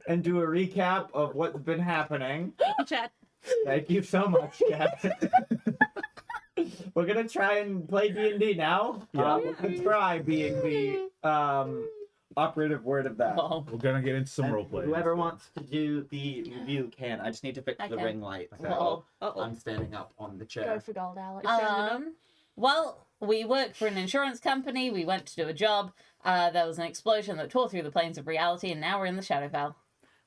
and do a recap of what's been happening. Chat. Thank you so much, Captain. We're gonna try and play D&D now. Yeah. We're gonna try being the operative word of that. Oh, We're gonna get into some And roleplay. whoever wants to do the review can. I just need to fix the Okay. ring light. So well, I'm standing up on the Go chair. for gold, Alex. well, we work for an insurance company. We went to do a job. There was an explosion that tore through the planes of reality, and now we're in the Shadowfell.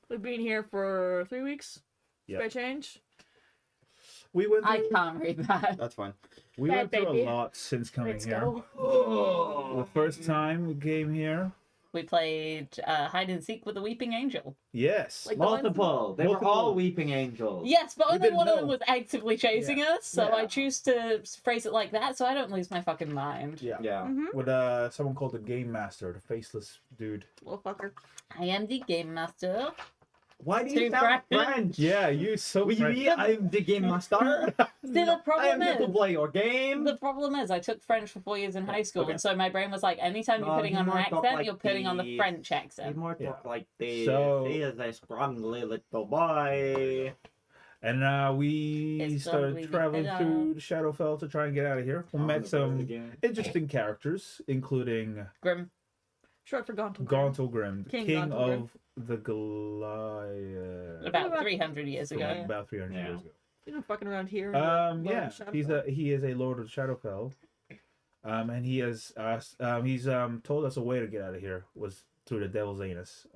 We've been here for 3 weeks. Yeah. Spare change. We went I through, can't read that. That's fine. we Bad went through baby. a lot since coming Let's here. go. The first time we came here, We played hide and seek with a weeping angel. yes. Like- Multiple. They were Multiple. all weeping angels. Yes, but We only didn't one of know. them was actively chasing us, so Yeah. I choose to phrase it like that so I don't lose my fucking mind. Yeah. Yeah. With someone called the Game Master, the faceless dude. Little fucker. I am the game master. Why do Too you sound French. French? Yeah, you so Oui, French. oui, I'm the game master. See, the I am problem here to is, play your game. the problem is, I took French for 4 years in high school, Okay. and so my brain was like, anytime you're No, putting you on an might talk accent, like you're putting on the the- French He accent. more Yeah. talk like this. So- He is a scrawny little boy. And we It's started totally traveling different. through the Shadowfell to try and get out of here. We met some interesting characters, including Grim. Short for Gauntled. Gauntlgrim, King king Gauntlgrim. of the Goliath. About 300 years ago. Yeah. About 300 Yeah. years ago. He's been fucking around here. Yeah, he is a lord of the Shadowfell, and he has told us a way to get out of here was through the Devil's Anus.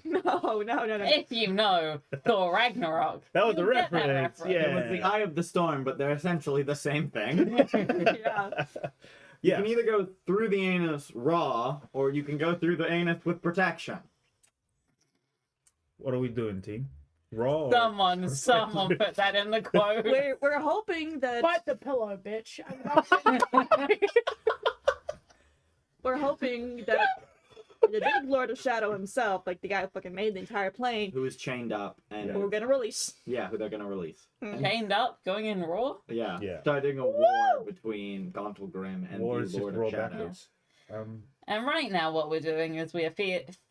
No. If you know Thor Ragnarok. That was a You'll get that reference. reference. It was the Yeah, Eye of the Storm, but they're essentially the same thing. Yeah. You yeah. can either go through the anus raw, or you can go through the anus with protection. What are we doing, team? Raw. Someone put that in the quote. We're hoping that Bite the pillow, bitch. we're hoping that the big Lord of Shadow himself, like the guy who fucking made the entire plane, Who is chained up and who we're gonna release. yeah, who they're gonna release. Chained up, going in raw. Yeah, Yeah. starting a war between Gauntlgrim and War is the just Lord roll of Shadow. backwards. And right now, what we're doing is we are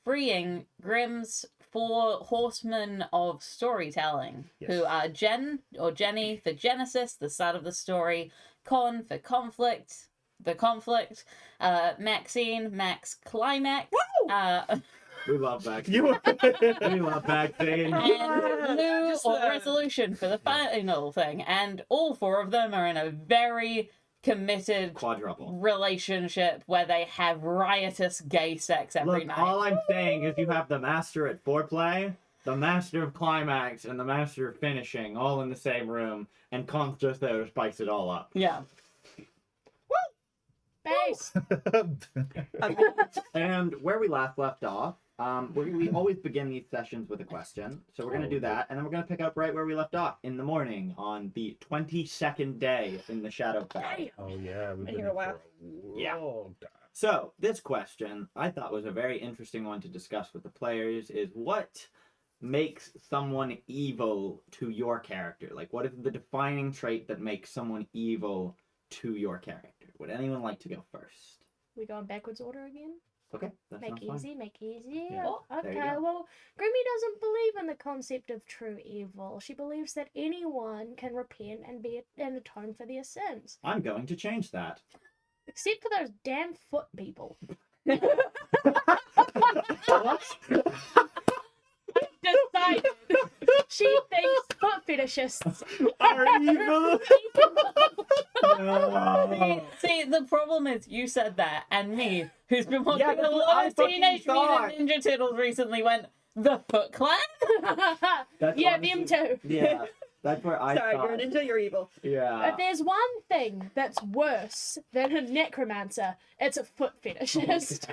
freeing Grimm's 4 horsemen of storytelling, Yes. who are Jen or Jenny for Genesis, the start of the story, Con for conflict, the conflict, Maxine, Max Climax, We love that. You We love that thing. and Lou Just, or resolution for the final thing. And all 4 of them are in a very committed Quadruple. relationship where they have riotous gay sex every Look, night. all I'm saying is you have the master at foreplay, the master of climax, and the master of finishing all in the same room, and Con's just there to spice it all up. Yeah. Base. And where we last left off, we always begin these sessions with a question. So we're going to do that, and then we're going to pick up right where we left off in the morning on the 22nd day in the Shadowfell. Oh yeah, we've been here here a while. for a Yeah. long time. So this question I thought was a very interesting one to discuss with the players is what makes someone evil to your character? Like, what is the defining trait that makes someone evil to your character? Would anyone like to go first? We going backwards order again? Okay, that Make sounds fine. easy, make easy. Yeah. Oh, There you okay, go. well, Grimmy doesn't believe in the concept of true evil. She believes that anyone can repent and atone for their sins. I'm going to change that. Except for those damn foot people. Decided she thinks foot fetishists Are evil? No. See, the problem is you said that, and me, who's been watching Yeah, a that's what lot I of fucking Teenage thought. Mutant Ninja Turtles recently, went, the Foot Clan? That's yeah, honestly- them too. Yeah, that's where I Sorry, thought. you're a ninja, you're evil. Yeah. If there's one thing that's worse than a necromancer, it's a foot fetishist.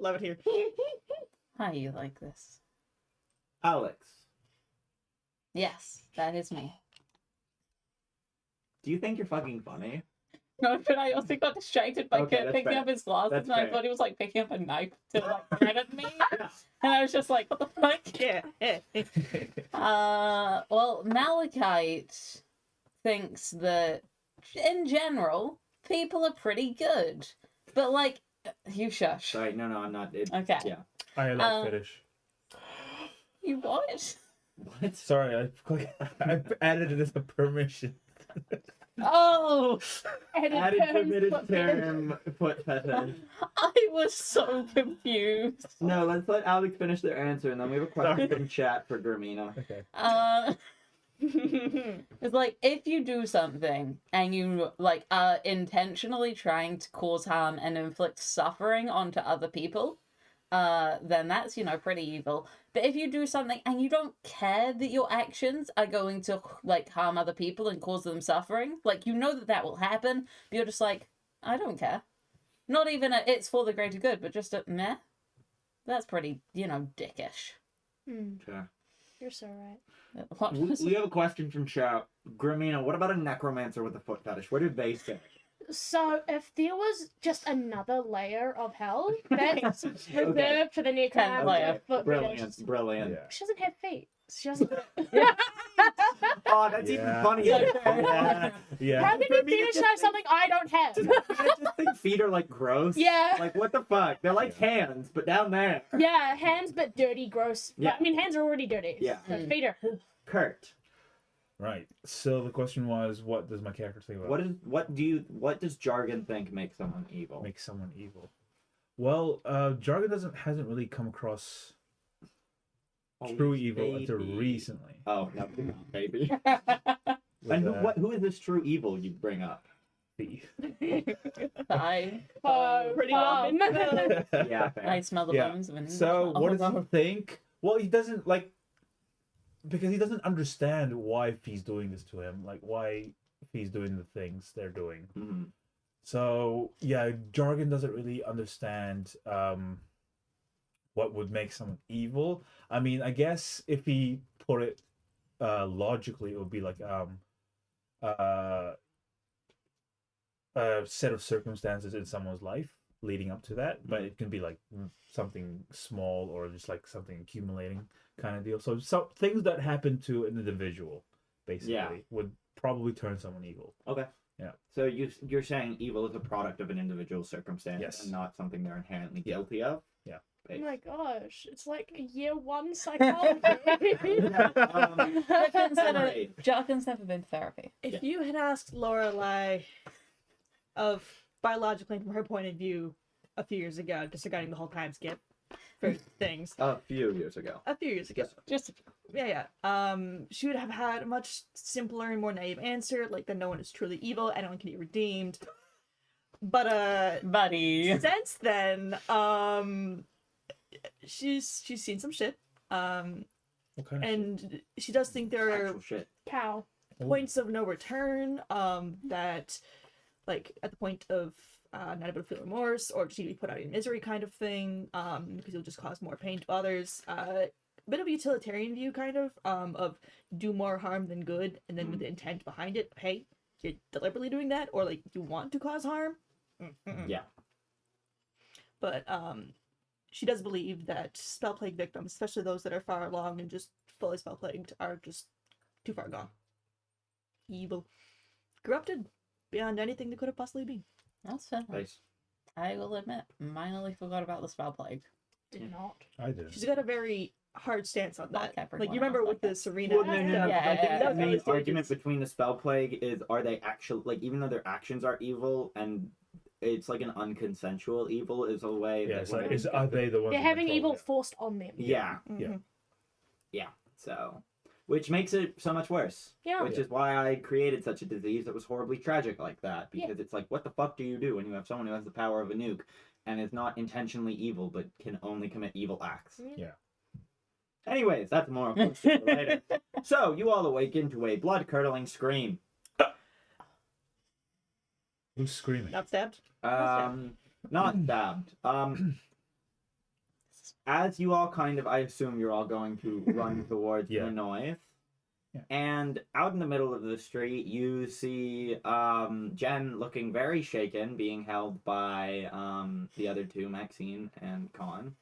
Love it here. How you like this? Alex, Yes, that is me. do you think you're fucking funny? No, but I also got distracted by Okay, Kurt that's picking fair. up his glasses, That's and I fair. thought he was like picking up a knife to like thread at me, and I was just like, "What the fuck?" Yeah. Well, Malachite thinks that in general people are pretty good, but like You shush. Sorry, no, I'm not. Okay. Yeah. I like finish. You what? What? Sorry, I added it as a permission. Oh, Added permitted foot fetish. term foot fetish. I was so confused. No, let's let Alex finish their answer, and then we have a question from chat for Gramina. Okay. It's like if you do something and you like are intentionally trying to cause harm and inflict suffering onto other people, then that's, you know, pretty evil. But if you do something and you don't care that your actions are going to like harm other people and cause them suffering, like you know that will happen, but you're just like, I don't care. Not even it's for the greater good, but just a meh. That's pretty, you know, dickish. Sure. You're so right. What was We have a question from chat. Gramina, what about a necromancer with a foot fetish? What did they say? So if there was just another layer of hell, that's reserved for the necromancer. layer. Foot Brilliant, fetish. brilliant. Yeah. She doesn't have feet. She doesn't. Oh, that's even Yeah. funnier. Yeah. How can you fetishize something I don't have? I just think feet are like gross. Yeah. Like what the fuck? They're like hands, but down there. Yeah, hands but dirty, gross. Yeah. I mean, hands are already dirty. Yeah. But feet are. Kurt, Right. So the question was, what does my character think about what does jargon think makes someone evil? make someone evil? Well, jargon hasn't really come across true evil until Baby. recently. Oh no, baby. With, And who is this true evil you bring up? thief. I Pretty well. Yeah, fair. I smell the Yeah. bones of an So English what does mallow. he think? Well, he doesn't like because he doesn't understand why he's doing this to him, like why he's doing the things they're doing. Mhm. So yeah, jargon doesn't really understand what would make someone evil. I mean, I guess if he put it logically, it would be like a set of circumstances in someone's life leading up to that, but it can be like something small or just like something accumulating kind of deal. So some things that happen to an individual basically Yeah. would probably turn someone evil. Okay. Yeah. So you're saying evil is a product of an individual circumstance Yes. and not something they're inherently Yeah. guilty of? Yeah. Oh my gosh, it's like a year one psychology. Jargon's never been to therapy. If you had asked Lorelai of biologically from her point of view a few years ago, disregarding the whole time skip for things, A few years ago. a few years ago, Just yeah, she would have had a much simpler and more naive answer, like that no one is truly evil, anyone can be redeemed. But buddy. since then, she's seen some shit, What kind of and she does think there are Actual shit. Cow. points of no return, that like at the point of not able to feel remorse or just need to be put out in misery kind of thing, because you'll just cause more pain to others. A bit of a utilitarian view kind of do more harm than good, and then with the intent behind it, hey, you're deliberately doing that, or like you want to cause harm. Yeah. But she does believe that spell plague victims, especially those that are far along and just fully spell plagued, are just too far gone. Evil. Corrupted beyond anything they could have possibly been. That's fair. Nice. I will admit, minorly forgot about the spell plague. Did not. I did. She's got a very hard stance on that. Like everyone Like you remember else, with like the that. Serena. Well, no. Yeah, I think yeah, the yeah. main Those argument stages. between the spell plague is, are they actually, like, even though their actions are evil and it's like an unconsensual evil is a way Yeah, that it's like, women are get the- they the ones They're in having control? evil forced on them. Yeah. Mhm. Yeah. So, which makes it so much worse. Yeah. Which is why I created such a disease that was horribly tragic like that. Because it's like, what the fuck do you do when you have someone who has the power of a nuke and is not intentionally evil but can only commit evil acts? Yeah. Anyways, that's more question for later. So, you all awaken to a blood-curdling scream. Who's screaming? Not stabbed. Not stabbed. As you all kind of, I assume you're all going to run towards Yeah. the noise. Yeah. And out in the middle of the street, you see Jen looking very shaken, being held by the other two, Maxine and Con.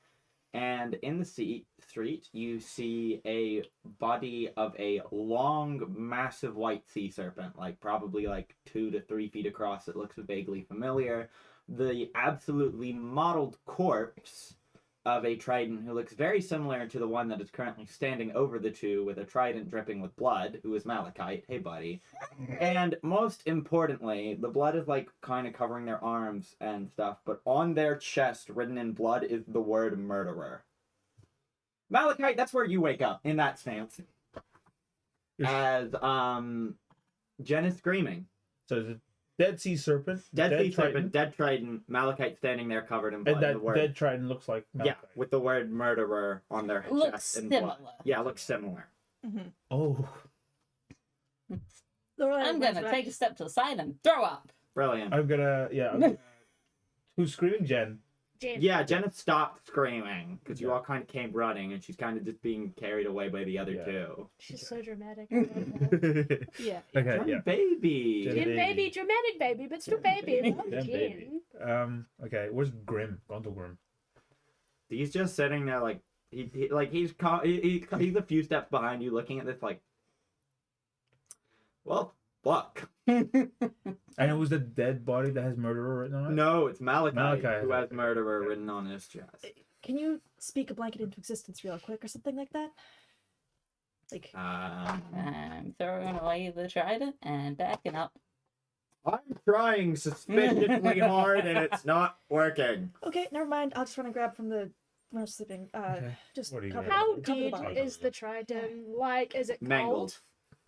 And in the street, you see a body of a long, massive white sea serpent, like probably like 2 to 3 feet across. It looks vaguely familiar. the absolutely mottled corpse of a trident who looks very similar to the one that is currently standing over the two with a trident dripping with blood, who is Malachite. Hey, buddy. And most importantly, the blood is like kind of covering their arms and stuff, but on their chest, written in blood, is the word murderer. Malachite, that's where you wake up, in that stance. As, Jen is screaming. So the dead sea serpent, Dead sea serpent, dead trident, Malachite standing there covered in blood. and that the word, dead trident looks like Malachite. yeah, with the word murderer on their Looks chest and similar. blood. Yeah, looks similar. Oh, I'm gonna take a step to the side and throw up. Brilliant. I'm gonna who's screaming? Jen. Jen. Yeah, Jenna stopped screaming because you all kind of came running, and she's kind of just being carried away by the other two. She's so dramatic. I love her. Yeah. Okay, Jen yeah. baby. Jen- Jen baby. baby, dramatic baby, but still baby. Love Jen Jen. baby. Okay, where's Grim? Gondor Grim. He's just sitting there like he's a few steps behind you, looking at this like, well, fuck. And it was the dead body that has murderer written on it? No, it's Malachi Malachi who has has murderer written on his chest. Can you speak a blanket into existence real quick or something like that? Like, I'm throwing away the trident and backing up. I'm trying suspiciously hard and it's not working. okay, never mind. I'll just run and grab from the when I was sleeping. Okay. Just What are you cover, gonna How cover the dead body. is the trident? Like, is it cold? Mangled.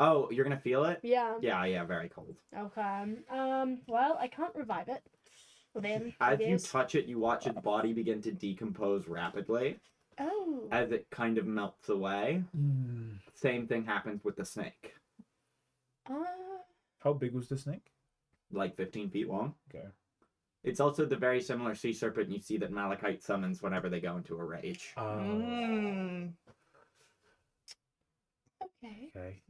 Oh, you're gonna feel it? Yeah. Yeah, very cold. Okay. Well, I can't revive it. Well, then, I As you guess. touch it, you watch its body begin to decompose rapidly Oh. as it kind of melts away. Hmm. Same thing happens with the snake. How big was the snake? Like 15 feet long. Okay. It's also the very similar sea serpent you see that Malachite summons whenever they go into a rage. Mm. Okay. Okay.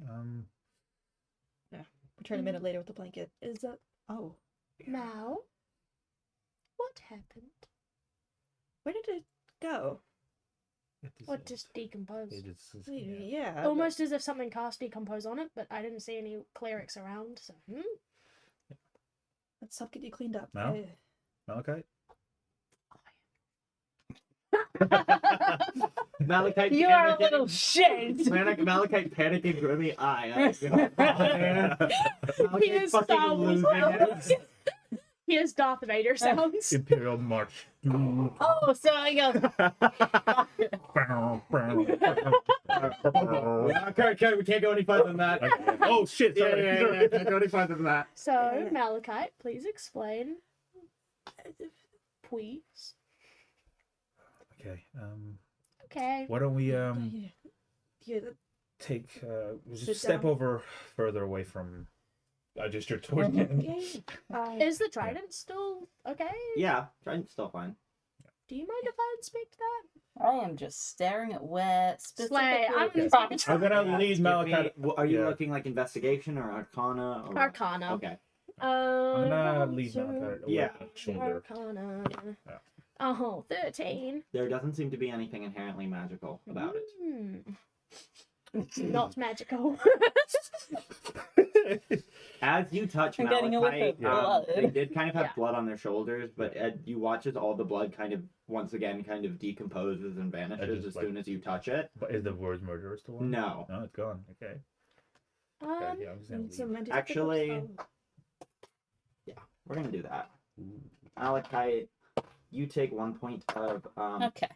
Return a minute later with the blanket. Is that? Oh, Now, what happened? where did it go? What just decomposed? Yeah. Almost as if something cast decompose on it, but I didn't see any clerics around, so. Let's help get you cleaned up. No? Malachite? Malachite You are a panicking- little shit. Malachite panicking grimy eye. He Malachite is Star fucking Wars. losing it. Here's Darth Vader sounds. Imperial March. Oh, so I go. Okay, we can't go any further than that. Okay. Oh shit! Yeah, Sorry. yeah, can't go any further than that. So, Malachite, please explain. Please. Okay. Okay. Why don't we Yeah, take just Sit step down. over further away from. I just your towards the end. Is the trident still okay? Yeah, trident's still fine. Do you mind if I inspect that? I am just staring at where specifically. Slay, I'm the gonna trident- I'm gonna lead Give me- Malachite. Are you yeah. looking like investigation or arcana? Or... Arcana. Okay. I'm gonna lead so- Malachite. Yeah. Shoulder. Arcana. Yeah. Oh, 13. There doesn't seem to be anything inherently magical about it. Not magical. As you touch I'm getting a whiff Malachite, of blood. they did kind of have Yeah. blood on their shoulders, but you watch as all the blood kind of once again kind of decomposes and vanishes just, as like- soon as you touch it. But is the word murderer still on? No. No, it's gone. Okay. Okay. Yeah, I'm just gonna leave. Actually- We're gonna do that. Malachite, you take 1 point of Okay.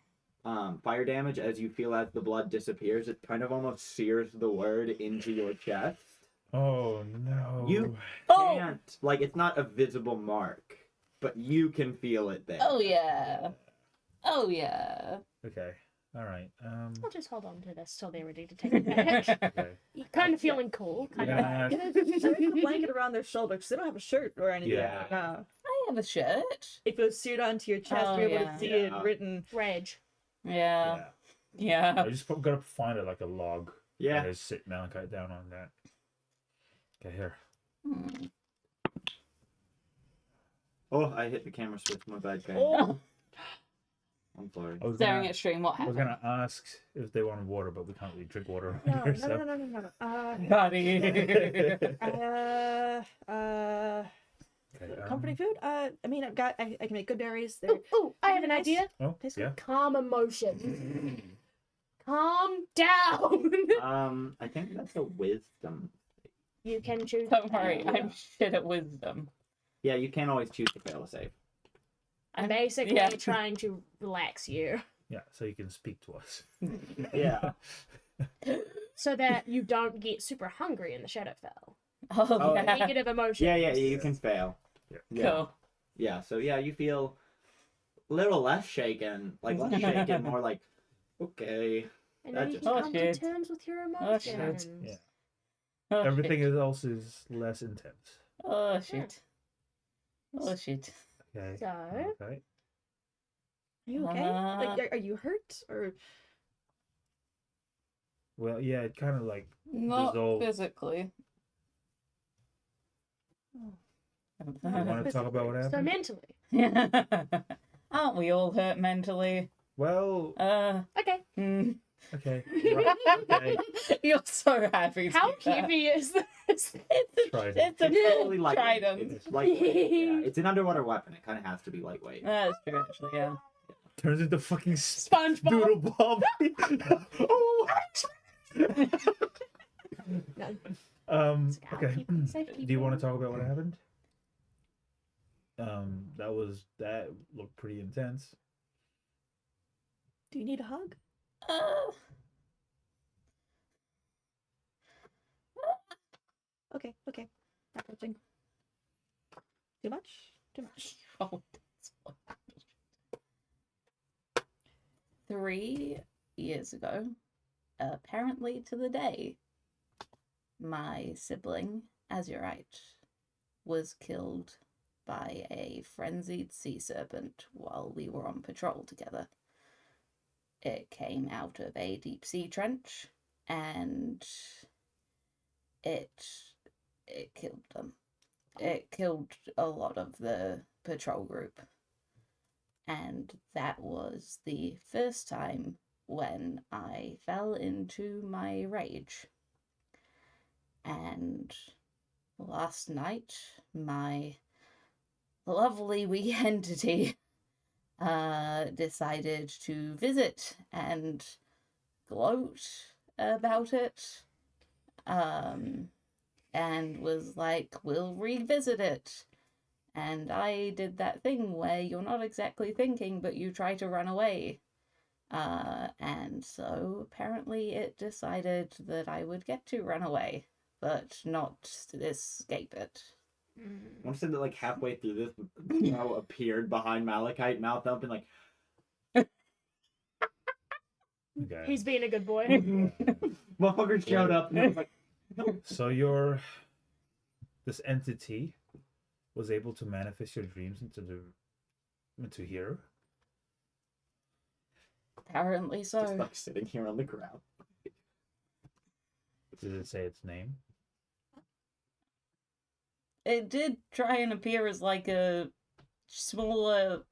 fire damage as you feel as the blood disappears. It kind of almost sears the word into your chest. Oh no. You Oh. can't, like, it's not a visible mark, but you can feel it there. Oh yeah. Oh yeah. Okay. All right. I'll just hold on to this till they're ready to take it back. Okay. Kind of feeling cool. Kind of. Yeah. a blanket around their shoulder because they don't have a shirt or anything. Yeah. No. I have a shirt. If it was seared onto your chest, Oh, you're able yeah. to see Yeah. it written. Rage. Yeah. Yeah. I just gotta find it like a log. Yeah. And just sit Malachite down on that. Okay, here. Hmm. Oh, I hit the camera switch. My bad, guy. Oh, I'm sorry. I was Staring gonna, at stream. What I was happened? gonna ask if they wanted water, but we can't really drink water no, around here. no, no, no, no, no, no. Buddy. Uh, Okay. Comforting food? I mean, I can make good berries. They're Ooh, I have an nice. idea. Oh, Tastes yeah. Calm emotions. Calm down. I think that's a wisdom. You can choose. Don't worry, Yeah. I'm shit at wisdom. Yeah, you can't always choose to fail a save. I'm basically yeah. trying to relax you Yeah, so you can speak to us. Yeah. so that you don't get super hungry in the Shadowfell. Oh, yeah. Negative emotions. Yeah, you can fail. Yeah. Cool. Yeah, so yeah, you feel a little less shaken. Like, less shaken, more like, okay. And now That you just- can Oh, come to shit. terms with your Oh, shit. emotions. Yeah. Oh, Everything shit. is also is less intense. Oh shit. Oh shit. Okay. So, Okay. Are you okay? Like, are you hurt or? Well, yeah, it kind of like Not dissolve. physically. You want to talk about what so happened? mentally. Aren't we all hurt mentally? Well, Okay. Hmm. okay. Right. Okay. You're so happy to How do that. heavy is this? It's a, Trident. it's a It's totally lightweight. trident. It's lightweight. Yeah, it's an underwater weapon. It kind of has to be lightweight. That's true, actually, yeah. Turns into fucking SpongeBob. doodle bob. Oh. No. Okay. Keep it safe, keep Do you it want on. to talk about what happened? That looked pretty intense. Do you need a hug? Okay. Not touching. Too much? Too much. Oh, that's what happened. 3 years ago, apparently to the day, my sibling, Azurite, was killed by a frenzied sea serpent while we were on patrol together. It came out of a deep sea trench, and it killed them. It killed a lot of the patrol group. And that was the first time when I fell into my rage. And last night, my lovely wee entity decided to visit and gloat about it. And was like, we'll revisit it. And I did that thing where you're not exactly thinking, but you try to run away. And so apparently it decided that I would get to run away, but not escape it. I want to say that, like, halfway through this, Snow appeared behind Malachite, mouth open, like, Okay. He's being a good boy. motherfucker showed up, and I was like, So this entity was able to manifest your dreams into here. Apparently just so. like sitting here on the ground. Did it say its name? It did try and appear as like a smaller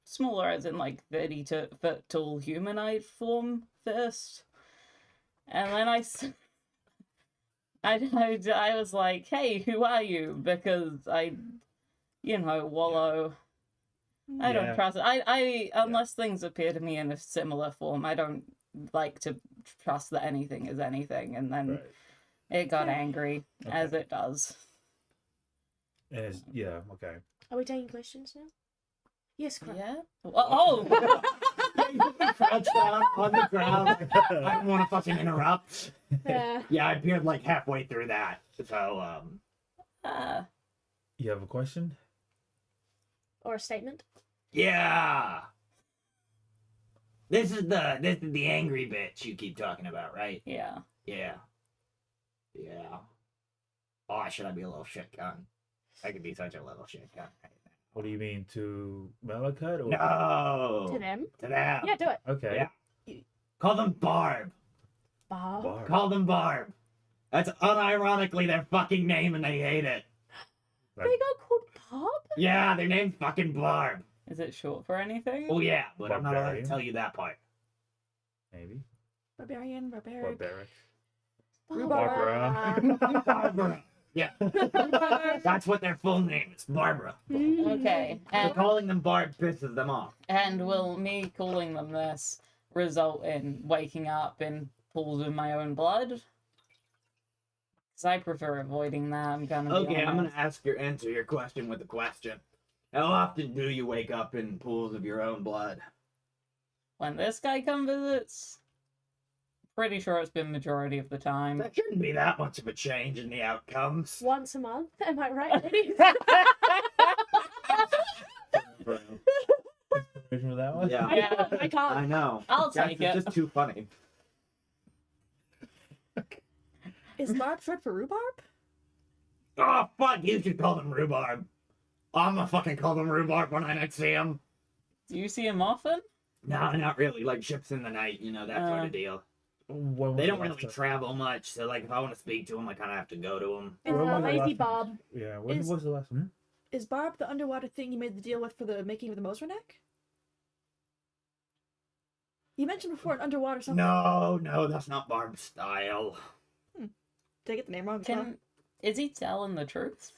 as in like 30-foot tall humanoid form first. And then I was like, hey, who are you? Because wallow. I don't Yeah. trust it. I unless things appear to me in a similar form, I don't like to trust that anything is anything. And then Right. it got angry, as Okay. it does. And it's, yeah, okay. Are we taking questions now? Yes, Crow. Yeah. Oh. Crouched down on the ground. I don't want to fucking interrupt. Yeah. Yeah, I appeared like halfway through that. So, You have a question? Or a statement. yeah. This is the angry bitch you keep talking about, right? Yeah. Yeah. Yeah. Oh, should I be a little shit gun? I could be such a little shit gun. What do you mean, to Malachite? Or... No. To them. To them. Yeah, do it. Okay. Yeah. Call them Barb. Bob. Bar. Call them Barb. That's unironically their fucking name, and they hate it. They got called Bob? Yeah, their name's fucking Barb. Is it short for anything? Oh yeah, but I'm not allowed to Barbarian. tell you that part. Maybe. Barbarian, barbaric. Barbaric. Barbara. Barbara. Yeah. That's what their full name is, Barbara. Okay. So And, calling them Barb pisses them off. and will me calling them this result in waking up in pools of my own blood? Because I prefer avoiding that, I'm gonna be Okay, I'm honest. gonna answer your question with a question. How often do you wake up in pools of your own blood? When this guy comes visits, pretty sure it's been majority of the time. That shouldn't be that much of a change in the outcomes. Once a month, am I right, ladies? Inspiration for that one? Yeah. Yeah. I can't. I know. I'll That's take it. just too funny. Is barb short for rhubarb? Oh, fuck, you should call them rhubarb. I'm gonna fucking call them rhubarb when I next see them. Do you see him often? No, not really. Like ships in the night, you know, that sort of deal. When was They the don't last really time- travel much, so like if I want to speak to them, I kind of have to go to them. It's When a was the lazy last time- Bob. Yeah, when Is- was the last one? Is barb the underwater thing you made the deal with for the making of the Moserneck? You mentioned before an underwater something. No, that's not Barb's style. Did I get the name wrong? as well? Is he telling the truth?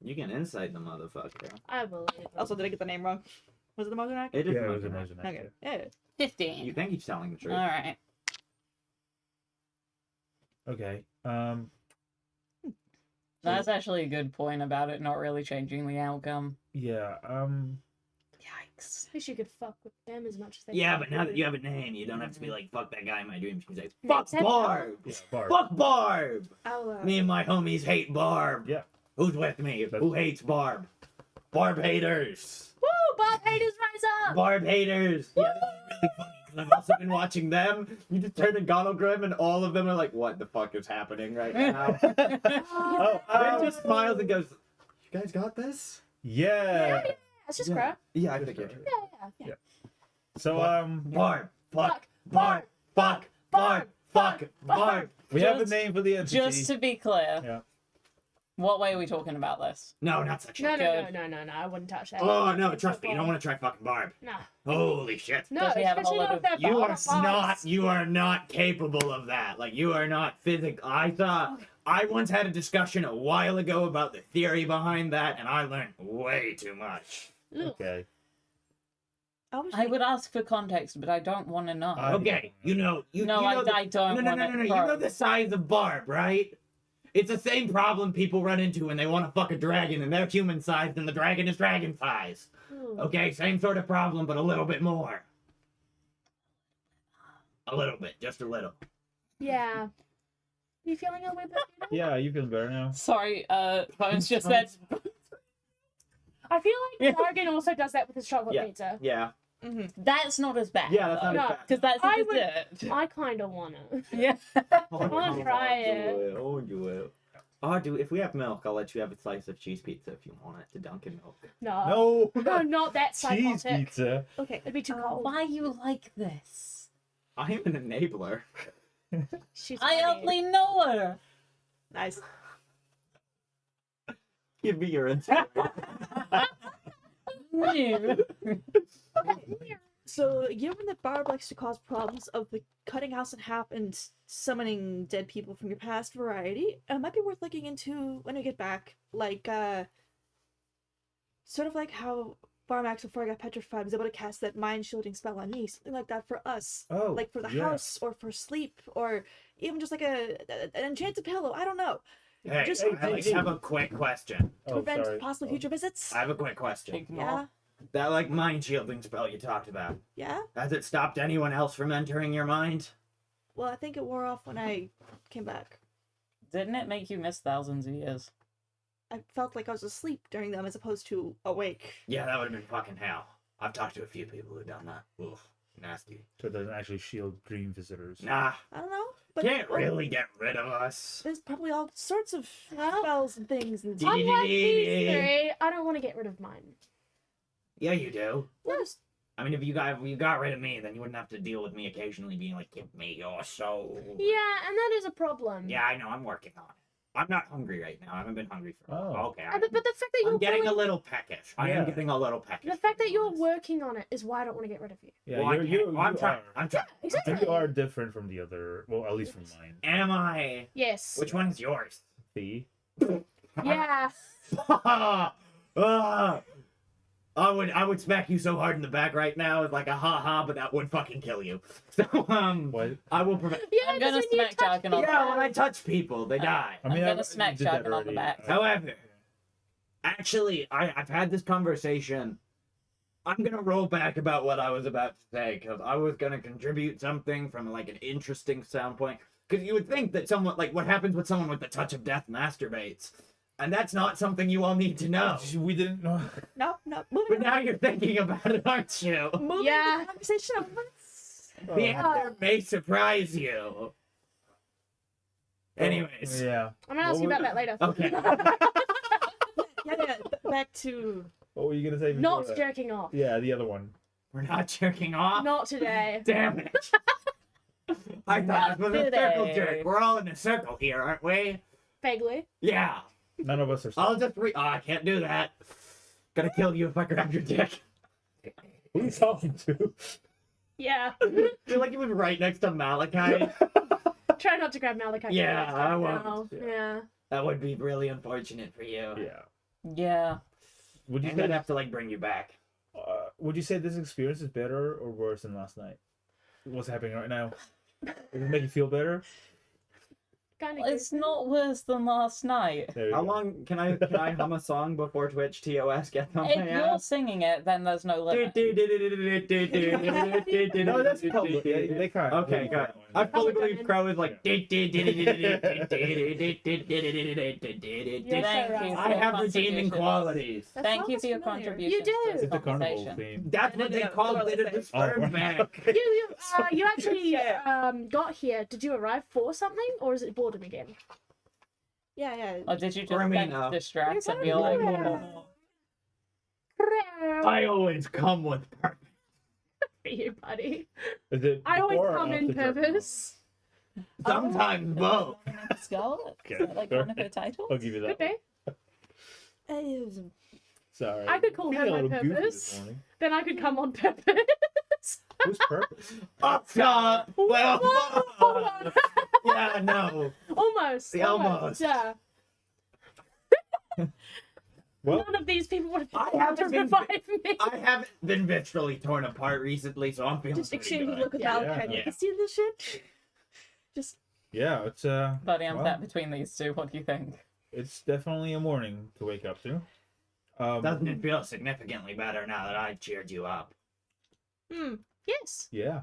You can insight the motherfucker. I believe it. Also, did I get the name wrong? Was it the Moserneck? It is Yeah, it was Moserneck. amazing. Okay. Yeah. 15. You think he's telling the truth? Alright. Okay. That's actually a good point about it not really changing the outcome. Yeah. Yikes. At least you could fuck with them as much as they Yeah, can but now that with you have a name, you don't have to be like, fuck that guy in my dreams. You can say, Yeah, fuck except- Barb! Yeah, Barb. Fuck Barb! I'll, Me and my homies hate Barb. Yeah. Who's with me? Who hates Barb? Barb haters. Woo! Bob haters rise up! Barb haters. Yeah, this is really funny because I've also been watching them. You just turn to Gonogrim and all of them are like, what the fuck is happening right now? Oh, Rin just smiles and goes, you guys got this? yeah. It's just Yeah. crap. Yeah, I figured. Yeah. So Barb. Fuck. Fuck. Barb. Fuck. Barb. Fuck. Barb. we have a Just- name for the entity. Just to be clear, Yeah. what way are we talking about this? No, not such No, a... Good. I wouldn't touch that. Oh, no, trust me. You don't want to try fucking Barb. No. Holy shit. No, Does he have a especially whole not lot if they're You are barbs. not capable of that. Like, you are not physical. I once had a discussion a while ago about the theory behind that, and I learned way too much. Ugh. Okay. I would ask for context, but I don't want to know. I- Okay, you know I the, don't no, want to you know the size of Barb, right? It's the same problem people run into when they want to fuck a dragon, and they're human sized, and the dragon is dragon size. Ooh. Okay, same sort of problem, but a little bit more. A little bit, just a little. Yeah. You feeling a little bit better? Yeah, you feeling better now? Sorry, Bones just said. I feel like Morgan also does that with his chocolate Yeah. pizza. Yeah, That's not as bad. yeah, that's not No. as bad. Because that's I a would- dessert. I kind of want to. Yeah. wanna try it. Oh, do it. Oh, dude, if we have milk, I'll let you have a slice of cheese pizza if you want it to dunk in milk. No. No. No, not that Cheese psychotic. pizza. Okay. It'd be too cold. Why you like this? I am an enabler. She's I funny. only know her. Nice. Give me your insight. So, given that Barb likes to cause problems of the cutting house in half and summoning dead people from your past variety, it might be worth looking into when we get back. Like, sort of like how Barmax, before I got petrified, was able to cast that mind shielding spell on me. Something like that for us. Oh. Like for the yeah. house, or for sleep, or even just like an enchanted pillow. I don't know. Hey, Just- I have a quick question. To Oh, prevent sorry. possible Oh. future visits. I have a quick question. Ignore. Yeah, That, like, mind shielding spell you talked about, yeah. has it stopped anyone else from entering your mind? Well, I think it wore off when I came back. Didn't it make you miss thousands of years? I felt like I was asleep during them as opposed to awake. Yeah, that would have been fucking hell. I've talked to a few people who've done that. Oof, nasty. So it doesn't actually shield dream visitors. Nah, I don't know, but can't really get rid of us. there's probably all sorts of Well, spells and things. And Unlike these three, I don't want to get rid of mine. Yeah, you do. Well, just- I mean, if you got rid of me, then you wouldn't have to deal with me occasionally being like, "Give me your soul." Yeah, and that is a problem. Yeah, I know. I'm working on it. I'm not hungry right now. I haven't been hungry for a while. Oh. Okay. But the fact that you're I'm getting a willing- little peckish. I Yeah. am getting a little peckish. the fact to that be you're honest. working on it is why I don't want to get rid of you. Yeah, Well, I you're, can't. I'm trying. are. I'm trying. Exactly. You are different from the other. Well, at least from mine. Am I? Yes. Which one is yours? Fee. Yeah. I would smack you so hard in the back right now. It's like a ha-ha, but that would fucking kill you. So, What? I will prevent... Yeah, I'm gonna 'cause when you smack touch Jargon on the people- Yeah, when I touch people, they die. I mean, I'm gonna I smack did that Jargon on the already. back. However, actually, I've had this conversation. I'm gonna roll back about what I was about to say, because I was gonna contribute something from, like, an interesting standpoint. Because you would think that someone, like, what happens with someone with the touch of death masturbates. And that's not something you all need to know. We didn't know. No, But moving now you're thinking about it, aren't you? on. Moving Yeah. the conversation on. The answer may surprise you. Anyways. Yeah. I'm gonna ask you What about that later. Okay. Yeah, back to What were you gonna say? Before Not that? jerking off. Yeah, the other one. We're not jerking off. Not today. Damn it. I thought it was a circle today. jerk. We're all in a circle here, aren't we? Vaguely. Yeah. None of us are. I'll just I can't do that. Gonna kill you if I grab your dick. Who are you talking to? Yeah. I feel like he was right next to Malachi. Try not to grab Malachi. Yeah, next I time won't. now. Yeah. That would be really unfortunate for you. Yeah. Yeah. Would you And I'd say? have to like bring you back. Would you say this experience is better or worse than last night? What's happening right now? Does it make you feel better? Kind of. It's not worse than last night. There you How go. long can I hum a song before Twitch TOS gets on my If you're ass? singing it, then there's no limit. No, that's public. They can't. Okay, good. I fully believe Crow is like. Thank you I for your have redeeming contributions. qualities. That Thank you sounds for your familiar. contribution. You do. To It's this the carnival conversation. theme. That's what they call it at the sperm bank. You actually Yeah. got here. Did you arrive for something, or is it boredom again? Yeah. Or did you just Or get Mina. distracted and be like, I always come with purpose. For you, buddy. Is it I always before or come in after jerking off? purpose. Sometimes both. Scarlet? Is Okay. that like one of her titles? I'll give you Could that. be. one. Sorry. I could call Feeling her a my little goofy purpose. this morning. Then I could come on purpose. Whose purpose? Up top. Well, Hold on. yeah, no. Almost. See, almost. Yeah. Well, None of these people would I have to haven't been- revive me. I haven't been viscerally torn apart recently, so I'm feeling Just pretty exchange a good. look with Yeah. Malachi. Yeah. Like, you see this shit? Just yeah, it's Buddy, I'm well, sat between these two. What do you think? it's definitely a morning to wake up to. Doesn't it feel significantly better now that I cheered you up? Yes. Yeah,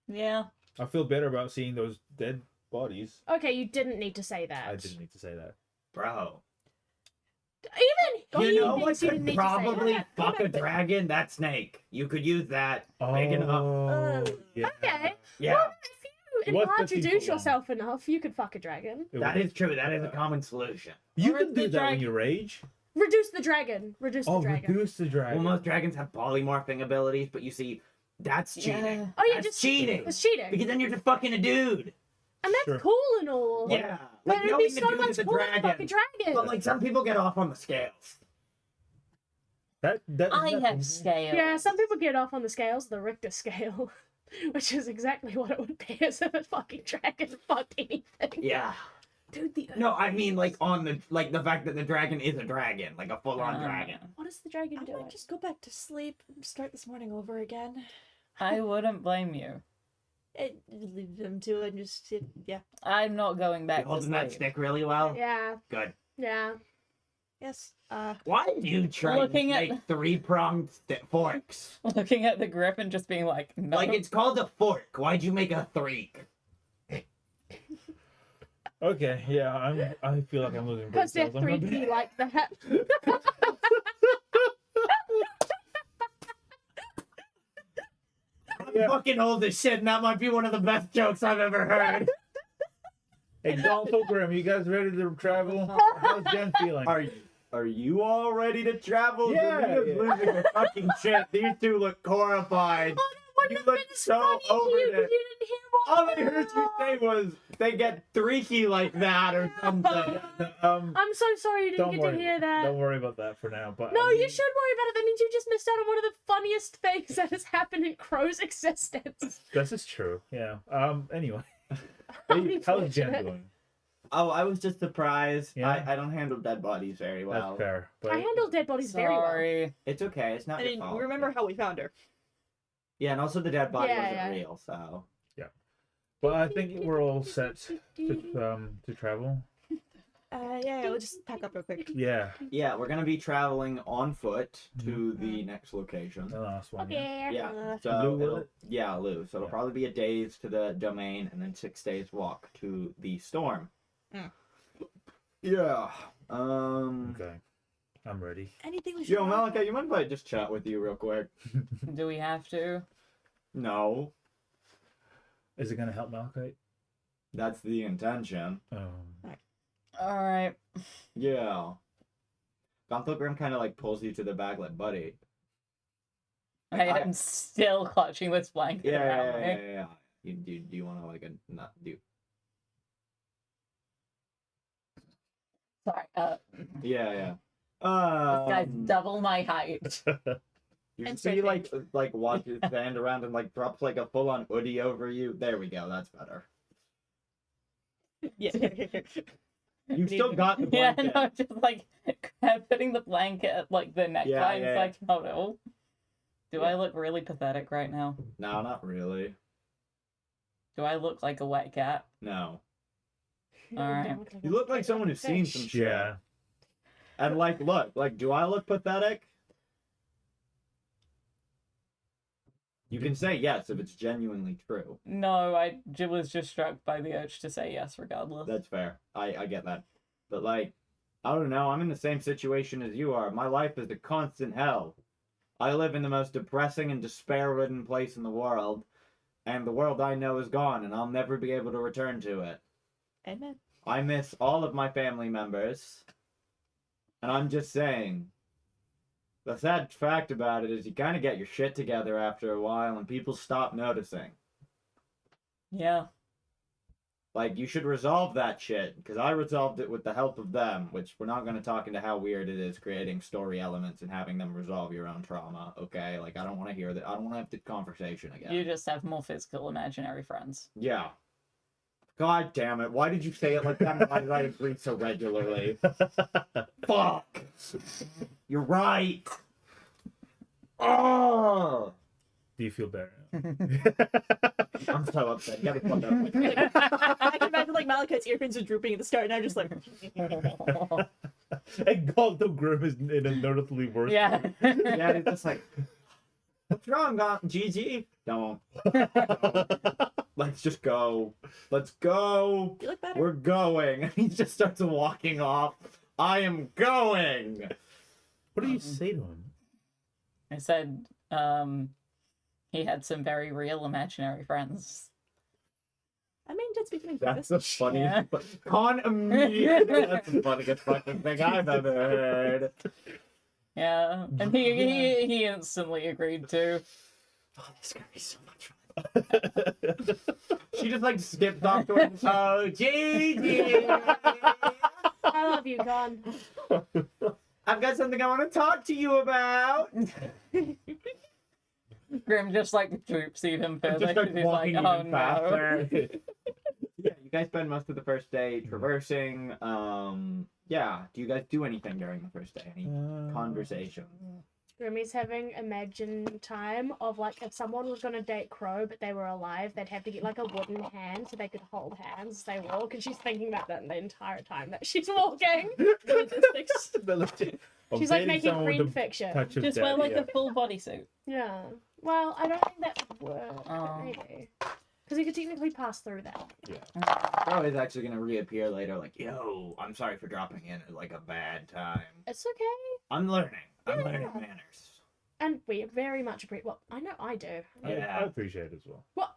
Yeah. I feel better about seeing those dead bodies. Okay, you didn't need to say that. I didn't need to say that. Bro. Even You he know what thinks you could didn't need to say probably that. fuck a dragon? That snake. You could use that. Big enough. Oh, yeah. Okay. Yeah, Well, if you What's introduce 15 foot long? yourself enough, you could fuck a dragon. It that was- is true. That is a common solution. You Or can the do that when dragon- you rage. Reduce the dragon. Reduce the Oh, dragon. reduce the Well, dragon. most dragons have polymorphing abilities, but you see, that's cheating. Yeah. Oh, yeah, That's just cheating. It's cheating. Because then you're just fucking a dude. And that's Sure. cool and all. Yeah. But Like it'd knowing be the so dude much is a cooler to fuck a dragon. dragon. But like some people get off on the scales. That I that- have scales. Yeah, some people get off on the scales, the Richter scale, which is exactly what it would be as if a fucking dragon fucked anything. Yeah. dude, the No, I mean like on the fact that the dragon is a dragon, like a full-on dragon. What does the dragon I do? might just go back to sleep and start this morning over again. I wouldn't blame you. Leave them to it and just sit. Yeah. I'm not going You back to holding that sleep. stick really well. Yeah, Good. yeah. Yes. Why do you try Looking to at make three-pronged forks? Looking at the grip and just being like, no. Like it's called a fork. Why'd you make a threek? Okay, yeah, I feel like I'm losing brain Because they're cells. I'm gonna be- 3D like that. I'm fucking old as shit, and that might be one of the best jokes I've ever heard. Hey, Donald Pilgrim, you guys ready to travel? How's Jen feeling? Are you all ready to travel? Yeah, You're yeah. losing your fucking shit. These two look horrified. You look so over you, it. but you didn't hear what All I heard you say was they get freaky like that or something. I'm so sorry you didn't Don't get worry. to hear that. Don't worry about that for now. But No, I mean, you should worry about it. That means you just missed out on one of the funniest things that has happened in Crow's existence. This is true. Yeah. Anyway, how's Jen Unfortunate. doing? Oh, I was just surprised. Yeah. I don't handle dead bodies very well. That's fair. But I handle dead bodies very well. Sorry. It's okay. It's not I your mean, fault. we remember how we found her. Yeah, and also the dead body Yeah, wasn't yeah. real, so. but I think we're all set to travel. Yeah, we'll just pack up real quick. Yeah, Yeah, we're gonna be traveling on foot to the next location. the last one. Yeah. Okay. Yeah, so Lou, will it'll- it? yeah, Lou. So it'll Yeah. probably be a days to the domain and then 6 days walk to the storm. Mm. Yeah. Okay, I'm ready. Anything we should Yo, know? Malika, you mind if I just chat with you real quick? Do we have to? No, Is it gonna help Malachite? that's the intention. Alright. Yeah. Gonthelgrim kind of like pulls you to the back, like, buddy. I am still clutching this blanket Yeah, around yeah, me. yeah, yeah, yeah. Do you want to like not do? Sorry. Yeah, yeah. This guy's double my height. You And see, stretching. like watch his hand around and like drops like a full on hoodie over you. There we go. That's better. Yeah. You still got the Yeah, blanket. no, just like putting the blanket at like the neckline. Yeah, It's yeah. like, oh no. Do I look really pathetic right now? No, not really. Do I look like a wet cat? No. Alright. You look like someone who's seen some shit. Yeah. And like, look, like, do I look pathetic? You can say yes if it's genuinely true. No, I was just struck by the urge to say yes regardless. That's fair. I get that. But like, I don't know. I'm in the same situation as you are. My life is a constant hell. I live in the most depressing and despair-ridden place in the world, and the world I know is gone, and I'll never be able to return to it. Amen. I miss all of my family members, and I'm just saying, the sad fact about it is you kind of get your shit together after a while, and people stop noticing. Yeah. Like, you should resolve that shit, because I resolved it with the help of them, which we're not going to talk into how weird it is creating story elements and having them resolve your own trauma, okay? Like, I don't want to hear that. I don't want to have the conversation again. You just have more physical imaginary friends. Yeah. God damn it. Why did you say it like that? And why did I agree so regularly? Fuck! You're right! Oh! Do you feel better? I'm so upset. Get the fuck up. I can imagine like Malachite's earphones are drooping at the start, and I'm just like, And Goldgrim is in a noticeably worse. Yeah. Yeah, it's just like, what's wrong, GG? Don't. Let's just go. Let's go. you look better. We're going. And he just starts walking off. I am going. What do you say to him? I said, he had some very real imaginary friends. I mean, just becoming That's the breakfast. funniest. Con immediately. That's the funniest fucking thing I've ever heard. Yeah. And he instantly agreed to. Oh, this is gonna be so much fun. She just like skipped off to it. Oh, Gigi. I love you, Con. I've got something I want to talk to you about. Grim just like droops even further. Just starts He's like, walking oh even no. faster. Yeah, you guys spend most of the first day traversing. Yeah. Do you guys do anything during the first day? Any conversation? Grimmy's having imagine time of like if someone was gonna date Crow but they were alive, they'd have to get like a wooden hand so they could hold hands as they walk, and she's thinking about that the entire time that she's walking. She's like making green fiction. Touch of Just death, wear like yeah. a full bodysuit. Yeah. Well, I don't think that would work. Oh. But maybe. Because you could technically pass through that. Crow is actually gonna reappear later, like, yo, I'm sorry for dropping in at like a bad time. It's okay. I'm learning. I'm Yeah. learning manners. And we very much appreciate. Well, I know I do. Yeah. I appreciate it as well. What?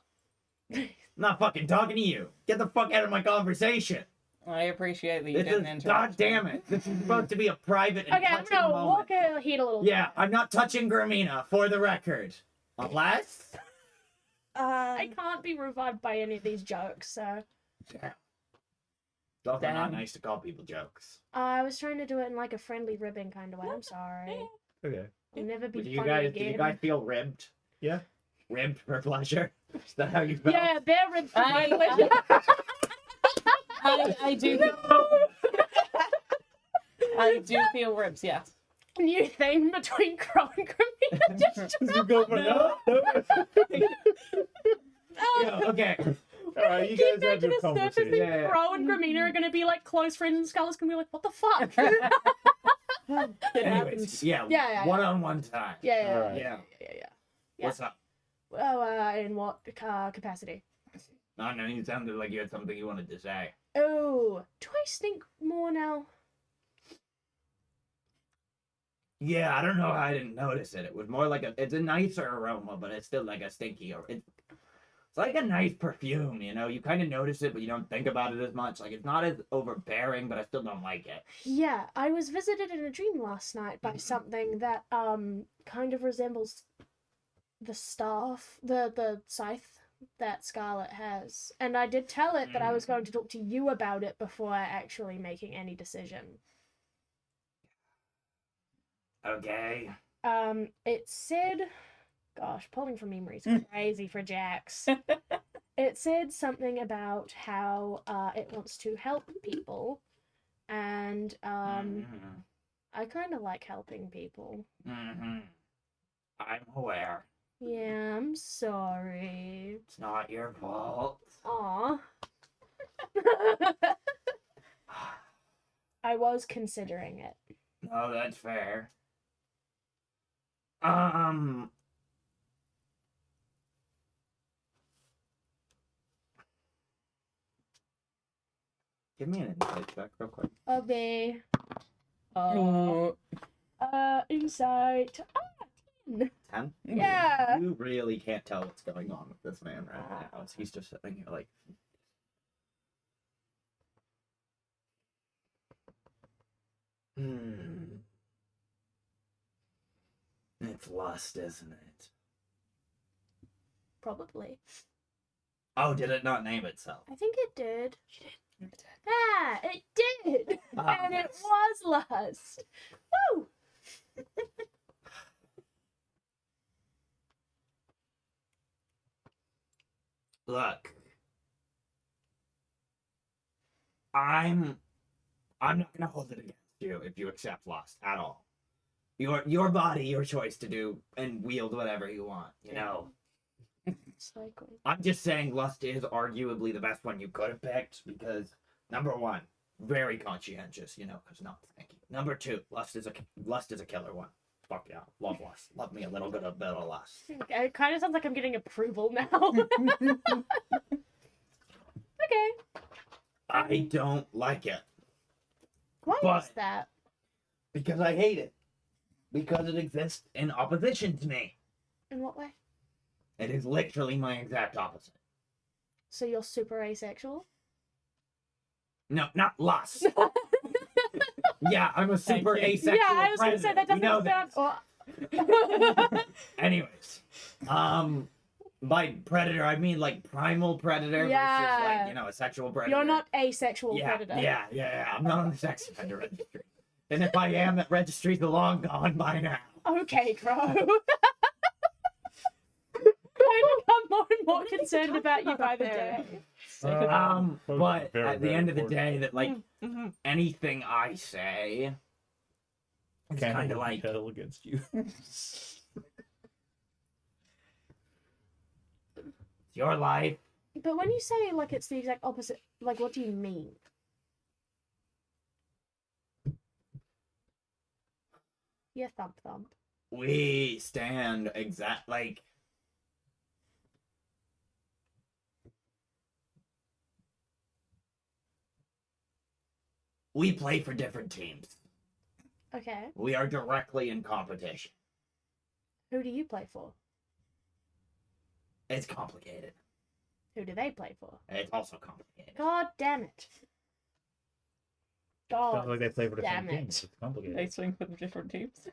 I'm not fucking talking to you. Get the fuck out of my conversation. I appreciate that you This didn't is, interrupt. God damn it. This is supposed to be a private and Okay, I'm touching gonna moment. walk ahead a little. Yeah, I'm not touching Gramina, for the record. Unless... I can't be revived by any of these jokes, so. Damn. It's also not Damn. nice to call people jokes. I was trying to do it in like a friendly ribbon kind of way. I'm sorry. Okay. I'll never be Did you funny guys, again. did you guys feel ribbed? Yeah. Ribbed for pleasure? Is that how you felt? Yeah, they're ribbed for my I- pleasure. I do. I do feel ribs. Yes. New thing between Crow and Gramina. Just You go for no. Yeah, okay. All right, you keep guys have that to your the surface. conversation. Then Yeah. Crow and Gramina are gonna be like close friends, and Scarlett's gonna be like, "What the fuck?" It Anyways, happens. yeah, Yeah. one-on-one time. Yeah. Alright. Yeah. Yeah. What's up? Oh, in what capacity? I know you sounded like you had something you wanted to say. Oh, do I stink more now? Yeah, I don't know how I didn't notice it. It was more like it's a nicer aroma, but it's still like a stinky. It's like a nice perfume, you know? You kind of notice it, but you don't think about it as much. Like, it's not as overbearing, but I still don't like it. Yeah, I was visited in a dream last night by something that kind of resembles the staff, the scythe that Scarlett has. And I did tell it that I was going to talk to you about it before actually making any decision. Okay. It said, gosh, pulling from memory is crazy for Jax. It said something about how it wants to help people, and I kind of like helping people. I'm aware. Yeah, I'm sorry. It's not your fault. Aw. I was considering it. No, that's fair. Give me an insight check real quick. Okay. Insight. 10. 10? Yeah. You really can't tell what's going on with this man right now. He's just sitting here like... It's lust, isn't it? Probably. Oh, did it not name itself? I think it did. Yeah, it did. And it yes. was lust. Woo! Look. I'm not gonna hold it against you if you accept lust at all. Your body, your choice to do and wield whatever you want, you know. Cycle. I'm just saying lust is arguably the best one you could have picked because number one, very conscientious, you know, because no, thank you. Number two, lust is a killer one. Fuck yeah, love lust. Love me a little bit of lust. It kind of sounds like I'm getting approval now. Okay. I don't like it Why But- is that? because I hate it. Because it exists in opposition to me. In what way? It is literally my exact opposite. So you're super asexual? No, not lust. Yeah, I'm a super Thank you. asexual Yeah, I was going to predator. say that We know doesn't sound. Anyways, by predator I mean like primal predator versus Yeah. like, you know, a sexual predator. You're not asexual yeah, predator. Yeah. I'm not on the sex offender registry. And if I am, that registry's long gone by now. Okay, Crow. I become more and more concerned about you by the day. But Very, at the very end of the important. day, that like anything I say is Can't kind of hold my like kettle against you. it's your life. But when you say like it's the exact opposite, like what do you mean? Yeah, thump. We stand exact like we play for different teams. Okay. We are directly in competition. Who do you play for? It's complicated. Who do they play for? It's also complicated. God damn it. God. Sounds like they play for the damn same team. it. It's complicated. They swing for the different teams.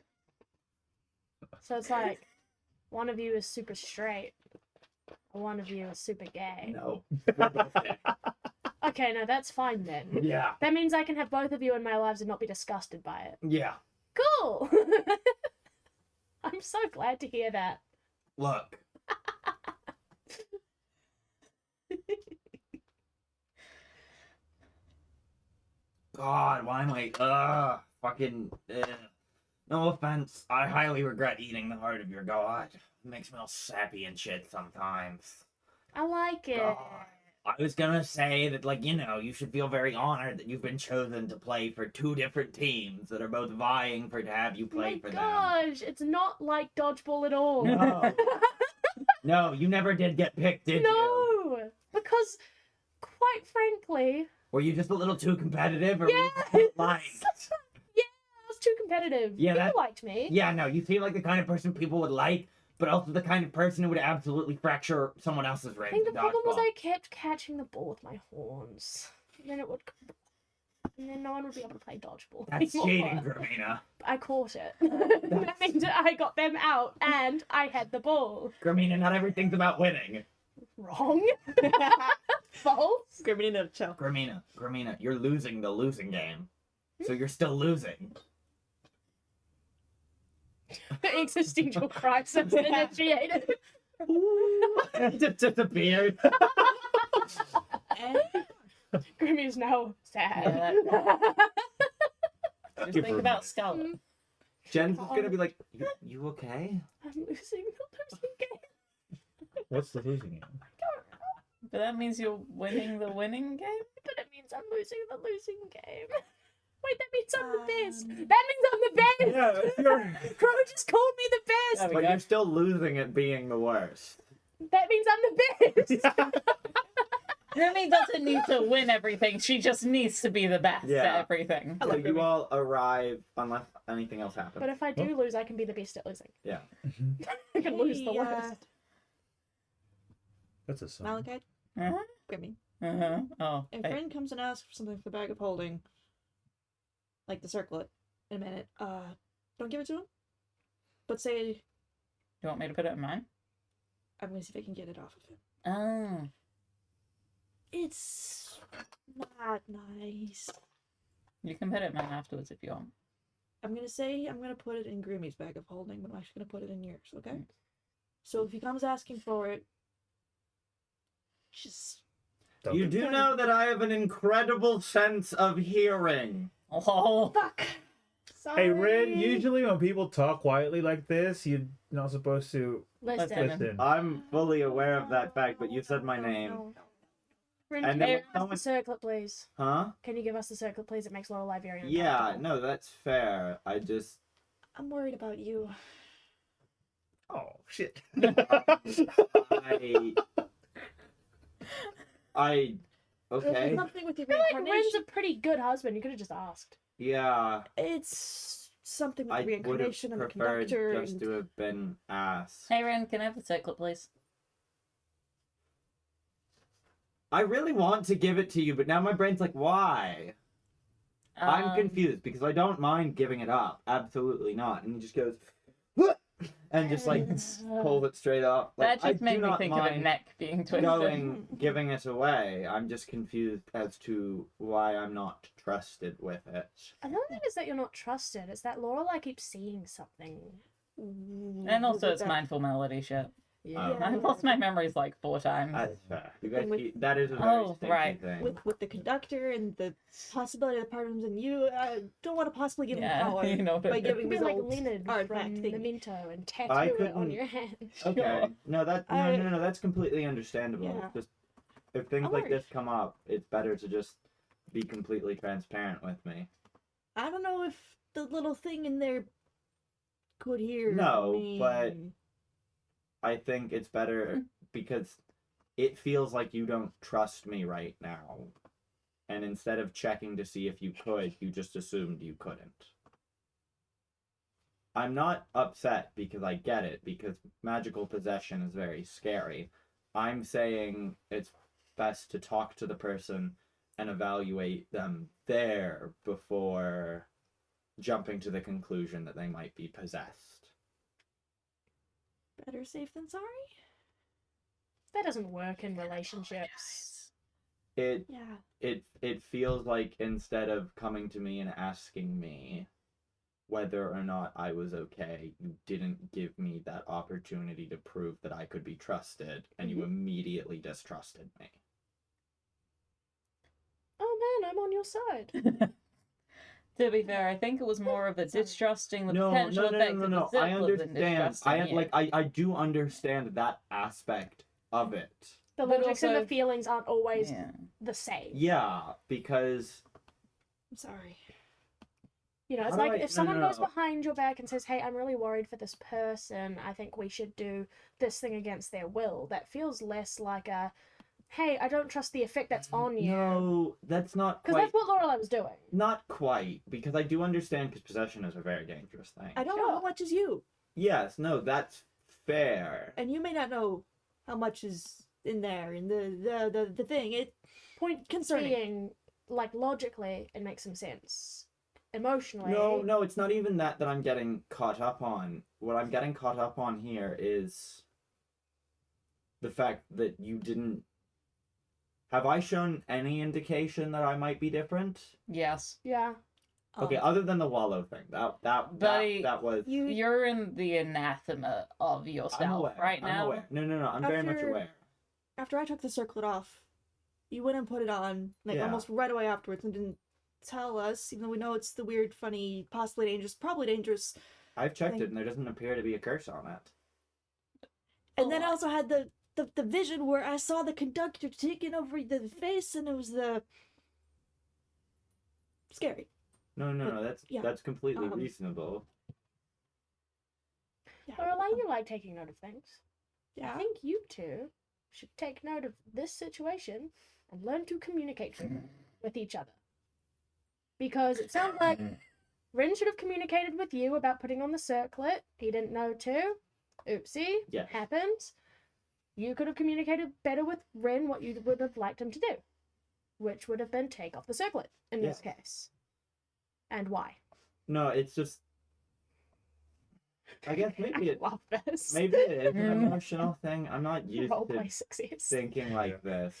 So it's like one of you is super straight, or one of you is super gay. No. We're both gay. Okay, no, that's fine then. Yeah. That means I can have both of you in my lives and not be disgusted by it. Yeah. Cool. I'm so glad to hear that. Look. God, why am I? Fucking. No offense. I highly regret eating the heart of your god. It makes me all sappy and shit sometimes. I like it. God. I was gonna say that, like, you should feel very honored that you've been chosen to play for 2 different teams that are both vying to have you Oh play my for gosh, it's not like dodgeball at all. them. No. No, you never did get picked, did you? No, because quite frankly, Were you just a little too competitive, or were you Yes! just liked? I was too competitive. Yeah, People that- liked me. Yeah, no, you seem like the kind of person people would like, but also the kind of person who would absolutely fracture someone else's I ribs think the in problem was dodgeball. I kept catching the ball with my horns. And then and then no one would be able to play dodgeball That's anymore. cheating, Gramina. I caught it. That means I got them out and I had the ball. Gramina, not everything's about winning. Wrong. False. Grimming in a nutshell. Gramina, you're losing the losing game. So you're still losing. The existential crisis initiated. Just disappeared. Grimmy is now sad. Just think about Scarlet. Jen's just gonna be like, you okay? I'm losing the losing game. What's the losing game? But that means you're winning the winning game? But it means I'm losing the losing game. Wait, that means I'm the best. Um, That means I'm the best. Yeah, if you're... Crow just called me the best. There we But go. you're still losing at being the worst. That means I'm the best. Remy doesn't need to win everything. She just needs to be the best Yeah. at everything. I So like you Grimmy. all arrive unless anything else happens. But if I do lose, I can be the best at losing. Yeah. I can lose the Hey, worst. That's a song. Malachite, Uh-huh. Grimmy. Uh-huh. Oh. If a hey. friend comes and asks for something for the bag of holding, like the circlet, in a minute, don't give it to him. But say, You want me to put it in mine? I'm gonna see if I can get it off of him. Oh. It's not nice. You can put it in mine afterwards if you want. I'm gonna say I'm gonna put it in Grimmy's bag of holding, but I'm actually gonna put it in yours, okay? So if he comes asking for it, just Don't You do do know that I have an incredible sense of hearing. Oh. fuck. Sorry. Hey, Ren, usually when people talk quietly like this, you're not supposed to Listen. listen. I'm fully aware of that fact, but you said my name. Ren, And can then you when give us someone- the circlet, please? Huh? Can you give us the circlet, please? It makes Lorelai very Yeah, uncomfortable. no, that's fair. I just... I'm worried about you. Oh, shit. I... Okay. There's something with your I feel like reincarnation. Ren's a pretty good husband. You could have just asked. Yeah, It's something with I the would have reincarnation and the preferred conductor. just And... to have been asked. Hey, Ren, can I have the circlet, please? I really want to give it to you, but now my brain's like, why? I'm confused because I don't mind giving it up. Absolutely not. And he just goes, "What?" and just like pulls it straight off. Like, That just I made do me not think of a mind neck being twisted. giving it away. I'm just confused as to why I'm not trusted with it. Another thing is that you're not trusted. It's that Lorelai keeps seeing something. And also it's mindful melody shit. Yeah. I've lost my memories like 4 times. That's fair. You guys, And with- that is a very Oh, stinky right. thing. With the conductor and the possibility of particles in you, I don't want to possibly give him Yeah, power you know what I by mean. You giving could be like results. Leonard artifact from thingy. Memento and I tattoo it couldn't- on your hand. Okay. No, I- no, that's completely understandable. Yeah. It's just if things I'm like worried. this come up, it's better to just be completely transparent with me. I don't know if the little thing in there could hear No, me. but- I think it's better because it feels like you don't trust me right now. And instead of checking to see if you could, you just assumed you couldn't. I'm not upset because I get it, because magical possession is very scary. I'm saying it's best to talk to the person and evaluate them there before jumping to the conclusion that they might be possessed. Better safe than sorry? That doesn't work in relationships. It Yeah. it feels like instead of coming to me and asking me whether or not I was okay, you didn't give me that opportunity to prove that I could be trusted, and you immediately distrusted me. Oh man, I'm on your side. To be fair, I think it was more of a distrusting the No, potential no, no, effects no, of no. the I circle than understand. distrusting you. I do understand that aspect of it. The But logics and also- the feelings aren't always Yeah. the same. Yeah, because I'm sorry. You know, it's How do like I- if no, someone no, goes no. behind your back and says, "Hey, I'm really worried for this person. I think we should do this thing against their will." That feels less like a, "Hey, I don't trust the effect that's on you." no, that's not Because quite. that's what Lorelai was doing. Not quite, because I do understand because possession is a very dangerous thing. I don't know how Sure. much is you, Yes, no, that's fair. and you may not know how much is in there in the thing. It Point concerning. being, like, logically, it makes some sense. Emotionally, No, it's not even that I'm getting caught up on. What I'm getting caught up on here is the fact that you didn't. Have I shown any indication that I might be different? Yes. yeah. Okay, other than the wallow thing, Buddy, that was. You're in the anathema of I'm yourself aware. right I'm now. aware. No. I'm very much After- aware. After I took the circlet off, you went and put it on like Yeah. almost right away afterwards and didn't tell us, even though we know it's the weird, funny, possibly dangerous, probably dangerous. I've checked Thing. it, and there doesn't appear to be a curse on it. And then I also had the vision where I saw the conductor taking over the face, and it was the scary. No. yeah, That's completely um, reasonable. Yeah. Lorelai, you like taking note of things. Yeah. I think you two should take note of this situation and learn to communicate with each other. Because it sounds like Rin should have communicated with you about putting on the circlet. He didn't know too. Oopsie. Yes. Happened. You could have communicated better with Rin what you would have liked him to do. Which would have been take off the circlet in this case. And why? No, it's just. I guess maybe it. Love this. Maybe it is an emotional thing. I'm not used Roleplay to success. thinking like this.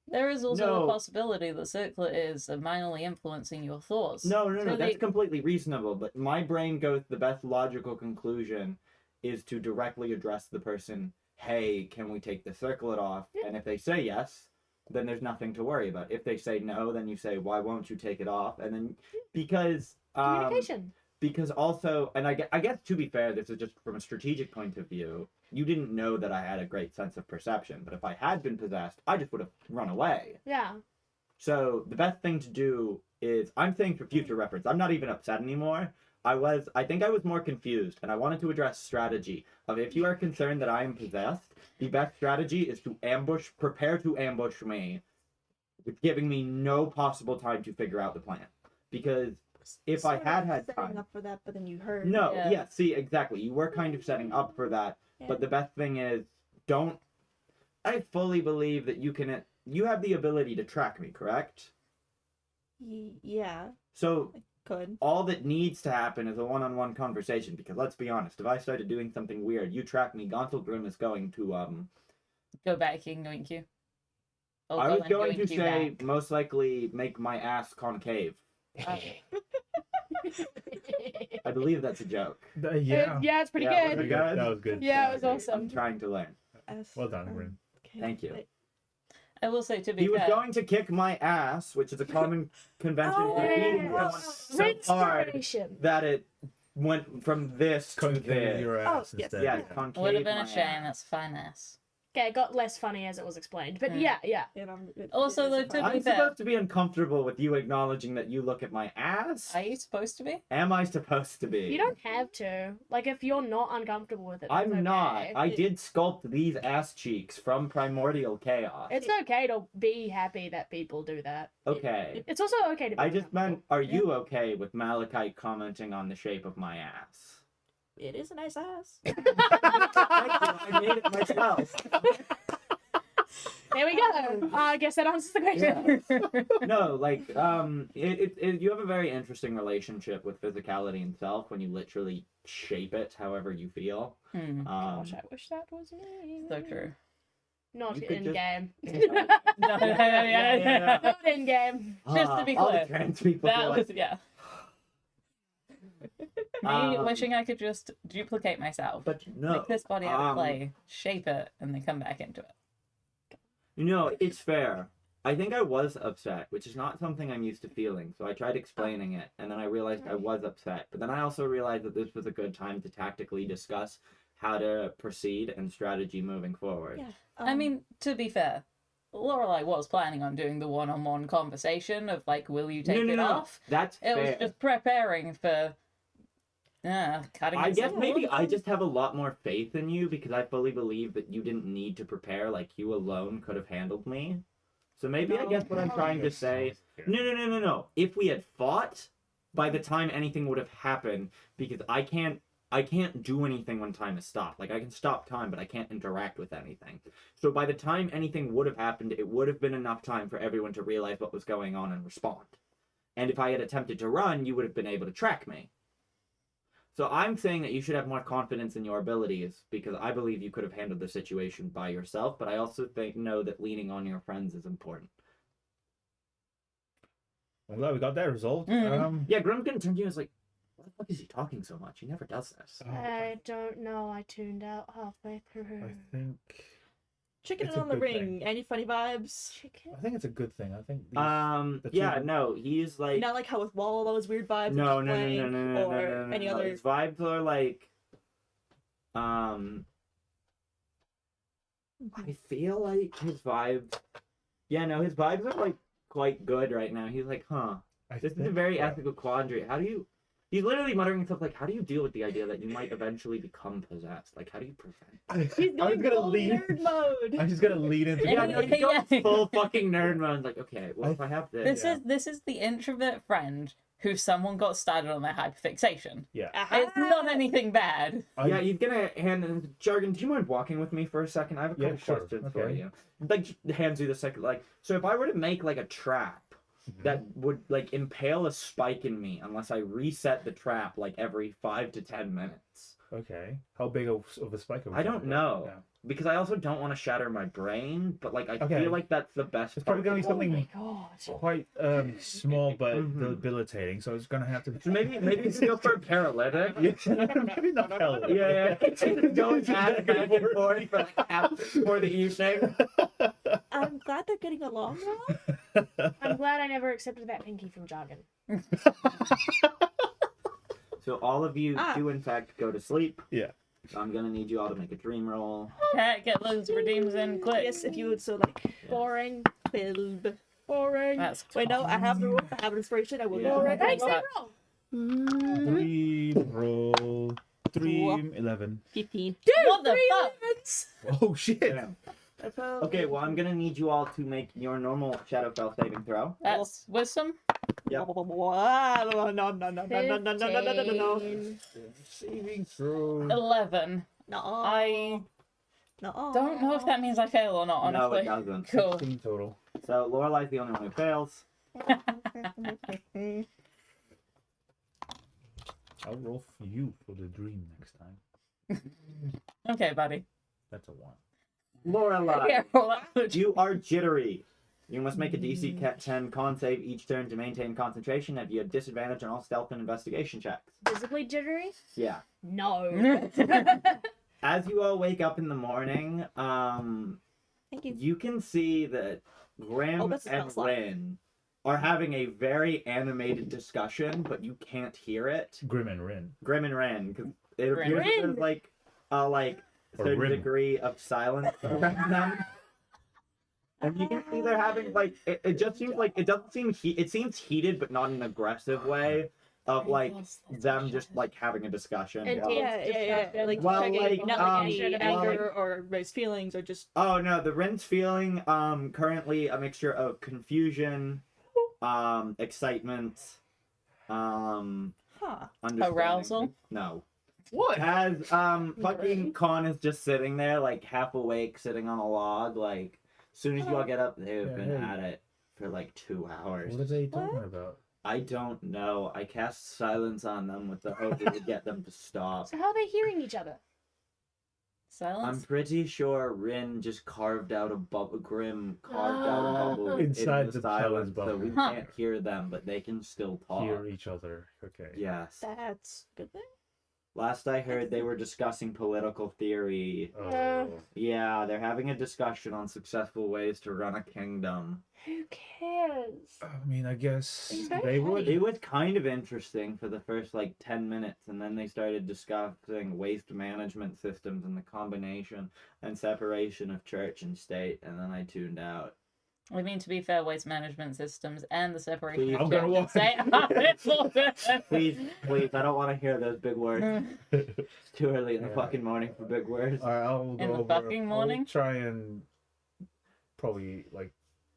There is also No. the possibility the circlet is minorly influencing your thoughts. No. So That's they- completely reasonable. But my brain goes. The best logical conclusion is to directly address the person. Hey, can we take the circlet off? Yeah. And if they say yes, then there's nothing to worry about. If they say no, then you say, why won't you take it off? And then because Communication. because also, and I guess to be fair, this is just from a strategic point of view. You didn't know that I had a great sense of perception, but if I had been possessed, I just would have run away. Yeah. So the best thing to do is, I'm saying for future reference, I'm not even upset anymore. I think I was more confused, and I wanted to address strategy of if you are concerned that I am possessed, the best strategy is to prepare to ambush me, with giving me no possible time to figure out the plan. Because if I Sort of had had setting time, up for that, but then you heard. no, Yeah. yeah, see, exactly, you were kind of setting up for that. But the best thing is, I fully believe that you have the ability to track me, correct? Yeah, So could. all that needs to happen is a one-on-one conversation, because let's be honest, if I started doing something weird, you track me, Gontal Grim is going to, Go back and yoink you. Or I go was and going to yoink you say, back. most likely, make my ass concave. I believe that's a joke. Yeah. Yeah, it's pretty Yeah, good. was it? That was good. Yeah, it was I'm awesome. trying to learn. Well done, Rin. Thank you. I will say, to be He was fair, going to kick my ass, which is a common convention for beating someone so hard Restoration. that it went from this to Concave this. your ass yes. instead. Yeah, yeah. concave would have been my a shame. ass. That's finesse. Okay, it got less funny as it was explained. But Mm. yeah. Also, though, to be I'm fair, supposed to be uncomfortable with you acknowledging that you look at my ass? are you supposed to be? Am I supposed to be? You don't have to. Like, if you're not uncomfortable with it, I'm that's not. okay. I did sculpt these ass cheeks from primordial chaos. It's okay to be happy that people do that. Okay. It's also okay to be I just meant, are Yeah. you okay with Malachite commenting on the shape of my ass? It is a nice ass. Thank you, I made it myself. There we go. I guess that answers the question. No, like, you have a very interesting relationship with physicality and self when you literally shape it however you feel. Gosh, I wish that was me. So true. Not You could in just- game. No, yeah. Not in game. Just to be all clear, the trans people That feel was, like, yeah. Me Um, wishing I could just duplicate myself. but no. Make this body out of clay, shape it, and then come back into it. No, it's fair. I think I was upset, which is not something I'm used to feeling. So I tried explaining it, and then I realized I was upset. But then I also realized that this was a good time to tactically discuss how to proceed and strategy moving forward. Yeah. I mean, to be fair, Lorelai was planning on doing the one-on-one conversation of like, will you take it off? That's It fair. was just preparing for cutting. I it guess simple. maybe I just have a lot more faith in you because I fully believe that you didn't need to prepare. Like, you alone could have handled me. So maybe I guess what I'm trying to say... No. If we had fought, by the time anything would have happened, because I can't do anything when time is stopped. Like, I can stop time, but I can't interact with anything. So by the time anything would have happened, it would have been enough time for everyone to realize what was going on and respond. And if I had attempted to run, you would have been able to track me. So I'm saying that you should have more confidence in your abilities, because I believe you could have handled the situation by yourself, but I also know that leaning on your friends is important. I'm glad we got that resolved. Mhm. Yeah, Grim's gonna turn to you and is like, why the fuck is he talking so much? He never does this. I don't know. I tuned out halfway through. I think Chicken It's a on the good ring. thing. Any funny vibes? Chicken. it's a good thing. I think these, the Yeah, two- no, he's like... Not like how with Wall all those weird vibes. No, with no, Blank no. Or any other. His vibes are like, I feel like his vibes. Yeah, no, his vibes are like quite good right now. He's like, this is a very ethical quandary. How do you? He's literally muttering stuff like, how do you deal with the idea that you might eventually become possessed? Like, how do you prevent? He's I was going gonna full lead. nerd mode. I'm just gonna lead into Yeah, it. no, he's going Yeah. full fucking nerd mode. Like, okay, well, if I have this, This is the introvert friend who someone got started on their hyperfixation. Aha! It's not anything bad. yeah, he's gonna hand in jargon. Do you mind walking with me for a second? I have a couple Yeah, sure. questions for Okay. you. Like, hands you the second. Like, so if I were to make like a trap that would like impale a spike in me unless I reset the trap like every 5 to 10 minutes, Okay. How big of a spike are we I don't talking know. about? Yeah. because I also don't want to shatter my brain, but like I Okay. feel like that's the best. It's probably gonna be Oh something my god. quite small but Mhm. debilitating, so it's gonna have to. So maybe it's go for a paralytic. Maybe not hell. Yeah. Just going back and forth for like half for the evening. I'm glad they're getting along now. I'm glad I never accepted that pinky from Jargon. So all of you Ah. do in fact go to sleep. Yeah. So I'm gonna need you all to make a dream roll. Cat, get those redeems in quick. Yes, if you would so like Boring. build. Boring. That's Wait, no, I have the rule. I have an inspiration. I will. Yeah. Boring. Thanks, Right. roll. Dream roll. Dream 11. 15. What the fuck? Oh shit! Okay, well I'm gonna need you all to make your normal Shadowfell saving throw. That's wisdom. Yep. No. 15. Saving throw. 11. No. I No. don't know if that means I fail or not, No, it honestly. doesn't. Cool. 16 total. So Lorelai's the only one who fails. I'll roll for you for the dream next time. Okay, buddy. That's a 1. Lorelai, Yeah, roll that. you are jittery. You must make a DC 10 con save each turn to maintain concentration. Have you have disadvantage on all stealth and investigation checks? Visibly jittery? Yeah. No. As you all wake up in the morning, Thank you. you can see that Graham Oh, that's a spell and slot. Rin are having a very animated discussion, but you can't hear it. Grim and Rin. Grim and Ren, because it Grim. appears that there's like a Or certain Rim. degree of silence around them. And you can see they're having like it just seems like it doesn't seem it seems heated, but not in an aggressive way of like them just like having a discussion. And while- Yeah. Like, Well, checking, like, not like any well, anger or raised feelings or just. Oh no, the Ren's feeling currently a mixture of confusion, excitement, Huh. understanding. Arousal? No. What? As fucking Con is just sitting there like half awake, sitting on a log, like as soon as you all get up, they've Yeah, been hey. at it for like 2 hours. What are they talking about? I don't know. I cast silence on them with the hope it would get them to stop. So how are they hearing each other? I'm Silence? pretty sure Rin just carved out a bubble. Grim carved out a bubble Inside in the the silence, palace so we bubble. Huh. can't hear them, but they can still talk. Hear each other. Okay. Yes. That's a good thing. Last I heard, they were discussing political theory. Oh. Yeah, they're having a discussion on successful ways to run a kingdom. Who cares? I mean, I guess It's very they would. It was kind of interesting for the first like 10 minutes, and then they started discussing waste management systems and the combination and separation of church and state, and then I tuned out. I mean, to be fair, waste management systems and the separation Please. of I'm gonna church and watch. state are important. Please, please, I don't want to hear those big words. It's too early in the Yeah. fucking morning for big words. All right, I'll go In the over. fucking morning? I'll try and probably like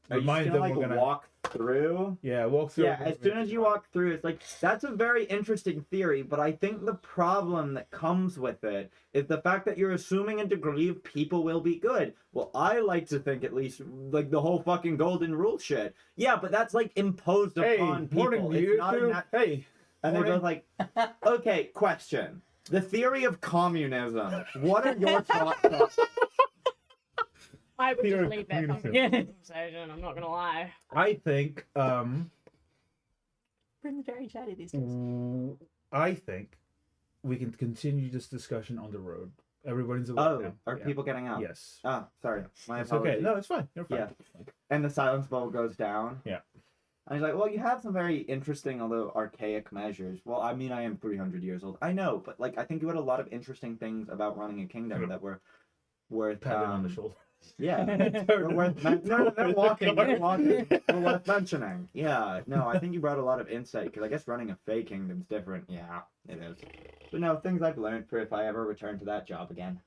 Are you remind just them gonna we're like gonna walk through? walk through. Yeah, as soon as you walk through, it's like, that's a very interesting theory, but I think the problem that comes with it is the fact that you're assuming a degree of people will be good. Well, I like to think at least, like, the whole fucking golden rule shit. Yeah, but that's, like, imposed Hey, upon people. morning, It's you not two. hey. And they're morning. both like, okay, question. The theory of communism. What are your thoughts on it? I would Theory just of leave that communism. conversation. I'm not gonna lie. I think Bryn's very chatty these days. I think we can continue this discussion on the road. Everybody's awake Oh, now. are Yeah. people getting out? Yes. Oh, sorry. My It's apologies. okay. No, it's fine. You're fine. Yeah. And the silence bubble goes down. Yeah. And he's like, well, you have some very interesting, although archaic measures. Well, I mean, I am 300 years old. I know, but, like, I think you had a lot of interesting things about running a kingdom that were worth... Pat him on the shoulder. Yeah. Were worth no, they're walking. They're walking. Were worth mentioning. Yeah. No, I think you brought a lot of insight, because I guess running a fake kingdom's different. Yeah, it is. But no, things I've learned for if I ever return to that job again.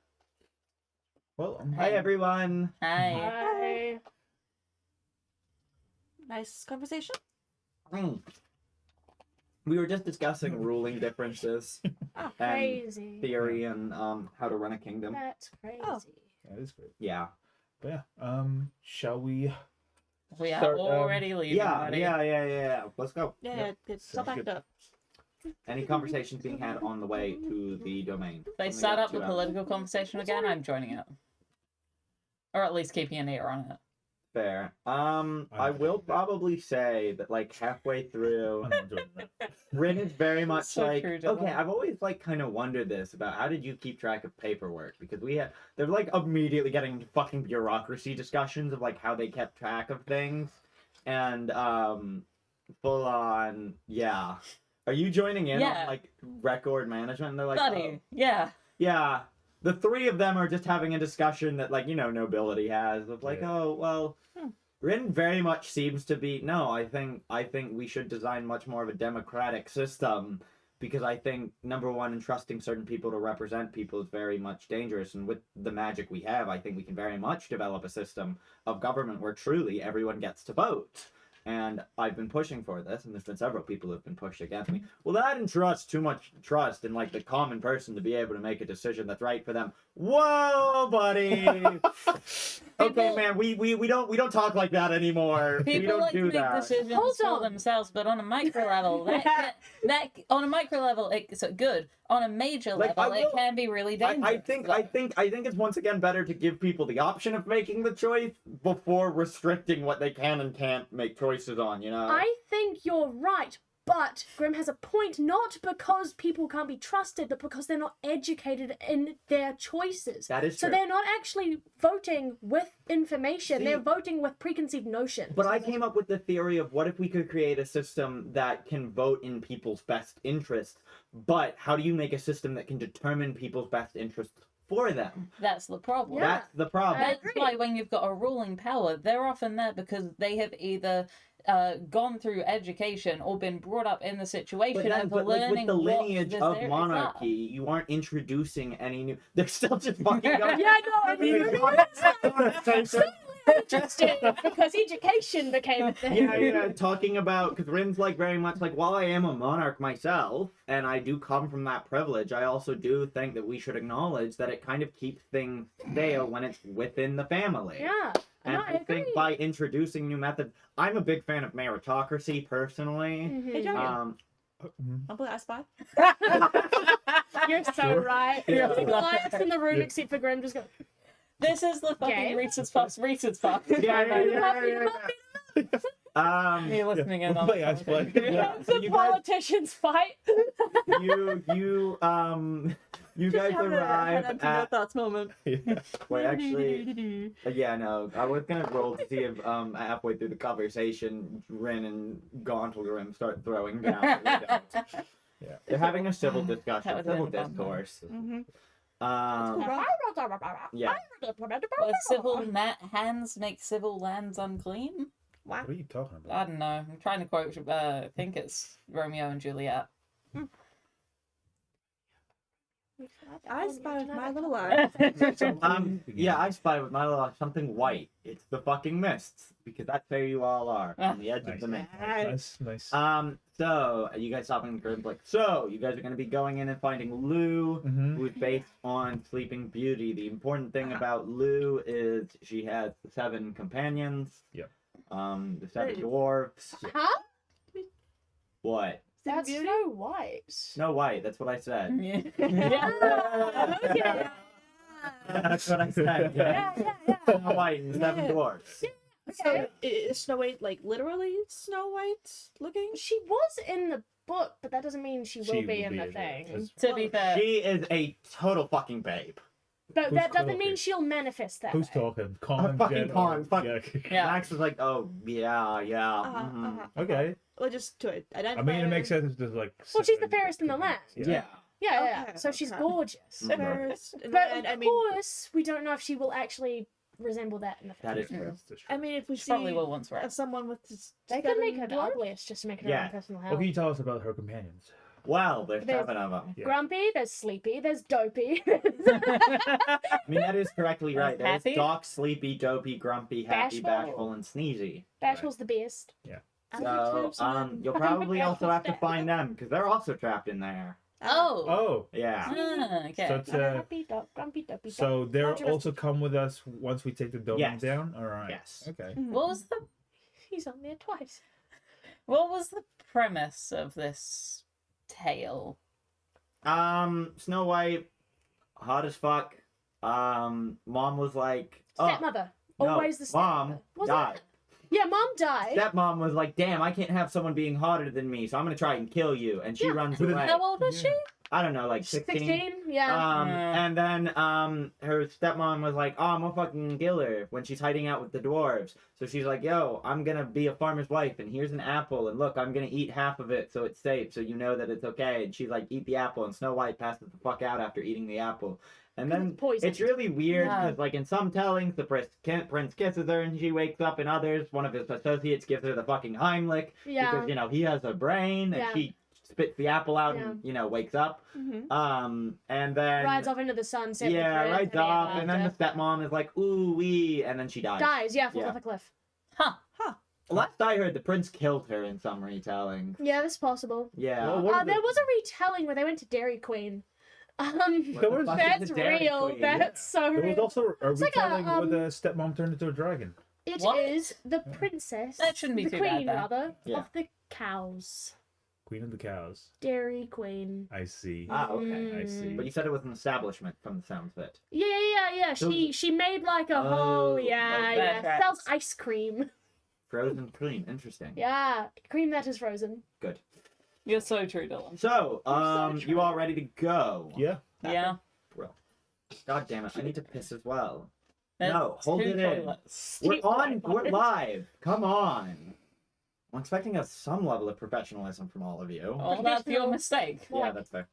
Well, Hi, everyone. Hi. Bye. Nice conversation. Mm. We were just discussing ruling differences, Oh, and Crazy. theory, and how to run a kingdom. That's crazy. Oh. that is great. Yeah. But yeah, shall we? We are Start, already leaving. Yeah, buddy. yeah. Let's go. yeah, Yep. it's all Sounds backed good. up. Any conversations being had on the way to the domain? They Something start about up the 2 hours. political conversation again, I'm joining it. Or at least keeping an ear on it. Fair. I will probably say that like halfway through, I'm not doing that. Rin is very much So like, true, okay, Dylan. I've always like kind of wondered this about how did you keep track of paperwork, because they're like immediately getting into fucking bureaucracy discussions of like how they kept track of things, and full on, yeah. Are you joining in Yeah. on like record management? And they're like, Buddy, oh. yeah. Yeah. The three of them are just having a discussion that, like, nobility has of like, Yeah. oh, well, Rin very much seems to be, no, I think we should design much more of a democratic system, because I think, number one, entrusting certain people to represent people is very much dangerous, and with the magic we have, I think we can very much develop a system of government where truly everyone gets to vote. And I've been pushing for this, and there's been several people who have been pushed against me. Well, that entrusts too much trust in, like, the common person to be able to make a decision that's right for them. Whoa, buddy! Okay, man, we don't talk like that anymore. We People don't like to do make that. decisions Hold for on. themselves, but on a micro level, that on a micro level, it's good. On a major Like, level, I it will- can be really dangerous. I think it's once again better to give people the option of making the choice before restricting what they can and can't make choices on, I think you're right, but Grim has a point, not because people can't be trusted, but because they're not educated in their choices. That is So true. they're not actually voting with information, See- they're voting with preconceived notions. But I came up with the theory of what if we could create a system that can vote in people's best interests, but how do you make a system that can determine people's best interests for them? That's the problem. Yeah. That's the problem. I That's agree. why when you've got a ruling power, they're often there because they have either gone through education or been brought up in the situation of But like, with learning the what lineage the of theories monarchy, you aren't introducing any new. They're still just fucking going. Yeah, no, I mean, interesting because education became a thing. Yeah, talking about, because Rin's like very much like, while I am a monarch myself, and I do come from that privilege, I also do think that we should acknowledge that it kind of keeps things stale when it's within the family. Yeah. And No, I I think agree. by introducing new methods, I'm a big fan of meritocracy personally. Hey, Mhm. Dragon. Mhm. Humble ass spy. You're so Sure. right. Yeah. The lights in the room Yeah. except for Grim just go. This is the fucking Okay. Reese's Puffs. Yeah. You're listening in we'll on play the Ice Play. conversation. Yeah, so The you guys, politicians fight. you guys Have a arrive empty no at. thoughts moment. Yeah. Wait, actually, yeah, no. I was gonna roll to see if halfway through the conversation, Rin and Gauntlegrim start throwing down. But they don't. Yeah. They're having a civil That discussion, would've civil been fun, though. discourse. Mm-hmm. Yeah. Well, civil hands make civil lands unclean? What are you talking I about? don't know. I'm trying to quote, I think it's Romeo and Juliet. I spy with my little eye. Yeah, I spy with my little something white. It's the fucking mists, because that's where you all are, on the edge of the mist. Nice. So you guys stopping the group like, so you guys are gonna be going in and finding Lou, Mhm. who's based on Sleeping Beauty. The important thing about Lou is she has 7 companions. Yep. The 7 Hey. dwarves. Huh? What? That's Beauty? Snow White. Snow White, that's what I said. Yeah. Yeah, okay. That's what I said. Yeah. Snow White and the 7 Yeah. dwarves. So is Snow White like literally Snow White looking? She was in the book, but that doesn't mean she will be in the as thing. well. To be fair, She is a total fucking babe. But Who's that doesn't talking? mean she'll manifest that. Who's way. talking? Con, fucking Jen, Con, or- fuck. Yeah. Yeah. Max was like, oh, yeah. Okay. Well, just to identify. I mean, it her. makes sense. It's just like. Well, she's the fairest in the land. Yeah. Yeah. Okay, So she's okay. gorgeous. Mhm. First, and But then, of I mean, course, we don't know if she will actually resemble that in the That future. is true. I mean, if we she see probably will once, right? someone with this, They could make her 7 the dwarves? ugliest just to make her Yeah. own personal What hell. can you tell us about her companions? Well, there's There's- 7 of them. Yeah. Grumpy, there's Sleepy, there's Dopey. I mean, that is correctly right. There's Happy? Doc, Sleepy, Dopey, Grumpy, Happy, Bashful. Bashful, and Sneezy. Bashful's the best. So, you'll probably also have to find them, because they're also trapped in there. Oh. Oh. Yeah. Ah, okay. So it's, Happy, Grumpy, Dopey, so they'll Roger. also come with us once we take the dome Yes. down. All right. Yes. Okay. What was the He's on there twice. premise of this tale? Snow White, hot as fuck. Mom was like, oh, Stepmother. no, Always the stepmother. Mom Was died. it? Yeah, Mom died. Stepmom was like, damn, I can't have someone being hotter than me, so I'm gonna try and kill you. And she Yeah. runs But away. How old was she? I don't know, like 16. 16? Yeah. And then her stepmom was like, oh, I'm gonna fucking kill her when she's hiding out with the dwarves. So she's like, yo, I'm gonna be a farmer's wife, and here's an apple, and look, I'm gonna eat half of it so it's safe, so you know that it's okay. And she's like, eat the apple, and Snow White passes the fuck out after eating the apple. And then Poison. it's really weird Yeah. because, like, in some tellings, the prince kisses her and she wakes up. In others, one of his associates gives her the fucking Heimlich Yeah. because, you know, he has a brain and Yeah. she spits the apple out and, you know, wakes up. Mhm. And then Rides off into the sunset. with yeah, Red rides happily ever off, and then the after. stepmom is like, ooh wee, and then she dies. Dies, yeah, falls Yeah. off a cliff. Huh. Last I heard, the prince killed her in some retelling. Yeah, that's possible. Yeah. Well, what There was a retelling where they went to Dairy Queen. What There the was- fuck is That's the Dairy real. Queen? That's so There was real. also a It's like a, retelling where the stepmom turned into a dragon. It What? is the princess. That shouldn't be the too queen, bad, rather, Yeah. of the cows. Queen of the cows. Dairy Queen. I see. Ah, okay. I see. But you said it was an establishment from the sounds of it. Yeah. So- She made like a Oh, whole okay. yeah. That Sells tracks. ice cream. Frozen cream. Interesting. Yeah, cream that is frozen. Good. You're so true, Dylan. So, I'm so you all ready to go? Yeah. Yeah. God damn it, I need to piss as well. There's No, hold 2 it in. toilets. We're live. Come on. I'm expecting some level of professionalism from all of you. Oh, that's your mistake. Yeah, that's fair.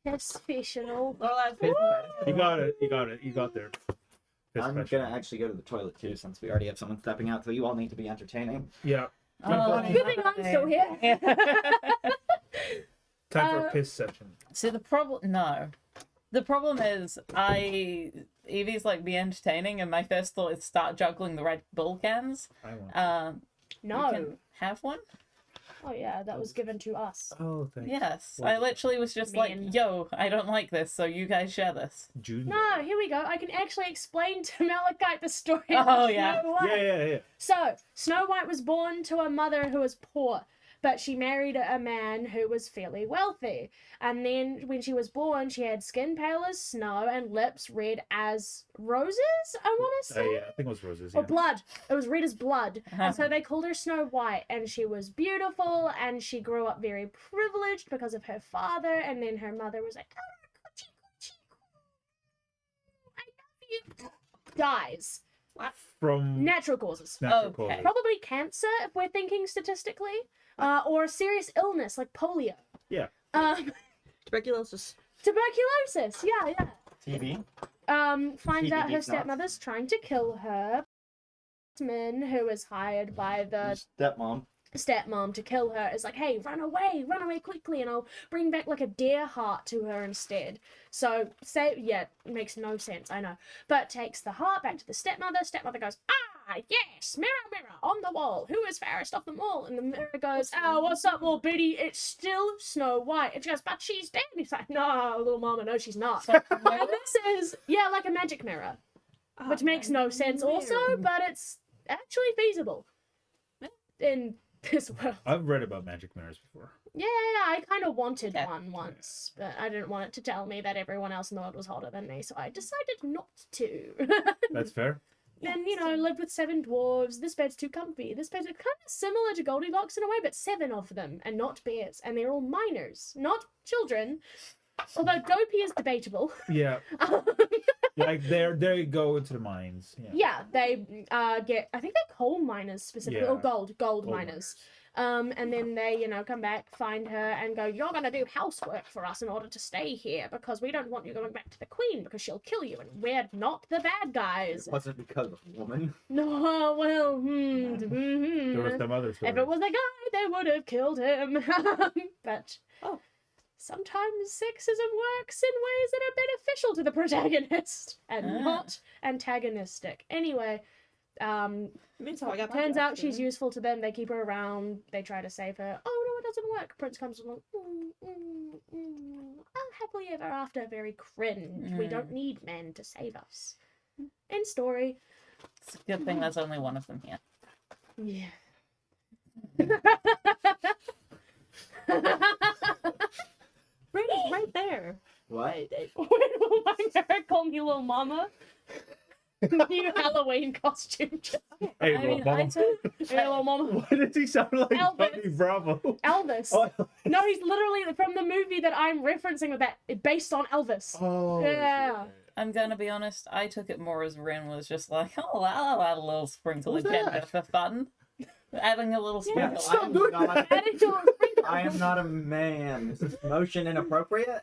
Professional. You got it. You got it. You got there. That's I'm special. gonna actually go to the toilet too, since we already have someone stepping out. So you all need to be entertaining. Yeah. Oh, Good thing I'm still here. Time for a piss session. See, the problem is Evie's like, be entertaining, and my first thought is start juggling the Red Bull cans. I want. You No. can have one. Oh yeah, that was given to us. Oh, thanks. Yes, Well, I literally was just Man. like, yo, I don't like this, so you guys share this. June. No, here we go. I can actually explain to Malachite the story Oh, of yeah. Snow White. Yeah. So, Snow White was born to a mother who was poor, but she married a man who was fairly wealthy. And then when she was born, she had skin pale as snow and lips red as roses, I want to say. Yeah, I think it was roses. Or Yeah. blood. It was red as blood. Uh-huh. And so they called her Snow White. And she was beautiful. And she grew up very privileged because of her father. And then her mother was like, oh, coochie, coochie, I love you. Dies. From Natural causes. natural Okay. causes. Probably cancer, if we're thinking statistically. Or a serious illness like polio. Yeah. Tuberculosis. Tuberculosis. Yeah. TV. Finds out her CBD stepmother's trying to kill her. Who is hired by the stepmom to kill her is like, hey, run away quickly, and I'll bring back like a deer heart to her instead. So it makes no sense, I know, but takes the heart back to the stepmother. Stepmother goes, yes, mirror, mirror on the wall, who is fairest of them all? And the mirror goes, oh, what's up, little Biddy? It's still Snow White. And she goes, but she's dead. And he's like, no, little mama, no, she's not. And this is like a magic mirror, which makes no sense also, but it's actually feasible in this world. I've read about magic mirrors before. Yeah, I kind of wanted Yeah. one once, but I didn't want it to tell me that everyone else in the world was hotter than me, so I decided not to. That's fair. Then, lived with 7 dwarves. This bed's too comfy. This bed's kind of similar to Goldilocks in a way, but 7 of them, and not bears. And they're all minors, not children. Although Dopey is debatable. Yeah. Like there you go into the mines. Yeah. Yeah, they get, I think they're coal miners specifically, or Yeah. gold miners. And then they, come back, find her, and go, you're going to do housework for us in order to stay here, because we don't want you going back to the queen, because she'll kill you, and we're not the bad guys. It wasn't because of a woman. No, well, There was some other stories. if it was a guy, they would have killed him. But Oh. sometimes sexism works in ways that are beneficial to the protagonist and not antagonistic. Anyway, Means how I got my turns job, out she's useful to them. They keep her around. They try to save her. Oh no, it doesn't work. Prince comes along. Happily ever after. Very cringe. We don't need men to save us. End story. It's a good thing there's only one of them here. Yeah. right there. What? When will my mirror call me little mama? New Halloween costume. Hey, I mean, Mama. I took Hey, little mama. Why does he sound like Elvis. Tony Bravo? Elvis. Oh, No, he's literally from the movie that I'm referencing with that, based on Elvis. Oh. Yeah. I'm gonna be honest, I took it more as Rin was just like, oh, I'll add a little sprinkle What's of ginger that? for fun. Adding a little yeah, sprinkle. Stop doing that. Added to a sprinkle. I am not a man. Is this motion inappropriate?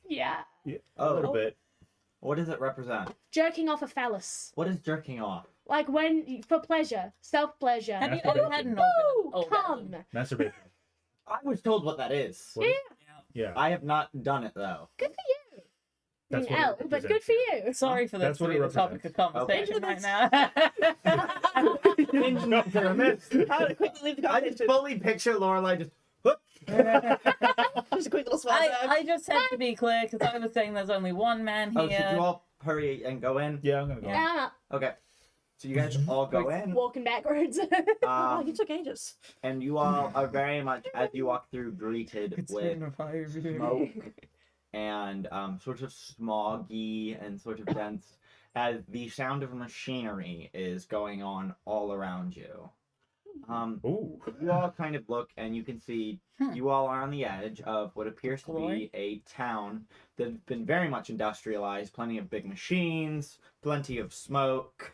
Yeah. Yeah, a Oh. little bit. What does it represent? Jerking off a phallus. What is jerking off? Like for pleasure. Self-pleasure. Have you That's ever what had an Woo! orgasm? Come. Masturbation. I was told what that is. What is- Yeah. I have not done it though. Good for you. That's what it L, but good represents, for yeah. you. Sorry for That's this to what be it the topic of conversation Okay. right now. How to quickly leave the I just conversation. fully picture Lorelai just. Whoop. Just a quick little swap back. I just had to be clear because I was saying there's only one man Oh, here. should you all hurry and go in? Yeah, I'm gonna go. Yeah. Okay. So you guys all go in. Walking backwards. Oh, you took ages. And you all are very much, as you walk through, greeted It's with been 5 years. smoke and sort of smoggy and sort of dense, as the sound of machinery is going on all around you. Ooh. You all kind of look and you can see you all are on the edge of what appears to be a town that's been very much industrialized, plenty of big machines, plenty of smoke,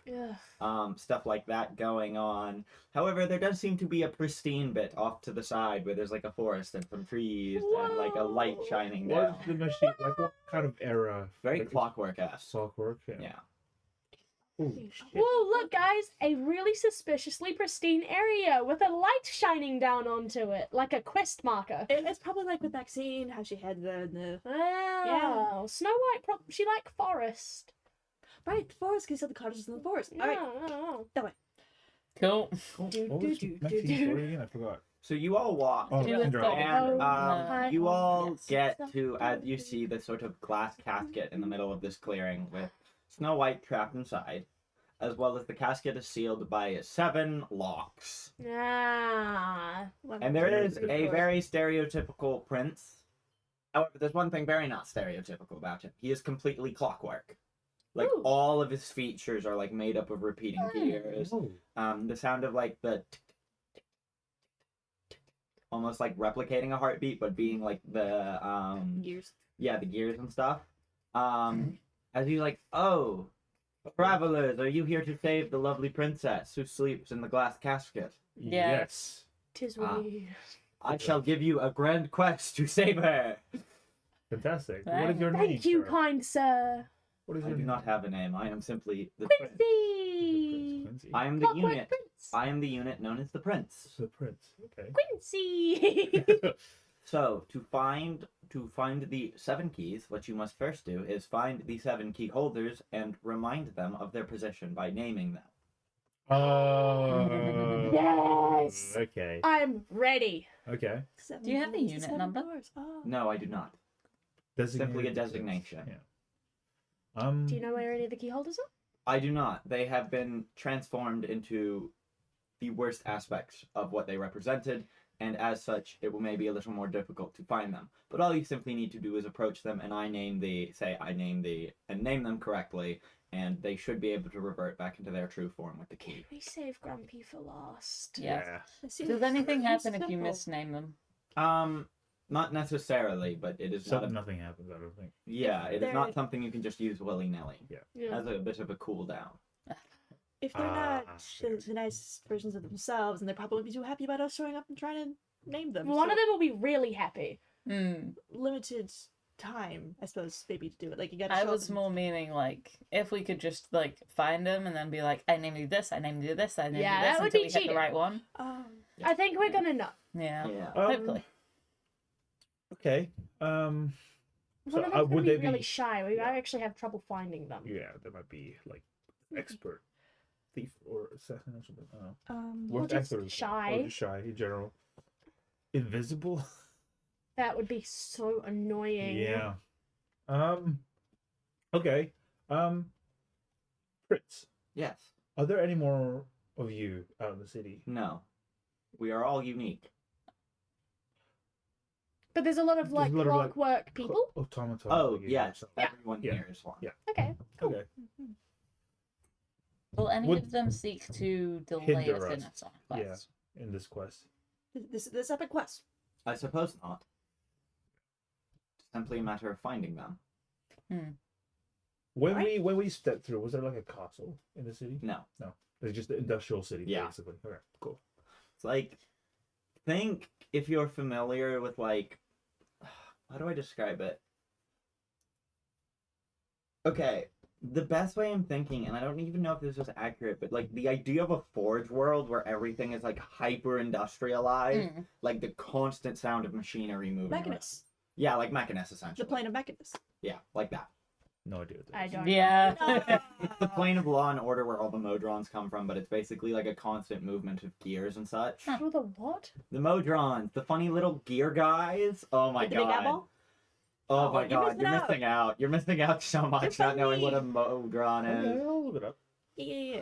Ugh. stuff like that going on. However, there does seem to be a pristine bit off to the side where there's like a forest and some trees and like a light Whoa. shining down. What's the machine? Like what kind of era? Very Like, clockwork-esque. Clockwork. Yeah. Yeah. Ooh. Whoa, look, guys, a really suspiciously pristine area with a light shining down onto it, like a quest marker. It's probably like with Maxine, how she had the Oh, Snow White, she liked forest. right forest. Can you see the cottages in the forest? All right, No. Cool. What was Maxine's story again? I forgot. So you all walk. Oh, Do it Syndrome. for- And Oh, you all yes. get to, as you see the sort of glass casket in the middle of this clearing with Snow White trapped inside. as well as the casket is sealed by 7 locks. Ah. And there is Good a for- very stereotypical prince. However, there's one thing very not stereotypical about him. He is completely clockwork. Like, Ooh. all of his features are, like, made up of repeating gears. Oh. The sound of, like, the almost like replicating a heartbeat, but being, like, the, years. yeah, the gears and stuff. As you like, oh, travelers, are you here to save the lovely princess who sleeps in the glass casket? Yes. 'Tis Ah. we. I shall give you a grand quest to save her. Fantastic. What is your name? Thank you, sir? kind sir. What is I your do name? not have a name. I am simply the prince. Quincy. Quincy. I am the Clockwork unit. Prince. I am the unit known as the prince. The prince. Okay. Quincy. So to find the 7 keys, what you must first do is find the 7 key holders and remind them of their position by naming them. Oh. Yes. Okay. I'm ready. Okay. Do you have the unit number? Oh. No, I do not. Simply a designation. Yeah. Do you know where any of the key holders are? I do not. They have been transformed into the worst aspects of what they represented, and as such, it will maybe a little more difficult to find them. But all you simply need to do is approach them, and name them correctly, and they should be able to revert back into their true form with the key. We save Grumpy for last. Yeah. It Does anything seems happen if you simple. misname them? Not necessarily, but it is not. Nothing happens, I don't think. Yeah, it is They're- not something you can just use willy nilly. Yeah. As a bit of a cool down. If they're not Yes. the nice versions of themselves, and they probably won't be too happy about us showing up and trying to name them. One so of them will be really happy. Hmm. limited time, I suppose, maybe to do it. Like you got. I was more meaning like if we could just like find them and then be like, I named you this, I named you this, I named Yeah, you this that would until be we hit the cheating. right one. I think we're gonna know. Yeah. Yeah. Hopefully. Okay. One So, of them's gonna would be they really be- shy. We Yeah. might actually have trouble finding them. Yeah, there might be like expert thief or assassin or something. I don't know. Or What just expert is that? shy. Or just shy in general. Invisible. That would be so annoying. Yeah. Okay. Fritz, Yes. are there any more of you out in the city? No. We are all unique. But there's a lot of There's like a lot of, like, clockwork people. Automaton. Oh, like you yes. yourself. Everyone Yeah. here is one. Yeah. Okay. Cool. Okay. Will any Would- of them seek to delay Hinder us in us. a quest? In this quest. This epic quest. I suppose not. It's simply a matter of finding them. When Right. we stepped through, was there like a castle in the city? No. It's just the industrial city, Yeah. basically. Okay, cool. It's like, think if you're familiar with, like, how do I describe it? Okay, the best way I'm thinking, and I don't even know if this is accurate, but like the idea of a forge world where everything is like hyper industrialized, Mm. like the constant sound of machinery moving. around. Mechanus. Yeah, like Mechanus essentially. The plane of Mechanus. Yeah, like that. No idea what that I is. don't. Yeah. It's the plane of Law and Order where all the Modrons come from, but it's basically like a constant movement of gears and such. Oh, the what? The Modrons, the funny little gear guys. Oh my With the big god. eyeball? Oh Oh, my you're god, missing you're out. missing out. You're missing out so much You're not knowing what a funny. Modron is. Okay, I'll look it up. Yeah.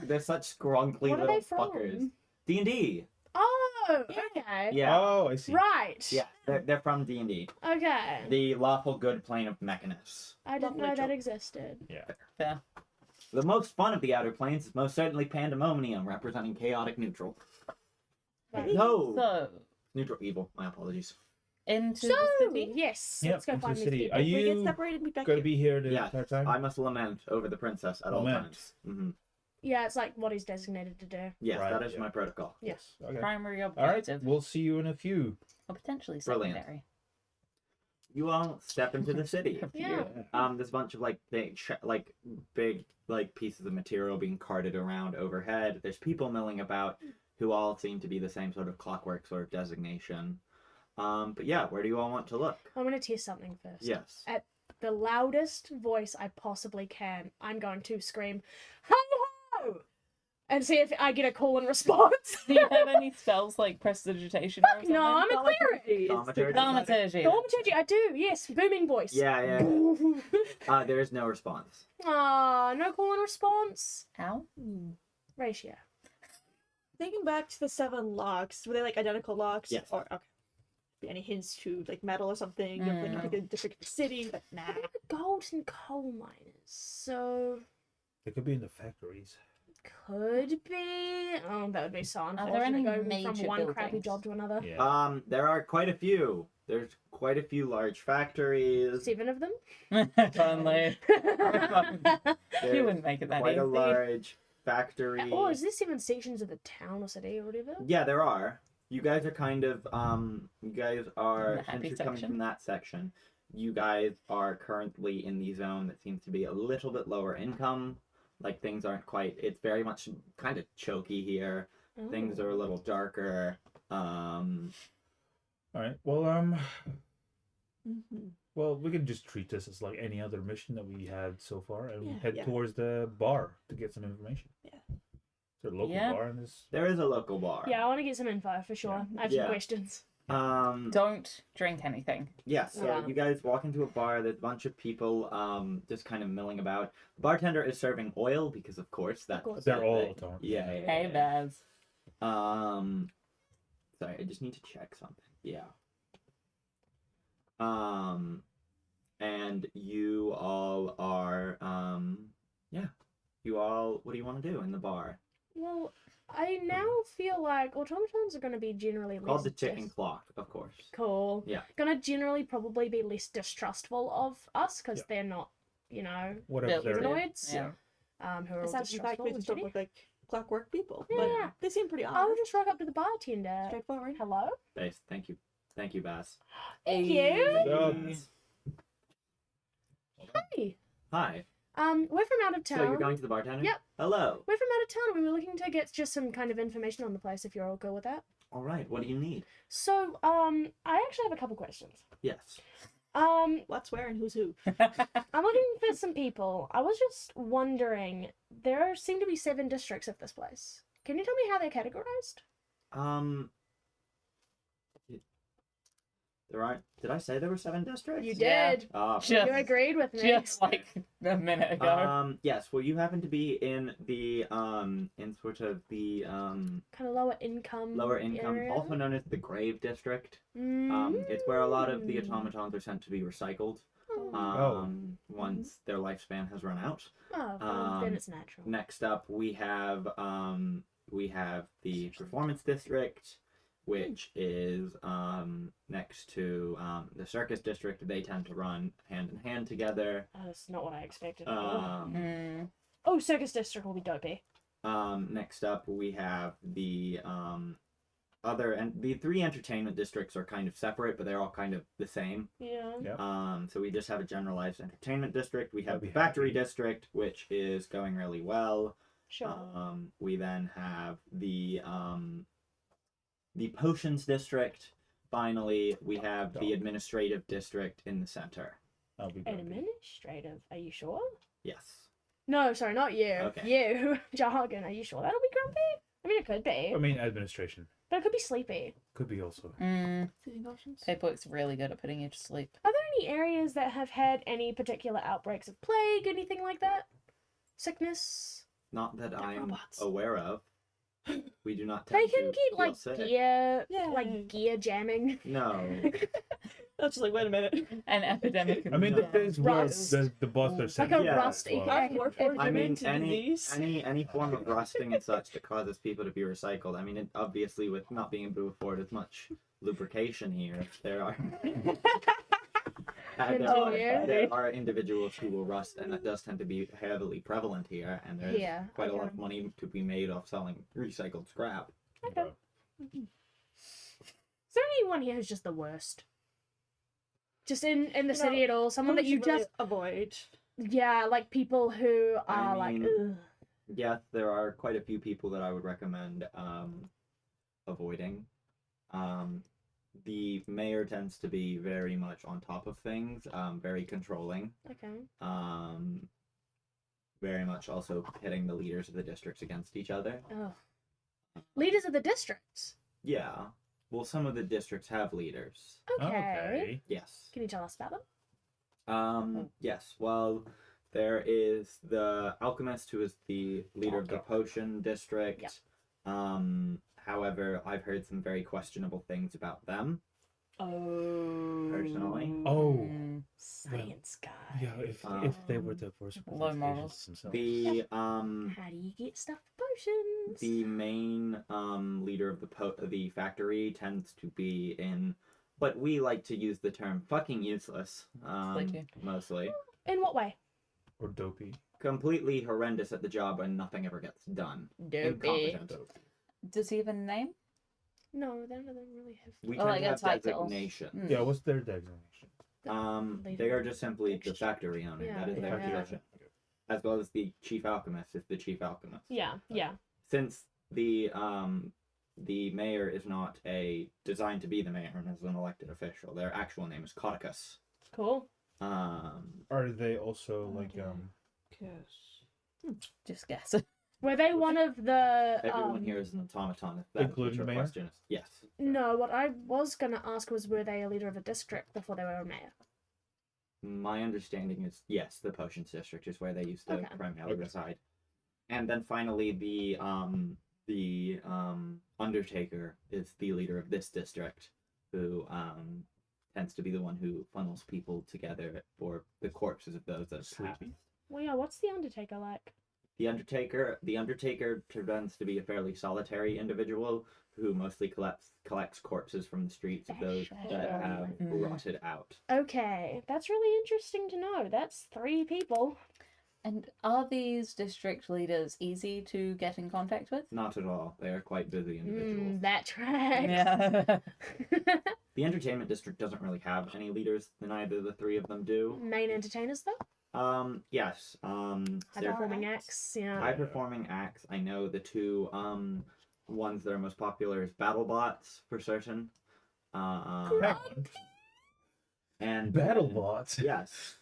They're such scrunkly What are little they from? fuckers. D&D. Oh, Yeah. okay. Yeah. Oh, I see. Right. Yeah, they're from D&D. Okay. The lawful good plane of Mechanus. I didn't Lovely know that joke. existed. Fair. The most fun of the Outer Planes is most certainly Pandemonium, representing chaotic neutral. Right. No! So Neutral evil, my apologies. into So, the city. yes, Yep, let's go into find the these city. people. Are If we you get separated, meet back Gonna here. be here the Yeah, entire time? I must lament over the princess at all Lament. times. Mm-hmm. Yeah, it's like what he's designated to do. Yes, Right, that is yeah. my protocol. Yes. Okay. Primary All right. objective. We'll see you in a few. Or potentially Brilliant. secondary. You all step into the city. Yeah. There's a bunch of like big pieces of material being carted around overhead. There's people milling about who all seem to be the same sort of clockwork sort of designation. But yeah, where do you all want to look? I'm gonna test something first. Yes. At the loudest voice I possibly can, I'm going to scream, "Ho ho! and see if I get a call and response. Do you have any spells like prestidigitation or something? No, I'm a cleric. Thaumaturgy. Thaumaturgy. Thaumaturgy, I do, yes. Booming voice. Yeah. There is no response. Ah, no call and response. How? Ratio. Thinking back to the 7 locks, were they like identical locks? Yes. Or okay. Be any hints to like metal or something? Of, like, a different city? But nah. Gold and coal miners. So It could be in the factories. could be. Oh, that would be so unfortunate. there any Going major from one crappy buildings? job to another. Yeah. There are quite a few. There's quite a few large factories. 7 of them. Finally. You There's wouldn't make it that quite easy. a large factory. Or is there 7 sections of the town or city or whatever? Yeah, there are. You guys are kind of you guys are The happy since you're coming section. from that section. You guys are currently in the zone that seems to be a little bit lower income. Like things aren't quite. It's very much kind of choky here. Oh. Things are a little darker. All right. Well, Mm-hmm. well, we can just treat this as like any other mission that we had so far, and Yeah, head yeah. towards the bar to get some information. Yeah. Is there a local Yeah. bar in this? There is a local bar. Yeah, I want to get some info for sure. I have Yeah. some questions. Don't drink anything. Yeah, so Yeah. you guys walk into a bar, there's a bunch of people just kind of milling about. The bartender is serving oil because of course that's course. They're all they- autonomous. Yeah. Hey, Baz. Sorry, I just need to check something. Yeah. And you all are you all, what do you want to do in the bar? Well, I now feel like automatons are going to be generally Called less the ticking clock, of course. Cool. Yeah. Gonna generally probably be less distrustful of us because Yeah. they're not, you know, Whatever. they're- humanoids. Yeah. Who are all Aside from the fact distrustful we and just don't shitty. look like clockwork people. Yeah. But they seem pretty I'll honest. just rock up to the bartender. Straightforward. Hello. Base, thank you, Bass. Thank you. Jobs. Hey. Hi. We're from out of town. So you're going to the bartender? Yep. Hello. We're from out of town. We were looking to get just some kind of information on the place. If you're all good with that. All right. What do you need? So, I actually have a couple questions. Yes. What's where and who's who? I'm looking for some people. I was just wondering, there seem to be 7 districts of this place. Can you tell me how they're categorized? There aren't. Did I say there were 7 districts? You Yeah. did. Just- You agreed with me. Just like a minute ago. Yes. Well, you happen to be in the in sort of the Kind of lower income. lower income, area. also known as the Grave District. Mm. It's where a lot of the automatons are sent to be recycled. Once their lifespan has run out. Oh, well, then um, it's natural. Next up, we have the Performance District, which is next to the Circus District. They tend to run hand in hand together. Oh, that's not what I expected. at all. Mm. Circus District will be dopey. Next up, we have the the 3 entertainment districts are kind of separate, but they're all kind of the same. Yeah. Yeah. So we just have a generalized entertainment district. We have I'd the be factory happy. district, which is going really well. Sure. We then have the potions district. Finally, we have the administrative district in the center. I'll be grumpy. Administrative. Are you sure? Yes. No, sorry, not you. Okay. You. Jargon. Are you sure that'll be grumpy? I mean, it could be. I mean, administration But it could be sleepy. could be also. Mm. Sleeping potions? Paperwork's really good at putting you to sleep. Are there any areas that have had any particular outbreaks of plague, anything like that? Sickness? Not that They're I'm robots. aware of. We do not They tend can to get feel like sick. gear, Yeah. like gear jamming. No. I was just like, wait a minute. An epidemic. I mean, the No. things where Rust. the boss are Like sent a to Yeah. rust. as well. Yeah. More for I mean, to any disease. any form of rusting and such that causes people to be recycled. I mean, it, obviously, with not being able to afford as much lubrication here, there are Oh, yeah. there are individuals who will rust, and that does tend to be heavily prevalent here. And there's Yeah, quite a lot okay. of money to be made off selling recycled scrap. Okay. Is there anyone here who's just the worst? Just in the city at all? Someone that you just avoid. yeah, like people who are I like mean- ugh. Yes, there are quite a few people that I would recommend avoiding. The mayor tends to be very much on top of things, very controlling. Okay. very much also pitting the leaders of the districts against each other. Oh. Leaders of the districts. Yeah. Well, some of the districts have leaders. Okay. Yes. Can you tell us about them? Yes. Well, there is the alchemist who is the leader of the potion district. Yep. However, I've heard some very questionable things about them. Oh. Personally. Oh. Science guy. Yeah, if they were the first Low morals. themselves. The How do you get stuff for potions? the main leader of the factory tends to be in, but we like to use the term fucking useless. Thank you. Mostly In what way? Or dopey. completely horrendous at the job and nothing ever gets done. Dopey. Incompetent. Does he have a name? No, none of them really have. We Oh, tend like to a have title. designation. Mm. Yeah, what's their designation? They are just simply the factory owner. Yeah, That is their yeah. position. As well as the chief alchemist is the chief alchemist. Yeah, yeah. Since the mayor is not designed to be the mayor and is an elected official, their actual name is Cauticus. Cool. Are they also like Just guess. Were they one of the? Everyone here is an automaton. If that's Including what your the mayor? question is. Yes. No, what I was gonna ask was, were they a leader of a district before they were a mayor? My understanding is yes, the Potions District is where they used to Okay. primarily reside. And then finally the Undertaker is the leader of this district, who tends to be the one who funnels people together for the corpses of those that have passed. Sleepy? Well, yeah. What's the Undertaker like? The Undertaker tends to be a fairly solitary individual who mostly collects corpses from the streets of those that have Mm. rotted out. Okay, that's really interesting to know. That's 3 people. And are these district leaders easy to get in contact with? Not at all. They are quite busy individuals. That tracks. Yeah. The entertainment district doesn't really have any leaders. Neither the 3 of them do. Main entertainers though. Yes. High They're performing acts. Yeah. high performing acts. I know the 2 ones that are most popular is BattleBots for certain. And BattleBots. Yes.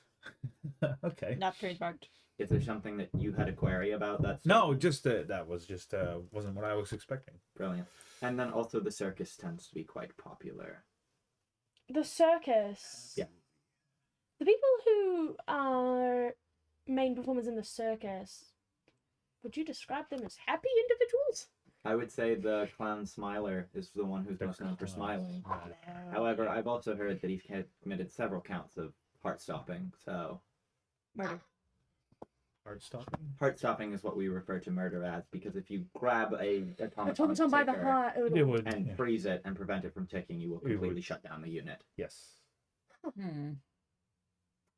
Okay. Not trademarked. Is there something that you had a query about? That's No, just that was just wasn't what I was expecting. brilliant. And then also the circus tends to be quite popular. The circus. Yeah. The people who are main performers in the circus, would you describe them as happy individuals? I would say the clown Smiler is the one who's most known for smiling. However, I've also heard that he's committed several counts of heart stopping. So Murder. Heart stopping. heart stopping is what we refer to murder as, because if you grab a Automaton by the ticker heart. It would. and Yeah. freeze it and prevent it from ticking, you will It would. completely shut down the unit. Yes.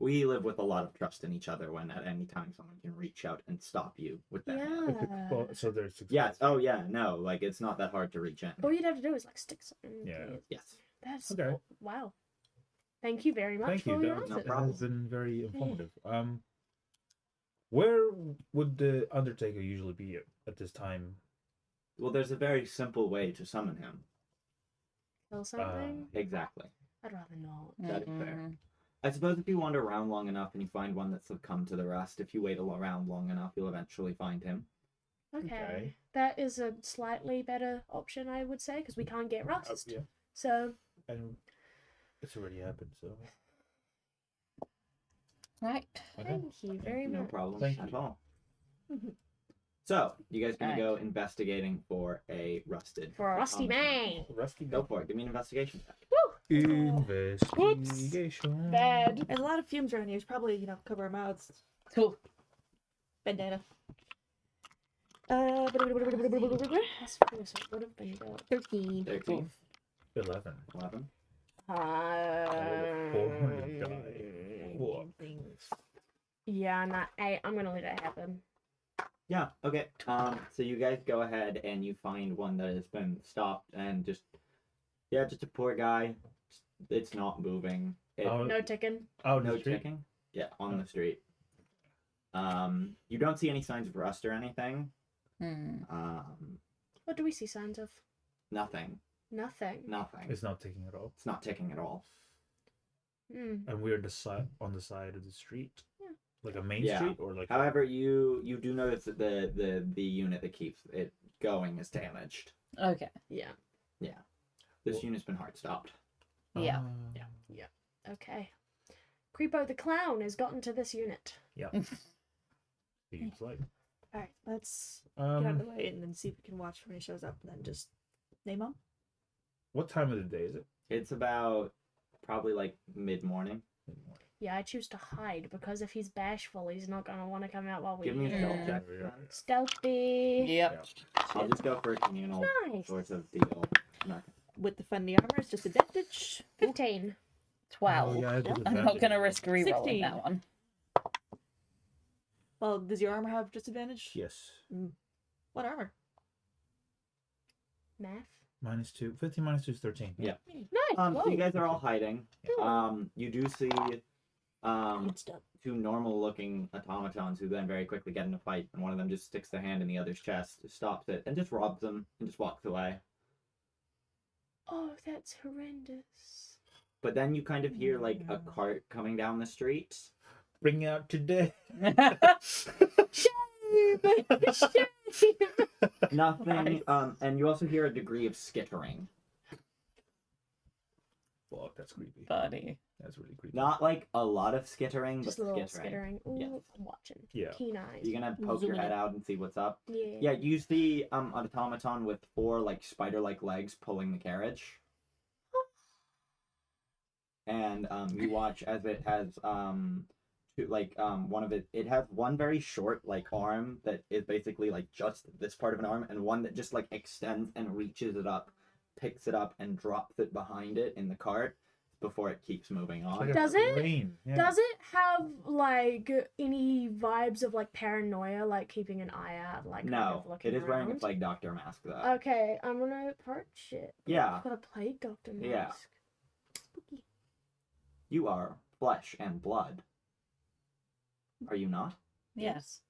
We live with a lot of trust in each other when at any time someone can reach out and stop you with that. hand. Yeah. Well, so there's. Yes. Oh yeah. No. Like it's not that hard to reach in. All you'd have to do is like stick something. Yeah. Yes. That's Okay. wow. Thank you very much Thank for you. your That, No answers. that problem. has been very informative. Where would the Undertaker usually be at this time? Well, there's a very simple way to summon him. Kill something? Exactly. I'd rather not. That is fair. I suppose if you wander around long enough and you find one that's succumbed to the rust, if you wait around long enough, you'll eventually find him. Okay. Okay. That is a slightly better option, I would say, because we can't get rust. Yeah. So, And it's already happened, so. Right. Okay. thank you very No much. problem Thank at you. all. So, you guys gonna Alright. go investigating for a rusted. For a rusty man. Rusty. Go for it. Give me an investigation check. Investigation. Bad. There's a lot of fumes around here. We should probably, cover our mouths. Cool. Bandana. That's four, so it would have been good. 13. 13, 11. 11. 400 die. Whoa. Yeah, not 8. I'm gonna let it happen. Yeah, okay. So you guys go ahead and you find one that has been stopped and just a poor guy. It's not moving. Oh, No ticking. out No the street? ticking. Yeah, on the street. You don't see any signs of rust or anything. What do we see signs of? Nothing. Nothing. Nothing. It's not ticking at all. It's not ticking at all. Hmm. And we're on the side of the street. Yeah. Like a main Yeah. street or like? However, you do notice that the unit that keeps it going is damaged. Okay. Yeah. This Well- unit's been hard stopped. Yeah. Okay. Creepo the clown has gotten to this unit. Seems like. All right, let's get out of the Um, way and then see if we can watch when he shows up, and then just name him. what time of the day is it? It's about probably like mid-morning. Yeah, I choose to hide because if he's bashful, he's not gonna want to come out while we Give me a eat. stealth Yeah. check. Yeah. then. Stealthy. Yep. I'll just go for a communal Nice. sort of deal. No. With the friendly armor, it's just advantage. 15. 12. Oh, yeah, I did I'm not advantage. gonna risk rerolling 16. that one. Well, does your armor have disadvantage? Yes. What armor? Math. -2. 15 minus 2 is 13. Yeah. Nice. So whoa. you guys are all hiding. You do see Good stuff. two normal-looking automatons who then very quickly get in a fight, and one of them just sticks their hand in the other's chest, stops it, and just robs them, and just walks away. Oh, that's horrendous. But then you kind of hear like a cart coming down the street. Bring out today. Shame! Shame! Nothing. And you also hear a degree of skittering. Fuck, that's creepy. Buddy. That's really creepy. Not like a lot of skittering, but Just a little skittering. skittering. Ooh, Yeah. I'm watching. Yeah. Keen eyes. You're gonna poke your Zooming head in. out and see what's up. Yeah. Yeah, use the automaton with 4 like spider-like legs pulling the carriage. And you watch as it has one of it has one very short like arm that is basically like just this part of an arm, and one that just like extends and reaches it up, picks it up and drops it behind it in the cart before it keeps moving It's on. like a Does it? crane. Yeah. Does it have like any vibes of like paranoia, like keeping an eye out, like kind No, of looking it is wearing a around? plague doctor mask though. Okay, I'm gonna approach it. Yeah. It's got a plague doctor mask. Yeah. Spooky. You are flesh and blood. Are you not? Yes.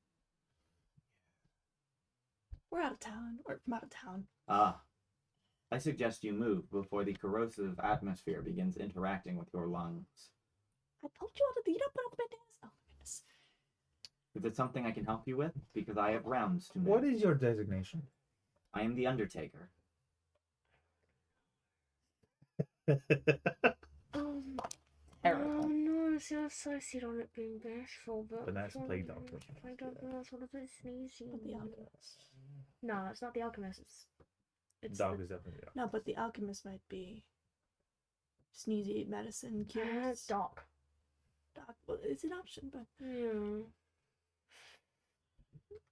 We're out of town, or from out of town. Ah. I suggest you move before the corrosive atmosphere begins interacting with your lungs. I told you how to lead up on my days. Oh my goodness. Is it something I can help you with? Because I have rounds to make. What is your designation? I am the Undertaker. Terrible. Oh no, see, I'm so sit on it being bashful, but that's plague doctor. Plague doctor, that's what a bit sneezy. But the alchemist. No, it's not the alchemist. It's Dog the... is definitely dog. No, but the alchemist might be sneezy medicine cures. Doc. Doc. Well, it's an option, but Yeah.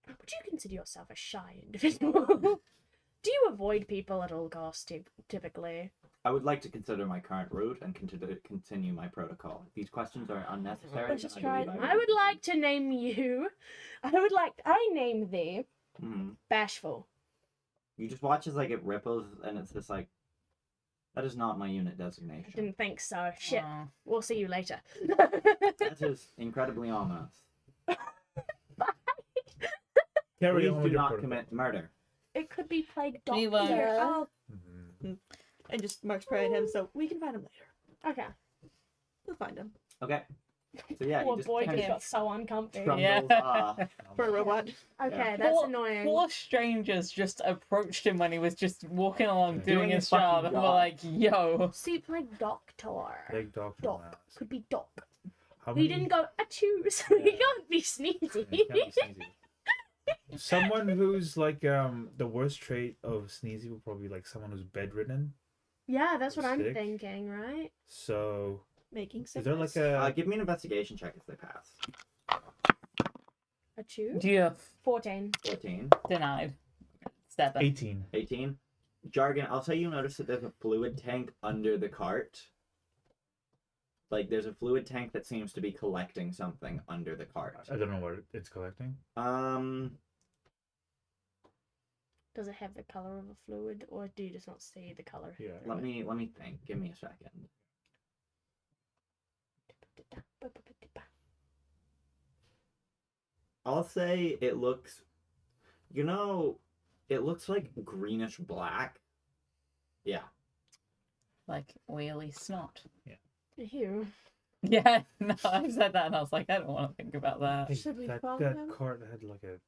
Would you consider yourself a shy individual? Do you avoid people at all costs, typically? I would like to consider my current route and continue my protocol. If these questions are unnecessary, Let's just I try believe it. I would like to name you. I name thee Mhm. Bashful. You just watch as like it ripples, and it's just like, that is not my unit I designation. didn't think so. Shit. Oh. We'll see you later. That is incredibly ominous. Carry Please on do with your not protocol. commit murder. It could be plague We doctor. won't. I'll Mhm. and just marks pride him, so we can find him later. Okay. We'll find him Okay. So yeah, you Poor just boy kind just of got so uncomfy. trundles, Yeah. for a robot. Okay, Yeah. that's Poor- annoying. Four strangers just approached him when he was just walking along Doing doing his his job, fucking and we're job. like, yo. See, plague doctor. Plague doctor. Doc. mask. Could be doc. How He many- didn't go achoo, so he Yeah. can't be sneezy. Yeah, can't be sneezy. Someone who's like the worst trait of sneezy would probably be like someone who's bedridden. Yeah, that's what I'm Sick. thinking, right? So Making is there like sickness. a give me an investigation check if they pass. Achoo. Yeah. 14. 14. Denied. 7. 18? 18. Jargon, I'll say you notice that there's a fluid tank under the cart. Like, there's a fluid tank that seems to be collecting something under the cart. I don't know what it's collecting. Does it have the color of a fluid, or do you just not see the color? Yeah. Let me think. Give me a second. I'll say it looks, it looks like greenish black. Yeah. Like oily snot. Ew. Yeah, no, I said that and I was like, I don't want to think about that. Hey, Should we that follow that him? cart had like a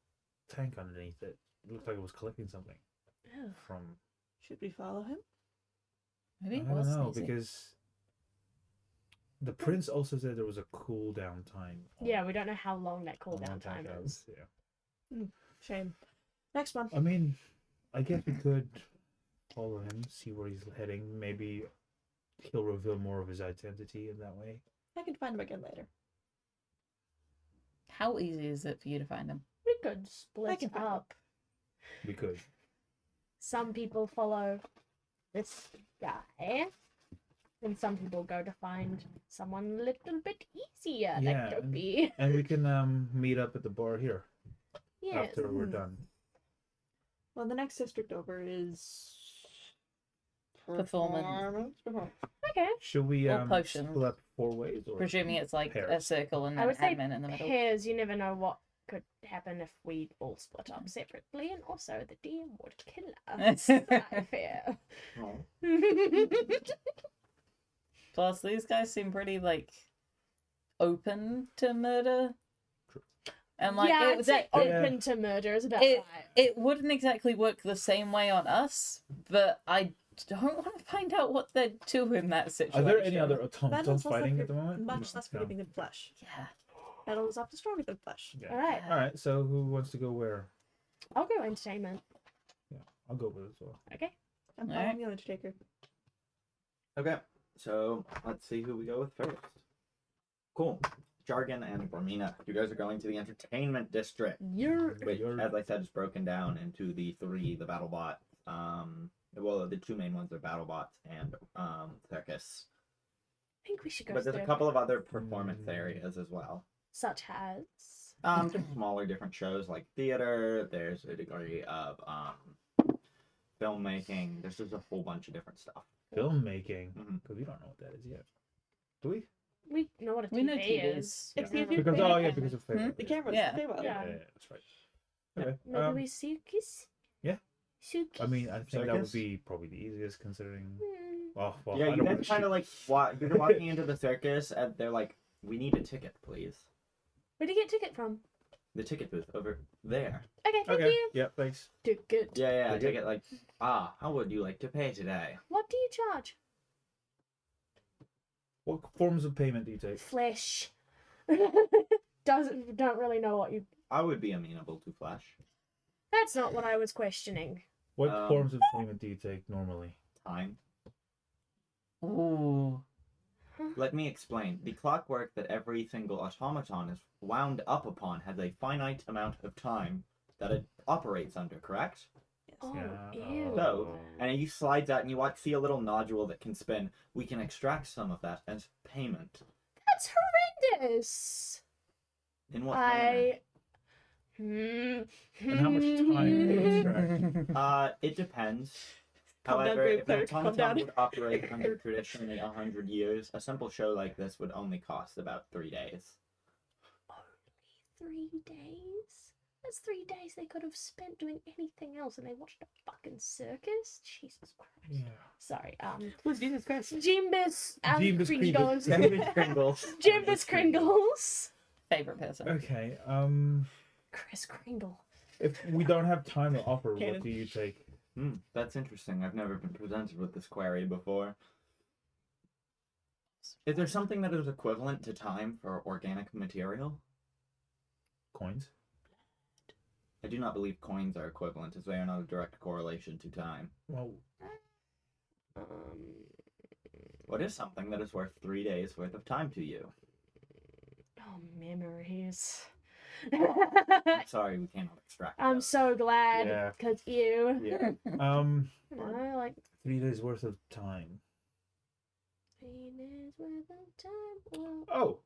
tank underneath it. It looked like it was collecting something Ugh. from. Should we follow him? Maybe I it don't was know sneezy. because the prince also said there was a cooldown time. Yeah, we don't know how long that on cooldown one time tank is. Yeah. Shame. Next one. I mean, I guess we could follow him, see where he's heading. Maybe he'll reveal more of his identity in that way. I can find him again later. How easy is it for you to find him? We could split can find up. We could. Some people follow this guy, and some people go to find someone a little bit easier, Yeah, like Dopey. And we can meet up at the bar here Yes. after we're done. Well, the next district over is Performance. Okay. Should we Or potions. split up 4 ways or Presuming it's like a pairs? circle and I then would say admin in the middle. pairs. You never know what could happen if we all split up separately, and also the DM would kill us. I fear. Plus, these guys seem pretty like open to murder. And like yeah, it, I'd say that- open to murder is about it, right. it wouldn't exactly work the same way on us, but I don't want to find out what they'd do in that Are situation. there any other Battle's automatons less fighting like at the moment? much No, less no. forgiving than flesh. Yeah. Battle is often stronger than flesh. Yeah. All right, All right. So who wants to go where? I'll go entertainment. I'll go with it as well. Okay. I'm Alright. following the Undertaker. Okay, so let's see who we go with first. Cool. Jargon and Bormina, you guys are going to the entertainment district, You're which, as I said, is broken down into the battle bots. Well, the 2 main ones are battle bots and circus. I think we should go. But there's a circus. couple of other performance areas as well. Such as. Some smaller different shows like theater. There's a degree of filmmaking. There's just a whole bunch of different stuff. Filmmaking, Mhm. because we don't know what that is yet. Do we? We know what a We know TV TVs. is. It's Yeah. the Because Feywild. because of favorite. The cameras. Yeah. The Feywild. Yeah. That's right. Okay. Maybe we circus. yeah. Circus. I mean, I think that Circus? would be probably the easiest considering. Hmm. Well, Yeah, I you don't guys wanna kind of shoot. like you're walking into the circus and they're like, "We need a ticket, please." Where'd you get ticket from? The ticket booth over there. Okay, thank Okay. you. Yeah. Thanks. Ticket. Yeah, Ticket. ticket. Like, how would you like to pay today? What do you charge? What forms of payment do you take? Flesh. Don't really know what you. I would be amenable to flash. That's not what I was questioning. What Um, forms of payment do you take normally? Time. Ooh. Let me explain. The clockwork that every single automaton is wound up upon has a finite amount of time that it operates under, correct? Oh, Yeah. ew. So, and you slides out and you see a little nodule that can spin. We can extract some of that as payment. That's horrendous. In what manner? And how much time do you extract? It depends. Calm down, However, grave if an cleric, calm automaton down. would operate under traditionally 100 years, a simple show like this would only cost about 3 days. 3 days? That's 3 days they could have spent doing anything else, and they watched a fucking circus. Jesus Christ. Yeah. Sorry. Who's Jesus Christ? Jimbus. Jimbus Kringles. David Kringles. Jimbus Kringles. Favorite person. Okay. Chris Kringle. If we don't have time to offer, Cannon. what do you take? That's interesting. I've never been presented with this query before. Is there something that is equivalent to time for organic material? Coins. I do not believe coins are equivalent, as they are not a direct correlation to time. Well, What is something that is worth 3 days worth of time to you? Oh, memories. I'm sorry, we cannot extract I'm those. so glad, Yeah. because you. Yeah. You know, like 3 days worth of time. 3 days worth of time. Well, Oh.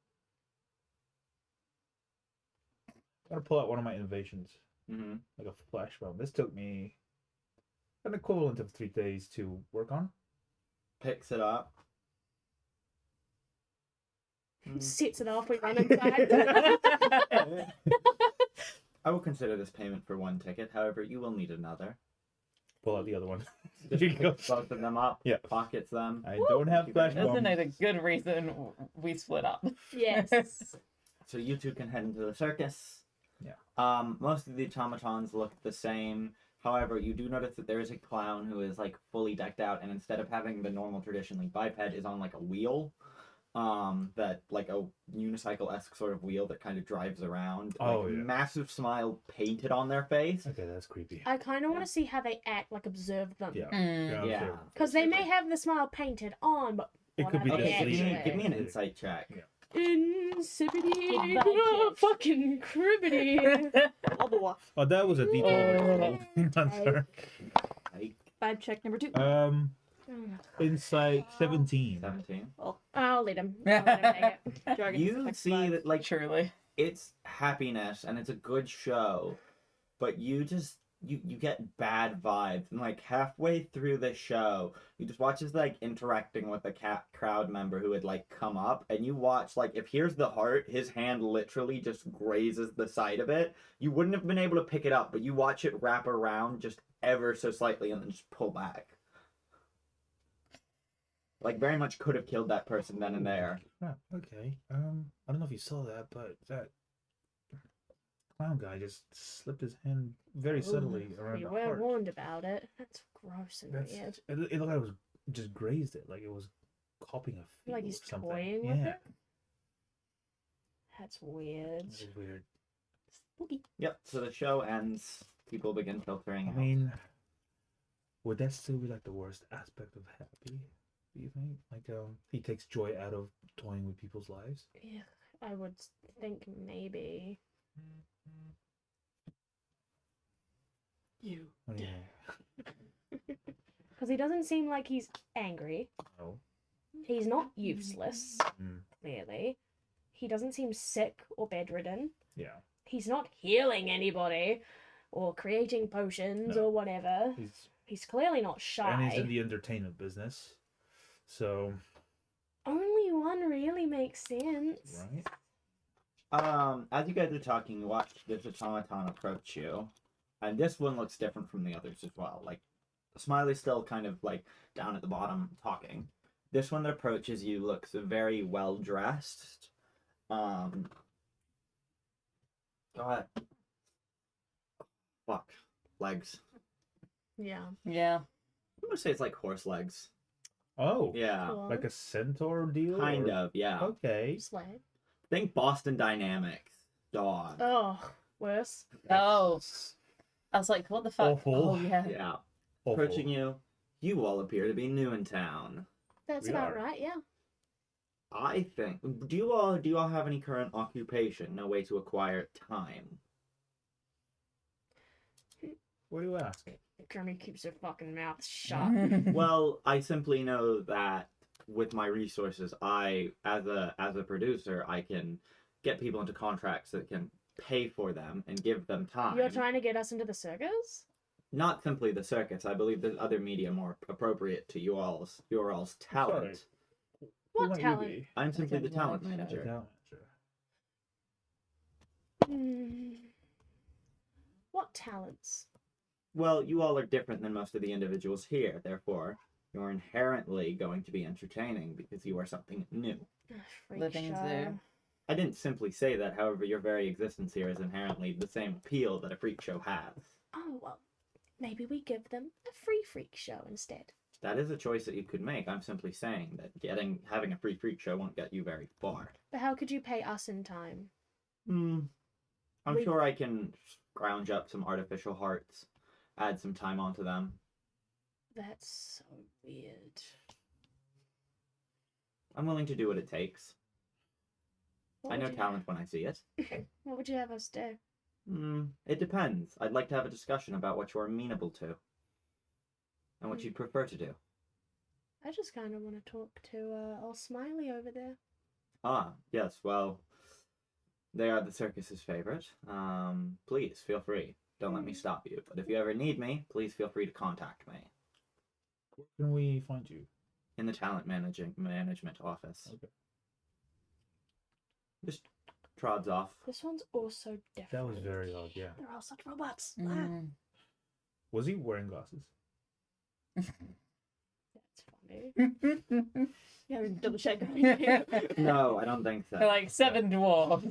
I'm gonna pull out one of my innovations, Mm-hmm. like a flash bomb. This took me an equivalent of 3 days to work on. Picks it up. sets it off. We run inside. I will consider this payment for 1 ticket. However, you will need another. pull out the other one. Just Here you go. picks both of them up, Yeah. pockets them. I don't have flash Isn't bombs. it a good reason we split up? Yes. So you two can head into the circus. Yeah. Most of the automatons look the same. However, you do notice that there is a clown who is like fully decked out, and instead of having the normal traditionally biped, is on like a wheel. That like a unicycle-esque sort of wheel that kind of drives around. Oh, like, yeah. Massive smile painted on their face. Okay, that's creepy. I kind of want to see how they act, like observe them. Yeah. Mm. Yeah. Sure. Because they may have the smile painted on, but It what could are be they just Okay, sleeping. give me an actually? insight check. Yeah. Insipidity. Goodbye, kids. Fucking cribbity. Blah, blah, blah. Oh, that was a detail. Oh. Like, Vibe check number 2. Insight 17. 17. I'll let him. I'll let him take it. Jargon You text see vibe. that like Truly. it's happiness and it's a good show, but you just you get bad vibes, and like halfway through the show you just watch as like interacting with a crowd member who had like come up, and you watch like if here's the heart, his hand literally just grazes the side of it. You wouldn't have been able to pick it up, but you watch it wrap around just ever so slightly and then just pull back. Like very much could have killed that person then and there. Crap, okay. I don't know if you saw that, but that clown guy just slipped his hand very subtly around We the were heart. warned about it. That's gross and That's, weird. it looked like it was just grazed it, like it was copying a feel Like or he's something. toying yeah, with it? That's weird. that is weird. Spooky. Yep, so the show ends. People begin filtering I out. mean, would that still be like the worst aspect of Happy? Do you think? Like, he takes joy out of toying with people's lives. Yeah, I would think maybe. You. What do you think? Because he doesn't seem like he's angry. No. He's not useless, Mm, clearly. He doesn't seem sick or bedridden. yeah, He's not healing anybody or creating potions No. or whatever. He's clearly not and he's in shy. the entertainment business, so Only one really makes sense. right. As you guys are talking, you watch this automaton approach you, and this one looks different from the others as well. Like, Smiley's still kind of like down at the bottom talking. This one that approaches you looks very well dressed. Go ahead. Fuck. Legs. Yeah. Yeah. I'm gonna say it's like horse legs. Oh, Yeah. Cool. like a centaur deal. Kind or- of, yeah. Okay. Slay. Think Boston Dynamics. Dog. Oh, worse. Oh. I was like, what the fuck? Awful. Oh, yeah. Yeah. Awful. Approaching you. You all appear to be new in town. That's We about are. right, yeah. I think. Do you all have any current occupation? No way to acquire time. What do you ask? Grimmy keeps her fucking mouth shut. Well, I simply know that with my resources, I, as a producer, I can get people into contracts that can pay for them and give them time. You're trying to get us into the circus? Not simply the circus. I believe there's other media more appropriate to your all's talent. Who What might you talent? be? I'm simply the Okay, talent well, manager. Talent manager. Hmm. What talents? Well, you all are different than most of the individuals here. Therefore, you're inherently going to be entertaining because you are something new. Freak Living show. zoo. I didn't simply say that. However, your very existence here is inherently the same appeal that a freak show has. Oh, well, maybe we give them a free freak show instead. That is a choice that you could make. I'm simply saying that having a free freak show won't get you very far. But how could you pay us in time? I'm We- sure I can scrounge up some artificial hearts, add some time onto them. That's so weird. I'm willing to do what it takes. What I know would you- talent when I see it. What would you have us do? It depends. I'd like to have a discussion about what you're amenable to. And what Hmm. you'd prefer to do. I just kind of want to talk to old Smiley over there. Ah, yes, well, they are the circus's favorite. Please, feel free. Don't let me stop you. But if you ever need me, please feel free to contact me. Where can we find you? In the talent management office. Okay. Just trods off. This one's also different. That was very odd. Yeah. They're all such robots. Mm. Was he wearing glasses? That's funny. Yeah, double check. No, I don't think so. They're like 7 dwarves.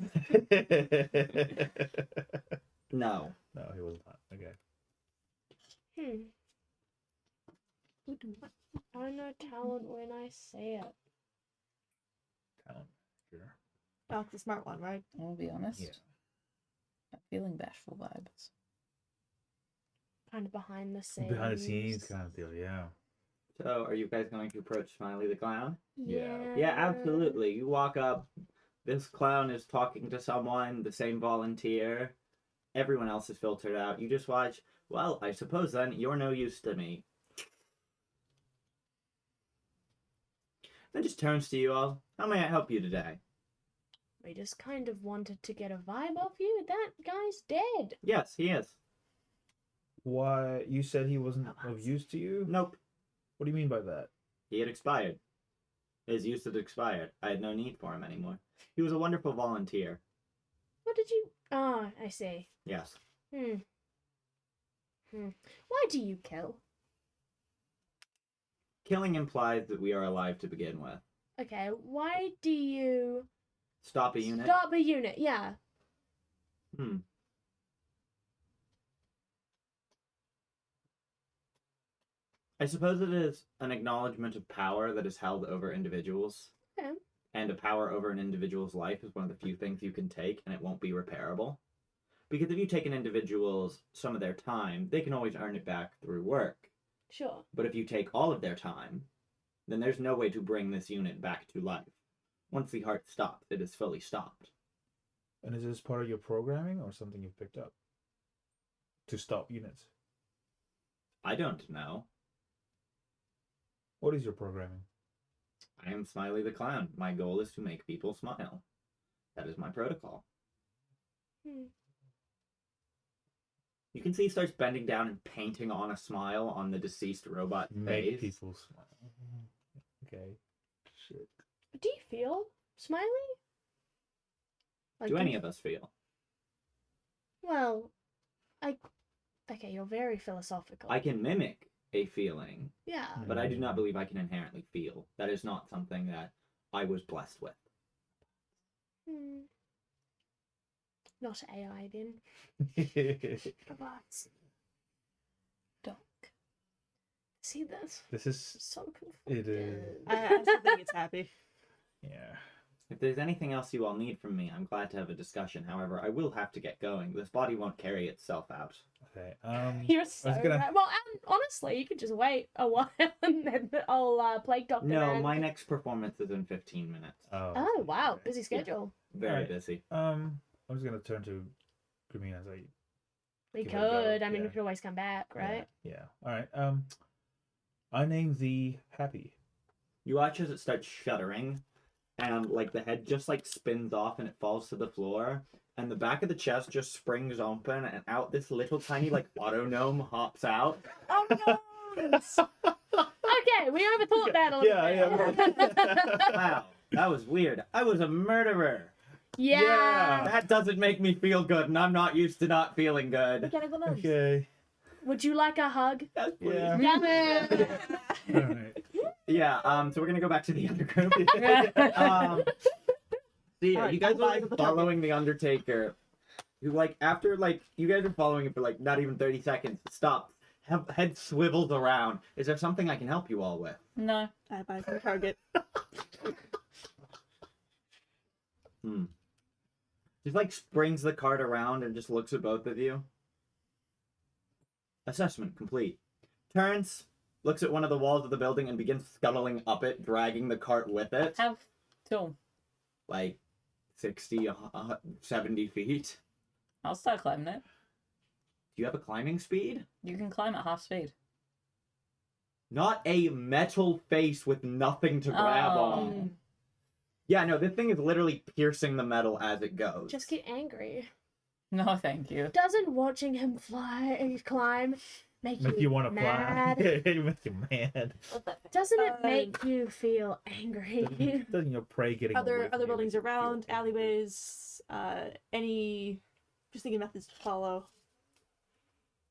No. No, he was not. Okay. I know talent when I see it. Talent. Sure. Oh, it's a smart one, right? I'll be honest. Yeah. I'm feeling bashful vibes. Kind of behind the scenes. Behind the scenes kind of deal, yeah. So, are you guys going to approach Smiley the Clown? Yeah. Yeah, absolutely. You walk up. This clown is talking to someone, the same volunteer. Everyone else is filtered out. You just watch. Well, I suppose then you're no use to me. Then just turns to you all. How may I help you today? We just kind of wanted to get a vibe off you. That guy's dead. Yes, he is. Why, you said he wasn't of use to you? Nope. What do you mean by that? He had expired. His use had expired. I had no need for him anymore. He was a wonderful volunteer. What did you... Ah, I see. Yes. Why do you kill? Killing implies that we are alive to begin with. Okay, why do you... Stop a unit? Stop a unit, yeah. I suppose it is an acknowledgement of power that is held over individuals. Okay. And a power over an individual's life is one of the few things you can take, and it won't be repairable. Because if you take an individual's some of their time, they can always earn it back through work. Sure. But if you take all of their time, then there's no way to bring this unit back to life. Once the heart stops, it is fully stopped. And is this part of your programming or something you've picked up? To stop units? I don't know. What is your programming? I am Smiley the Clown. My goal is to make people smile. That is my protocol. You can see he starts bending down and painting on a smile on the deceased robot's Make face. people smile. Okay. Shit. Do you feel smiley? Like, Do any of us feel? Well, Okay, you're very philosophical. I can mimic a feeling, Yeah. but I do not believe I can inherently feel. That is not something that I was blessed with. Not AI then. Robots. Dog. See this? This is... So confused. It is... I still think it's happy. Yeah. If there's anything else you all need from me, I'm glad to have a discussion. However, I will have to get going. This body won't carry itself out. Okay. You're so gonna- right. Well, honestly, you could just wait a while and then I'll plague doctor. No, man. my next performance is in 15 minutes. Oh wow, busy schedule. Very Alright. busy. I'm just gonna turn to Grameen as I... We Give it a go, could. I mean, we yeah. could always come back, right? Yeah. Alright. I named the Happy. You watch as it starts shuddering, and like the head just like spins off and it falls to the floor, and the back of the chest just springs open, and out this little tiny like auto gnome hops out. Oh no! Okay, we overthought that a little Yeah, bit. Wow, that was weird. I was a murderer. Yeah. That doesn't make me feel good, and I'm not used to not feeling good. Mechanical nose. Okay. Would you like a hug? Yes, please. Yeah. Damn it! Alright. Yeah, so we're gonna go back to the other group. So yeah, Alright, you guys are bye. like following the Undertaker, who like after like you guys are following him for like not even 30 seconds. Stops. Head swivels around. Is there something I can help you all with? No. I buy from Target. Just like springs the cart around and just looks at both of you. Assessment complete. Turns, looks at one of the walls of the building and begins scuttling up it, dragging the cart with it. Have two. Like 60, 70 feet. I'll start climbing it. Do you have a climbing speed? You can climb at half speed. Not a metal face with nothing to grab Oh. on. Yeah, no, this thing is literally piercing the metal as it goes. Just get angry. No, thank you. Doesn't watching him fly and climb make Make you want to mad? fly. It make you mad. Doesn't it make you feel angry? Doesn't your prey getting away Other from you buildings make you feel around, angry? alleyways, any just thinking methods to follow.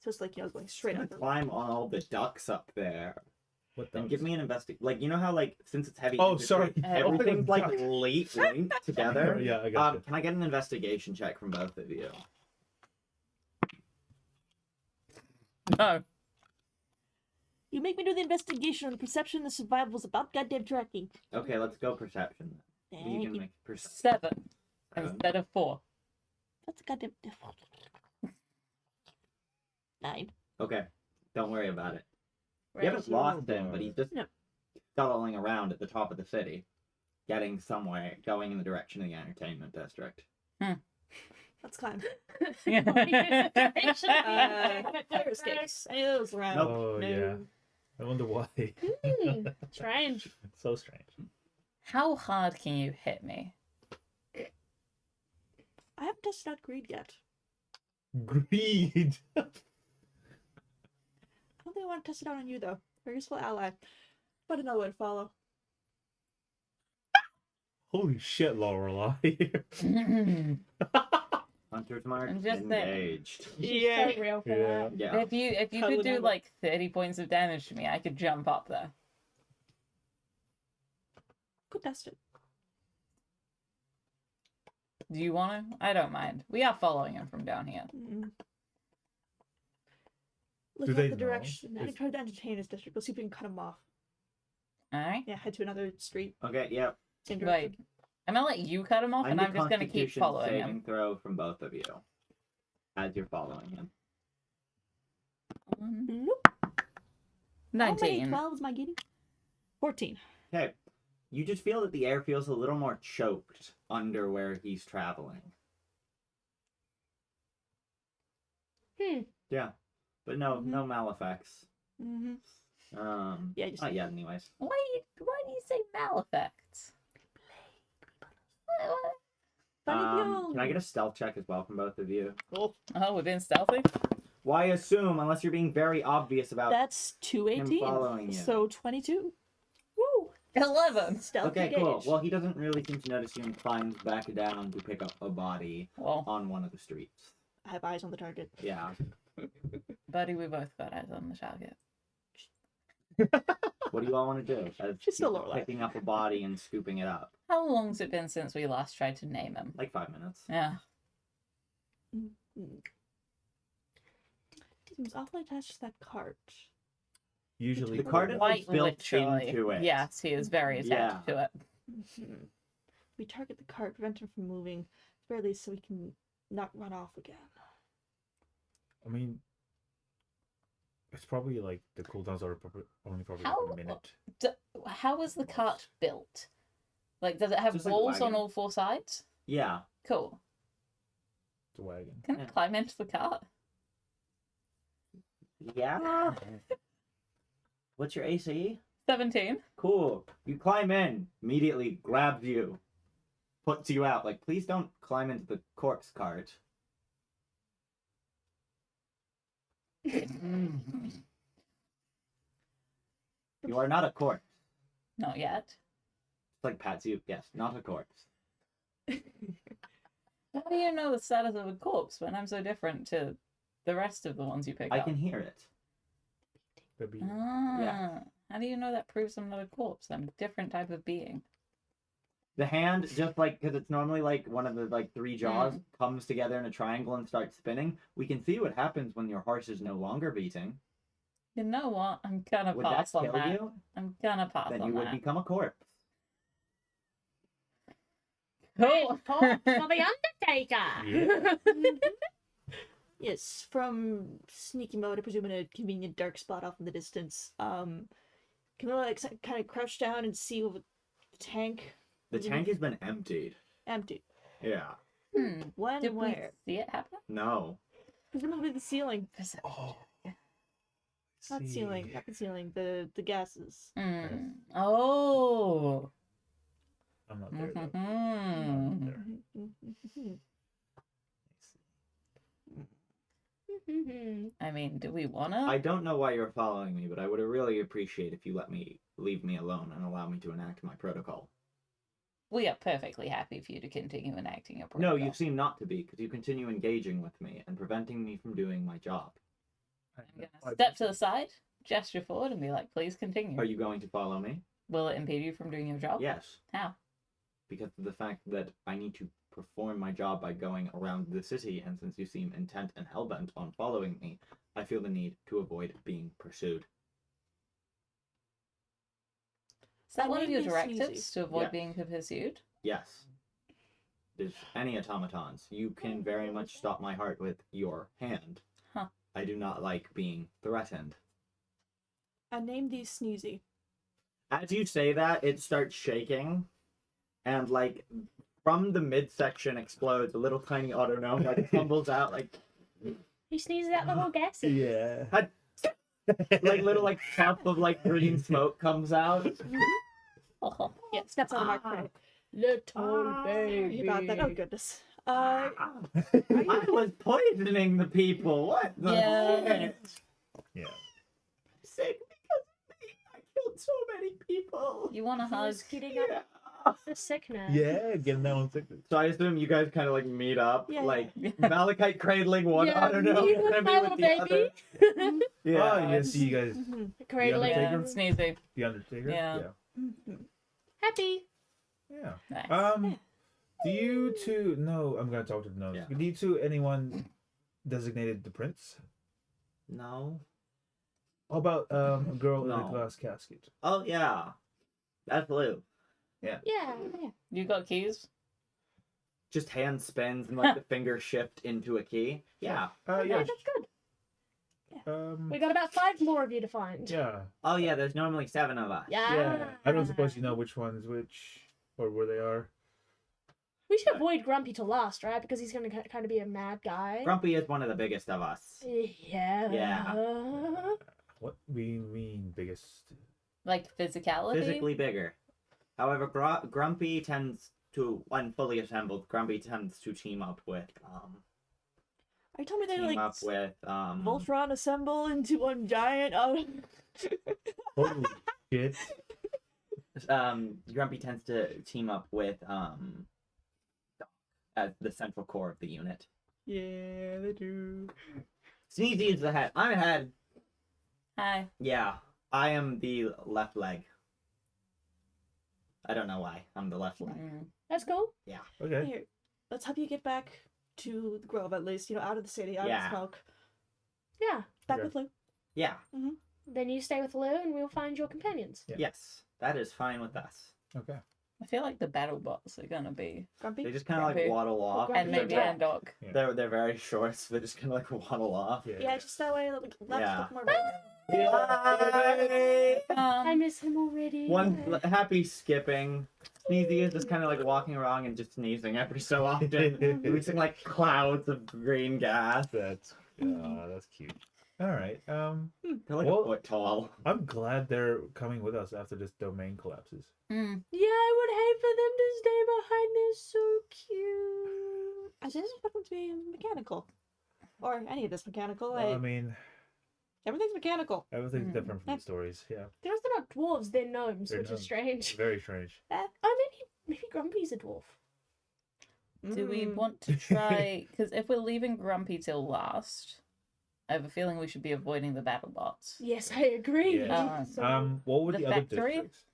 So it's like, going straight Gonna under. climb on all the ducks up there. What And the? give me an like, you know how, like, since it's heavy Oh, infantry, sorry. everything's like Duck. linked together. Yeah, I got you. Can I get an investigation check from both of you? No. You make me do the investigation on the perception the survival is about goddamn tracking. Okay, let's go perception. You Thank can you. make perception. 7 instead of 4. That's a goddamn 9. Okay, don't worry about it. Right. You haven't lost him, but he's just No. scuttling around at the top of the city, getting somewhere, going in the direction of the entertainment district. Let's climb. Direction of the Fire escapes. Any of those around? Nope. Oh No. yeah. I wonder why. Strange. So strange. How hard can you hit me? I haven't tested out greed yet. Greed. I don't think I want to test it out on you though. You're a useful ally. But another way to follow. Holy shit, Lorelei. Hunter's mark I'm just saying. engaged. She's Yeah. so real for Yeah. that. Yeah. If you Cuddling could do over. like 30 points of damage to me, I could jump up there. Could test it. Do you want to? I don't mind. We are following him from down here. Mm. Looking they at the know? direction. I Is- can try to entertain his district. Let's see if we can cut him off. Alright? Yeah, head to another street. Okay, yeah. Same Wait. direction. I'm gonna let you cut him off, I and need I'm just gonna keep Constitution following saving him. throw from both of you as you're following him. Nope. How many 19. 12s am I getting? 14. Okay, you just feel that the air feels a little more choked under where he's traveling. Yeah, but no maleffects. Mm-hmm. Yeah, just Not yet, anyways. Why do you say maleffects? What? Funny Can I get a stealth check as well from both of you? Oh, Oh, we're being stealthy? Why assume unless you're being very obvious about? that's 218. following you. So 22. Woo! 11. Stealth Okay, cool. engaged. Well, he doesn't really seem to notice you and climbs back down to pick up a body Well, on one of the streets. I have eyes on the target. Yeah. buddy, we both got eyes on the target. What do you all want to do? As She's still he's Lorelei. picking up a body and scooping it up. How long's it been since we last tried to name him? Like 5 minutes. Yeah. Seems awfully attached to that cart. Usually The card is like Quite built literally. into it. Yes, he is very attached to it. Mhm. We target the cart, prevent him from moving, at least so we can not run off again. I mean, it's probably like the cooldowns are only probably How- like a minute. How is the cart built? Like, does it have Just like a walls on wagon. all 4 sides? Yeah. Cool. It's a wagon. Can I climb into the cart? Yeah. What's your AC? 17. Cool. You climb in, immediately grabs you, puts you out. Like, please don't climb into the corpse cart. You are not a corpse. Not yet. It's like pats you. Yes, not a corpse. How do you know the status of a corpse when I'm so different to the rest of the ones you pick I up? can hear it. Maybe. Ah, how do you know that proves I'm not a corpse? I'm a different type of being. The hand, just like, because it's normally like one of the like 3 jaws, comes together in a triangle and starts spinning. We can see what happens when your horse is no longer beating. You know what? I'm gonna Would that pass on kill that. you? I'm gonna pass Then on you would that. become a corpse. Cool. For the Undertaker. Yeah. Yes, from sneaky mode, I presume in a convenient dark spot off in the distance. Can we like kind of crouch down and see what the tank The tank has been emptied. empty? Yeah. When Did and we where? see it happen? No. Presumably the ceiling. Oh. Not ceiling, not the ceiling. The gases. Oh. I'm not there though. Mhm. I'm not there. I mean, do we wanna? I don't know why you're following me, but I would really appreciate if you leave me alone and allow me to enact my protocol. We are perfectly happy for you to continue enacting your No, protocol. you seem not to be, because you continue engaging with me and preventing me from doing my job. I'm gonna step to the side, gesture forward, and be like, "Please continue." Are you going to follow me? Will it impede you from doing your job? Yes, How? because of the fact that I need to perform my job by going around the city, and since you seem intent and hellbent on following me, I feel the need to avoid being pursued. Is that I one of made your me directives sneezy. to avoid Yeah. being pursued? Yes. There's any automatons. You can very much stop my heart with your hand. Huh. I do not like being threatened. I named these Sneezy. As you say that, it starts shaking, and like from the midsection explodes a little tiny autonome that tumbles out like He sneezes out the whole gas. Yeah. like little like puff of like green smoke comes out. Oh, Yeah, steps on the microphone. Little baby. You got that? Oh goodness. I was poisoning the people. What the Yeah. shit? Yeah. Sick because of me. I killed so many people. you want a hug? He's getting up Yeah. the sickness. Yeah, getting that one sickness. So I assume you guys kind of like meet up, Yeah. like Malachite cradling one. Yeah, I don't know. me Gonna with be my with little the other. baby. Yeah. Oh, yeah, see you guys. Cradling Undertaker? him. Sneezy. The Undertaker? Yeah. Happy. Yeah. Nice. Do you two no, I'm gonna talk to the nose. Yeah. Do you two anyone designated the prince? No. How about a girl in a No. glass casket? Oh yeah. That's blue. Yeah. You got keys? Just hand spins and like the finger shift into a key. Yeah. Okay, Yeah. that's good. We Yeah. got about 5 more of you to find. Yeah. Oh yeah. There's normally 7 of us. Yeah. I don't suppose you know which one's which or where they are. We should avoid Grumpy to last, right? Because he's going to kind of be a mad guy. Grumpy is one of the biggest of us. Yeah. Yeah. What we mean biggest? Like physicality? Physically bigger. However, Grumpy tends to, when fully assembled, Grumpy tends to team up with Are you telling me they like Voltron assemble into one giant? Oh. Holy shit. Grumpy tends to team up with as the central core of the unit. Yeah, they do. Sneezy is the head. I'm a head. Hi. Yeah, I am the left leg. I don't know why. I'm the left leg. Mm. That's cool. Okay. Here, let's help you get back to the grove at least. You know, out of the city, out of Yeah. the smoke. Yeah. Back Okay. with Lou. Yeah. Then you stay with Lou and we'll find your companions. Yeah. Yes, that is fine with us. Okay. I feel like the battle bots are gonna be. Grumpy. They just kind of like Grumpy. waddle off. Grumpy. And maybe Yeah. Andok. They're very short, so they just kind of like waddle off. Yeah, just that way. Like, left, Yeah. look more right. Yay! I miss him already. One happy skipping. Sneezy is just kind of like walking around and just sneezing every so often, releasing like clouds of green gas. That's cute. All right. They're like Well- a foot tall. I'm glad they're coming with us after this domain collapses. Mm. Yeah, I would hate for them to stay behind. They're so cute. I didn't expect them to be mechanical, or any of this mechanical. Well, I Like, mean, everything's mechanical. everything's Mm. different from the stories. Yeah. They're also not dwarves, they're gnomes, They're which gnomes. is strange. Very strange. Oh, maybe Grumpy's a dwarf. Do we Mm. want to try? Because if we're leaving Grumpy till last, I have a feeling we should be avoiding the battle bots. Yes, I agree. Yeah. So- What were The the other factory? districts?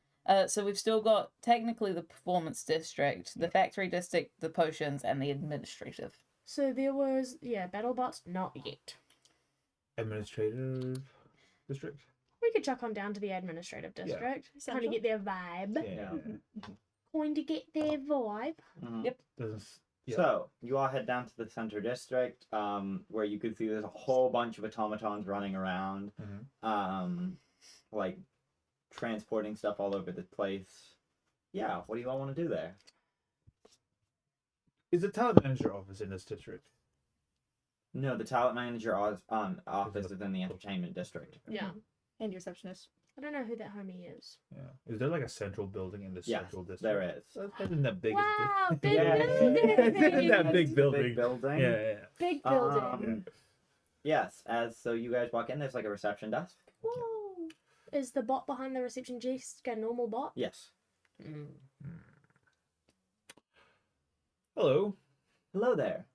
So we've still got technically the performance district, the factory district, the potions, and the administrative. So there was, BattleBots, not yet. Administrative district. We could chuck on down to the administrative district. Kind of Central? get their vibe. Yeah. Going to get their vibe. Mhm. Yep. Doesn't. Yeah. So you all head down to the center district, where you can see there's a whole bunch of automatons running around, Mhm. like transporting stuff all over the place. Yeah, what do you all want to do there? Is the talent manager office in this district? No, the talent manager office is in the entertainment district. Yeah. And your receptionist. I don't know who that homie is. Yeah. Is there like a central building in this Yes, central district? there is. So it's in that big. Wow, big Yeah. building! In that big building. Big building. Yeah. Big building. Yes, so you guys walk in, there's like a reception desk. Whoa. Is the bot behind the reception desk a normal bot? Yes. Hello. Hello there.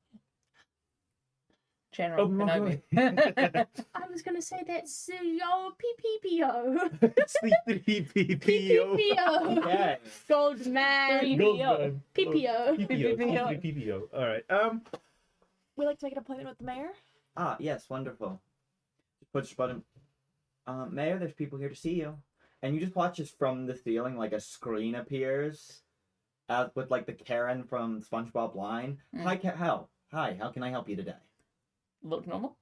General Oh, my Kenobi. I was gonna say that's your PPPO. It's the 3PPO. PPPO. Okay. Gold man. Goldman. PPO. PPO. PPO. All right. We like to make an appointment with the mayor. Ah, yes, wonderful. Just push button. Mayor, there's people here to see you. And you just watch as from the ceiling, like a screen appears, with like the Karen from SpongeBob line. Mm. Hi, how can I help you today? Look normal.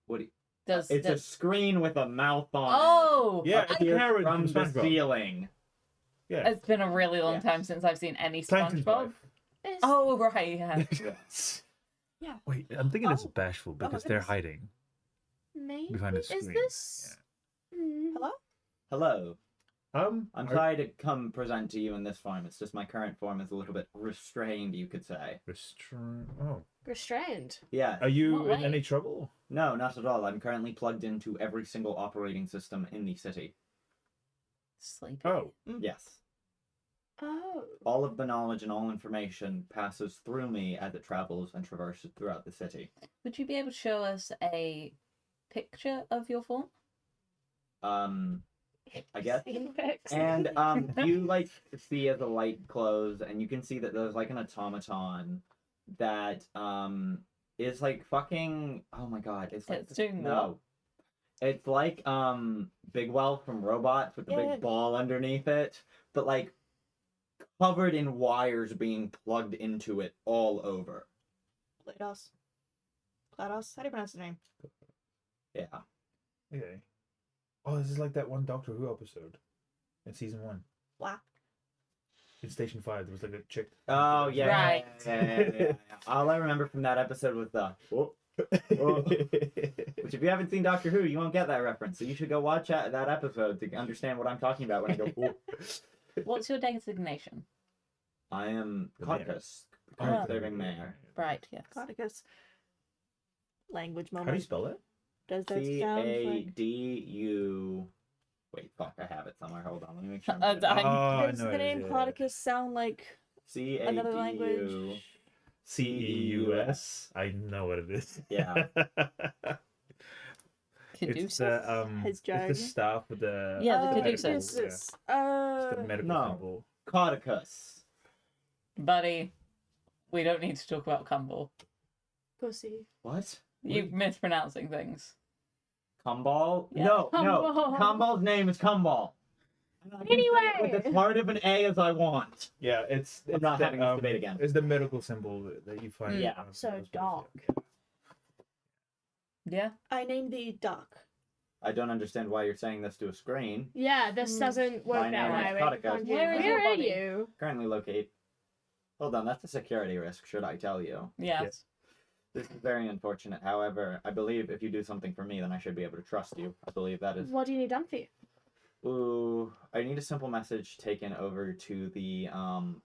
What? Do you, Does it's a screen with a mouth on Oh, Yeah, it. Appears Karen from from the SpongeBob. ceiling. Yeah. it's been a really long Yes. time since I've seen any Plankton's SpongeBob. wife. Is- Oh right, yeah. Yeah. Wait, I'm thinking it's Oh. bashful my because they're goodness. hiding maybe behind a is screen. this? Hello? Hello. I'm Are- sorry to come present to you in this form. It's just my current form is a little bit restrained, you could say. Oh, Restrained. Yeah. are you What in way? any trouble? No, not at all. I'm currently plugged into every single operating system in the city. Sleepy. Oh, Yes. Oh. All of the knowledge and all information passes through me as it travels and traverses throughout the city. Would you be able to show us a picture of your form? I guess. Scene pics. And you like see as the light glows, and you can see that there's like an automaton that is like fucking. Oh my god! It's like It's doing no. It's like Bigwell from Robots with the Yeah. big ball underneath it, but like covered in wires being plugged into it all over. GLaDOS. GLaDOS? How do you pronounce his name? Yeah. okay. Oh, this is like that one Doctor Who episode in season 1. Wow. In Station 5, there was like a chick. Oh yeah. Right. Yeah. All I remember from that episode was the. Oh. Oh. Which, if you haven't seen Doctor Who, you won't get that reference. So you should go watch that episode to understand what I'm talking about when I go. Oh. What's your designation? I am The mayor. Caucus, Oh, current serving mayor. Right, yes. Codicus. Language How do you moment. spell that? Does that sound like... CADU. Wait, fuck! I have it somewhere. Hold on, let me make sure. I- Oh, I Does know the it name is, Codicus sound like another CADU. language? CEUS. I know what it is. Yeah. It's Caduceus? the His it's jargon? the staff with the Yeah, the the caduceus. medical- yeah. Caduceus. It's the medical No. symbol. Caucus. Buddy, we don't need to talk about Cumball. Pussy. What? You're mispronouncing things. Cumball? Yeah. No, no. Cumball. Cumball's name is Cumball. And I can say it Anyway. with as hard of an A as I want. Yeah, it's I'm not the, having this debate again. It's the medical symbol that you find. Yeah. on So those dark. books, Yeah? I named the duck. I don't understand why you're saying this to a screen. Yeah, this doesn't work My that name is way. We Codicus. can't do- Where is Where your are body? you? Currently locate. Hold on, that's a security risk, should I tell you? Yeah. Yes. This is very unfortunate. However, I believe if you do something for me, then I should be able to trust you. I believe that is. What do you need done for you? Ooh, I need a simple message taken over to the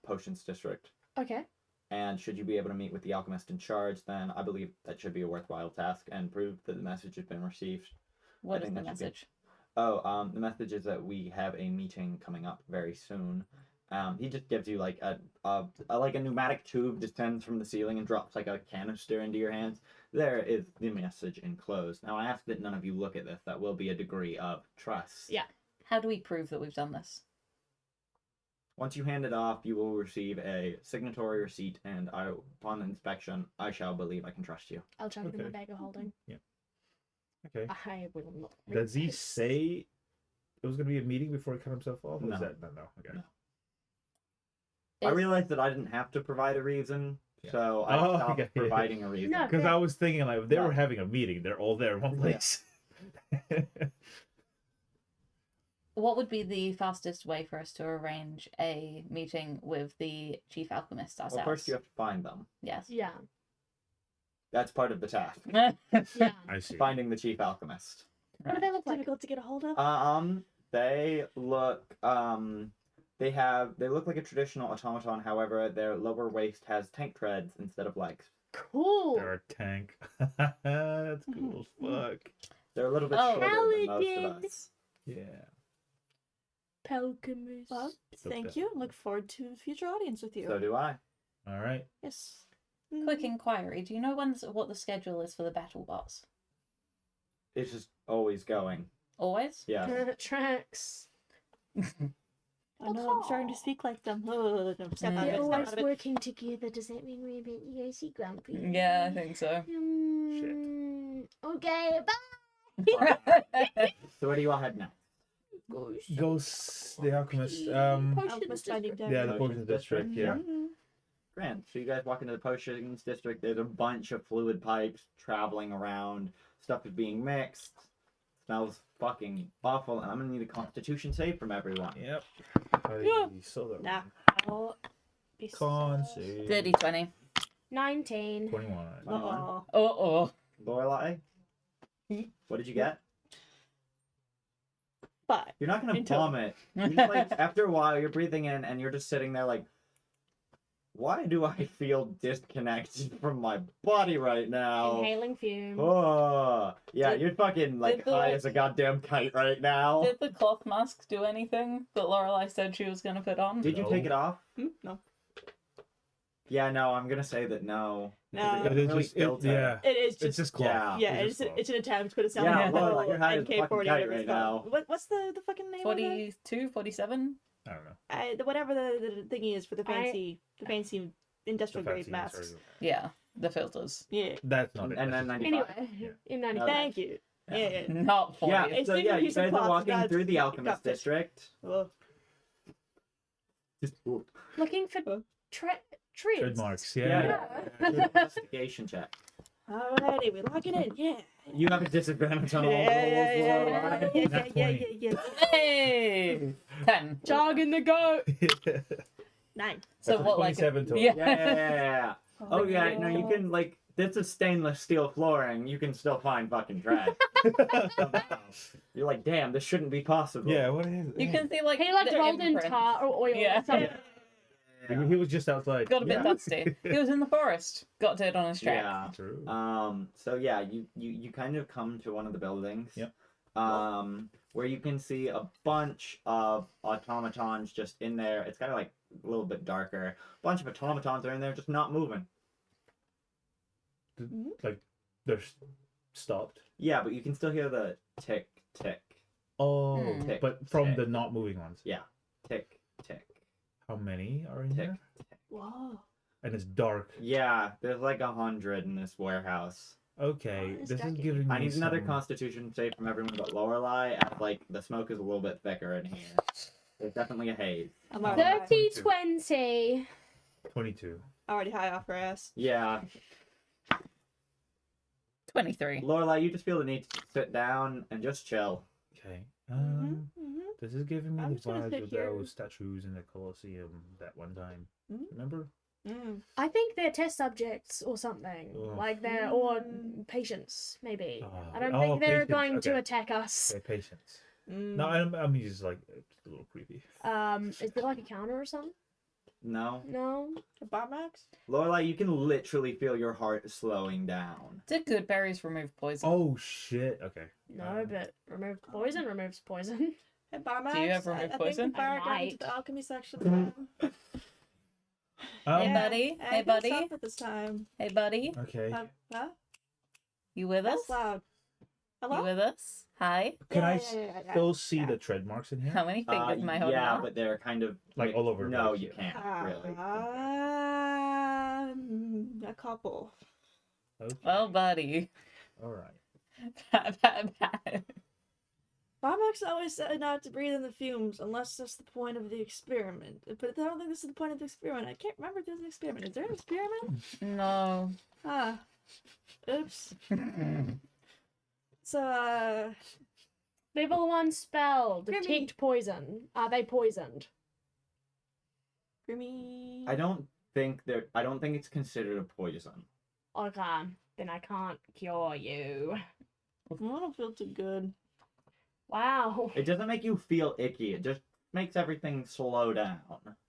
potions district. Okay. And should you be able to meet with the alchemist in charge, then I believe that should be a worthwhile task and prove that the message has been received. What I is think the that should be- message? Oh, the message is that we have a meeting coming up very soon. He just gives you like a pneumatic tube descends from the ceiling and drops like a canister into your hands. There is the message enclosed. Now I ask that none of you look at this. That will be a degree of trust. Yeah. How do we prove that we've done this? Once you hand it off, you will receive a signatory receipt, and upon inspection, I shall believe I can trust you. I'll chuck it in my Okay. bag of holding. Okay. I will not. Does he resist. say it was going to be a meeting before he cut himself off? Or No. is that no? Okay. No. I Is- realized that I didn't have to provide a reason, Yeah. so I Oh, stopped okay. providing a reason. No. Because I was thinking like if they Yeah. were having a meeting, they're all there in one place. What would be the fastest way for us to arrange a meeting with the chief alchemist ourselves? Well, first you have to find them. Yes. Yeah. That's part of the task. Yeah. I see. Finding the chief alchemist. What do they look like? Difficult to get a hold of? They look they look like a traditional automaton. However, their lower waist has tank treads instead of legs. Cool. They're a tank. That's cool as fuck. They're a little bit Oh. shorter than most of Paladin. us. Yeah. Pelcamus. Well, So thank bad. you. Look forward to future audience with you. So do I. All right. Yes. Quick inquiry. Do you know what the schedule is for the battle boss? It's just always going. Always? Yeah. Tracks. I know I'm starting to speak like them. Oh, no, step out of They're it, step always out of it. working together. Does that mean we're a bit Yoshi grumpy? Yeah, I think so. Okay, So where do you all head now? bye. Ghost, the alchemist. Alchemist Finding District. Death. Yeah, the Potions potions district. Yeah. Mhm. Grand. So you guys walk into the potions district. There's a bunch of fluid pipes traveling around. Stuff is being mixed. Smells fucking awful. And I'm gonna need a Constitution save from everyone. Yep. Yeah. So Nah. Oh, Con save. Dirty 20. 19. 21. Uh-oh. Uh-oh. Lorelai, what did you get? 5. You're not gonna Into- vomit. You're just like after a while, you're breathing in, and you're just sitting there like, why do I feel disconnected from my body right now? Inhaling fumes. Oh, yeah, Did- you're fucking like did the- high as a goddamn kite right now. Did the cloth mask do anything that Lorelai said she was going to put on? Did you No. take it off? No. Yeah, no, I'm gonna say that no. No. It It is really just, filter. yeah. It is It's just. just cloth. Yeah. Yeah, just cloth. it's an attempt, but it sounds Yeah, like well, the like, you're high as a fucking NK40 kite whatever it's right called. now. What's the fucking name of that? 42, 47? I don't know. Whatever the thingy is for the fancy industrial The grade fancy masks. material. Yeah, the filters. Yeah. That's not it. And then That's 95. Anyway, Yeah. in No, 95. Thank you. Yeah. Not 40. Yeah, It's so thinking yeah, a you piece of guys are cloth walking that's through the got alchemist this. district. Well, Just Looking for treads. trademarks. yeah, Yeah. yeah. Investigation check. alrighty, we lock it in. Yeah. You have a disadvantage on all rolls. Yeah. Lorelai. Yeah. Nat Yeah. 20. Yeah. Hey! 10. Jogging the goat. 9. So That's a what, like... 27 total. Yeah. Yeah. Oh yeah, no, you can like this is stainless steel flooring. You can still find fucking tread. You're like, damn, this shouldn't be possible. Yeah, what is it? You can see, like, He like the rolled in imprint. tar or oil Yeah. or something. He was just outside. Got a bit Yeah. dusty. He was in the forest. Got dirt on his track. Yeah. True. So yeah, you kind of come to one of the buildings. Yep. Where you can see a bunch of automatons just in there. It's kind of like a little bit darker. A bunch of automatons are in there, just not moving. Like, they're stopped. Yeah, but you can still hear the tick tick Oh, Tick, but from tick. the not moving ones. tick tick How many are in tick. here? Whoa. And it's dark. Yeah, there's like 100 in this warehouse. Okay, Oh, it's this is dark. giving me I need another some- Constitution save from everyone but Lorelai. As like the smoke is a little bit thicker in here. There's definitely a haze. I'm already, 30, 20. 22. already high off her ass. Yeah, 23. Lorelai, you just feel the need to sit down and just chill. Okay. Mm-hmm. This is giving me I'm the just gonna vibes sit of here. those statues in the Colosseum that one time. Mhm. Remember? Mm. I think they're test subjects or something. Ugh. Like they're, or patients, maybe. I don't Oh, think they're patience, going to okay. attack us. Okay, patience. Mm. No, I'm just like, it's a little creepy. Is there like a counter or something? No, No. The bar max? Lorelai, you can literally feel your heart slowing down. Did good berries remove poison? Oh, shit. Okay. No, but remove poison removes poison. Hey, bar max? Do you have I remove think poison? the bar I got into might. the alchemy section. Hey, Um, buddy. I Hey, think buddy. stop it this time. Hey, buddy. Okay. Huh? You with us? That's loud. Hello? You with us? Hi. Can I Yeah. still see the tread marks in here? How many fingers am I holding yeah, up? but they're kind of Like all over the No, place. you can't really. A couple. Okay. Well, buddy. All right. Pat, pat, pat. Barmax always said not to breathe in the fumes unless that's the point of the experiment. But I don't think this is the point of the experiment. I can't remember if there's an experiment. Is there an experiment? No. Ah. Oops. So, Level 1 spell. Grimmy. Detect poison. Are they poisoned? Grimmy. I don't think it's considered a poison. Okay. Then I can't cure you. I don't feel too good. Wow. It doesn't make you feel icky. It just makes everything slow down.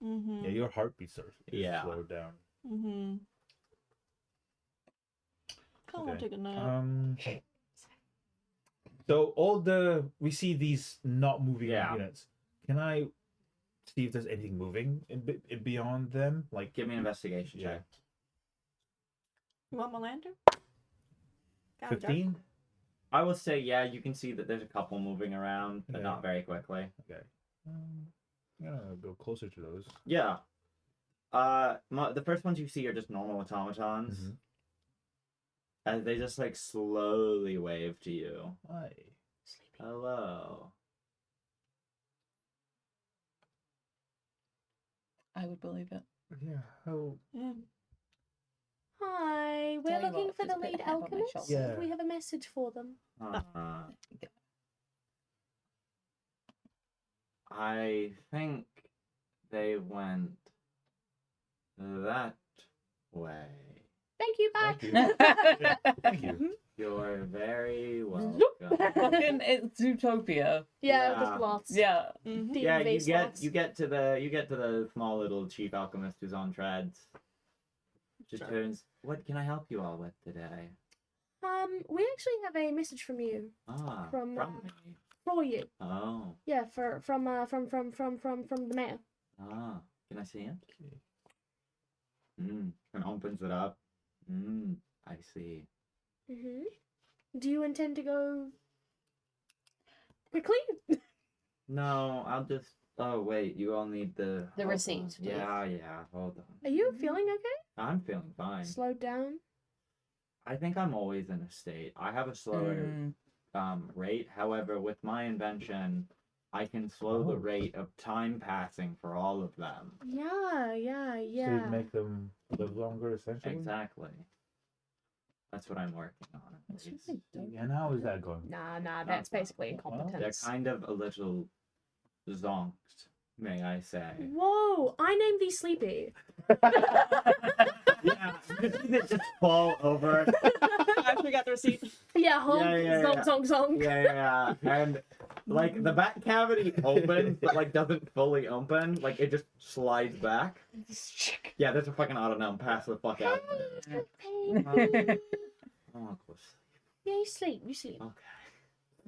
Mm-hmm. Yeah, your heartbeat starts to Yeah. slow down. Mm-hmm. Kind of want to Okay. take a nap. So we see these not moving Yeah. units. Can I see if there's anything moving in beyond them? Like, Give me an investigation Yeah. check. You want my lantern? Kinda dark. 15. I will say, yeah, you can see that there's a couple moving around, but Okay. not very quickly. Okay. I'm gonna go closer to those. Yeah. The first ones you see are just normal automatons. Mhm. And they just like slowly wave to you. Hi. Hello. I would believe it. Yeah. How? Yeah. Hi, we're Tell you looking what, for the just put a lead hand on my alchemist. shoulder. Yeah. We have a message for them. Uh, There you go. I think they went that way. Thank you, bye. Thank you. Thank you. You're very welcome. Fucking it's Zootopia. Yeah, Yeah. the sloths. Yeah. Mhm. Yeah, D&D sloths. you get to the small little chief alchemist who's on treads. Just Sure. turns. What can I help you all with today? We actually have a message from you. Ah, From, me. For you. Oh, Yeah, from the mayor. ah. Can I see it? And opens it up. I see. Mm-hmm. Do you intend to go quickly? No, I'll just. Oh wait, you all need the hold on. receipts, please. Yeah. Hold on. Are you feeling okay? I'm feeling fine. Slowed down? I think I'm always in a state. I have a slower rate. However, with my invention, I can slow the Oh. rate of time passing for all of them. Yeah. So you make them live longer, essentially. Exactly. That's what I'm working on. At That's least. really dope. And how is that going? Nah, that's basically incompetence. They're kind of a little zonked, may I say. Whoa, I named these Sleepy. Yeah, you see it just fall over. I forgot the receipt. Yeah, honk, Yeah. zonk. Yeah. And like the back cavity opens, but like doesn't fully open. Like it just slides back. Yeah, there's a fucking autonom. Pass the fuck out. Oh, of course. Yeah, you sleep. Okay.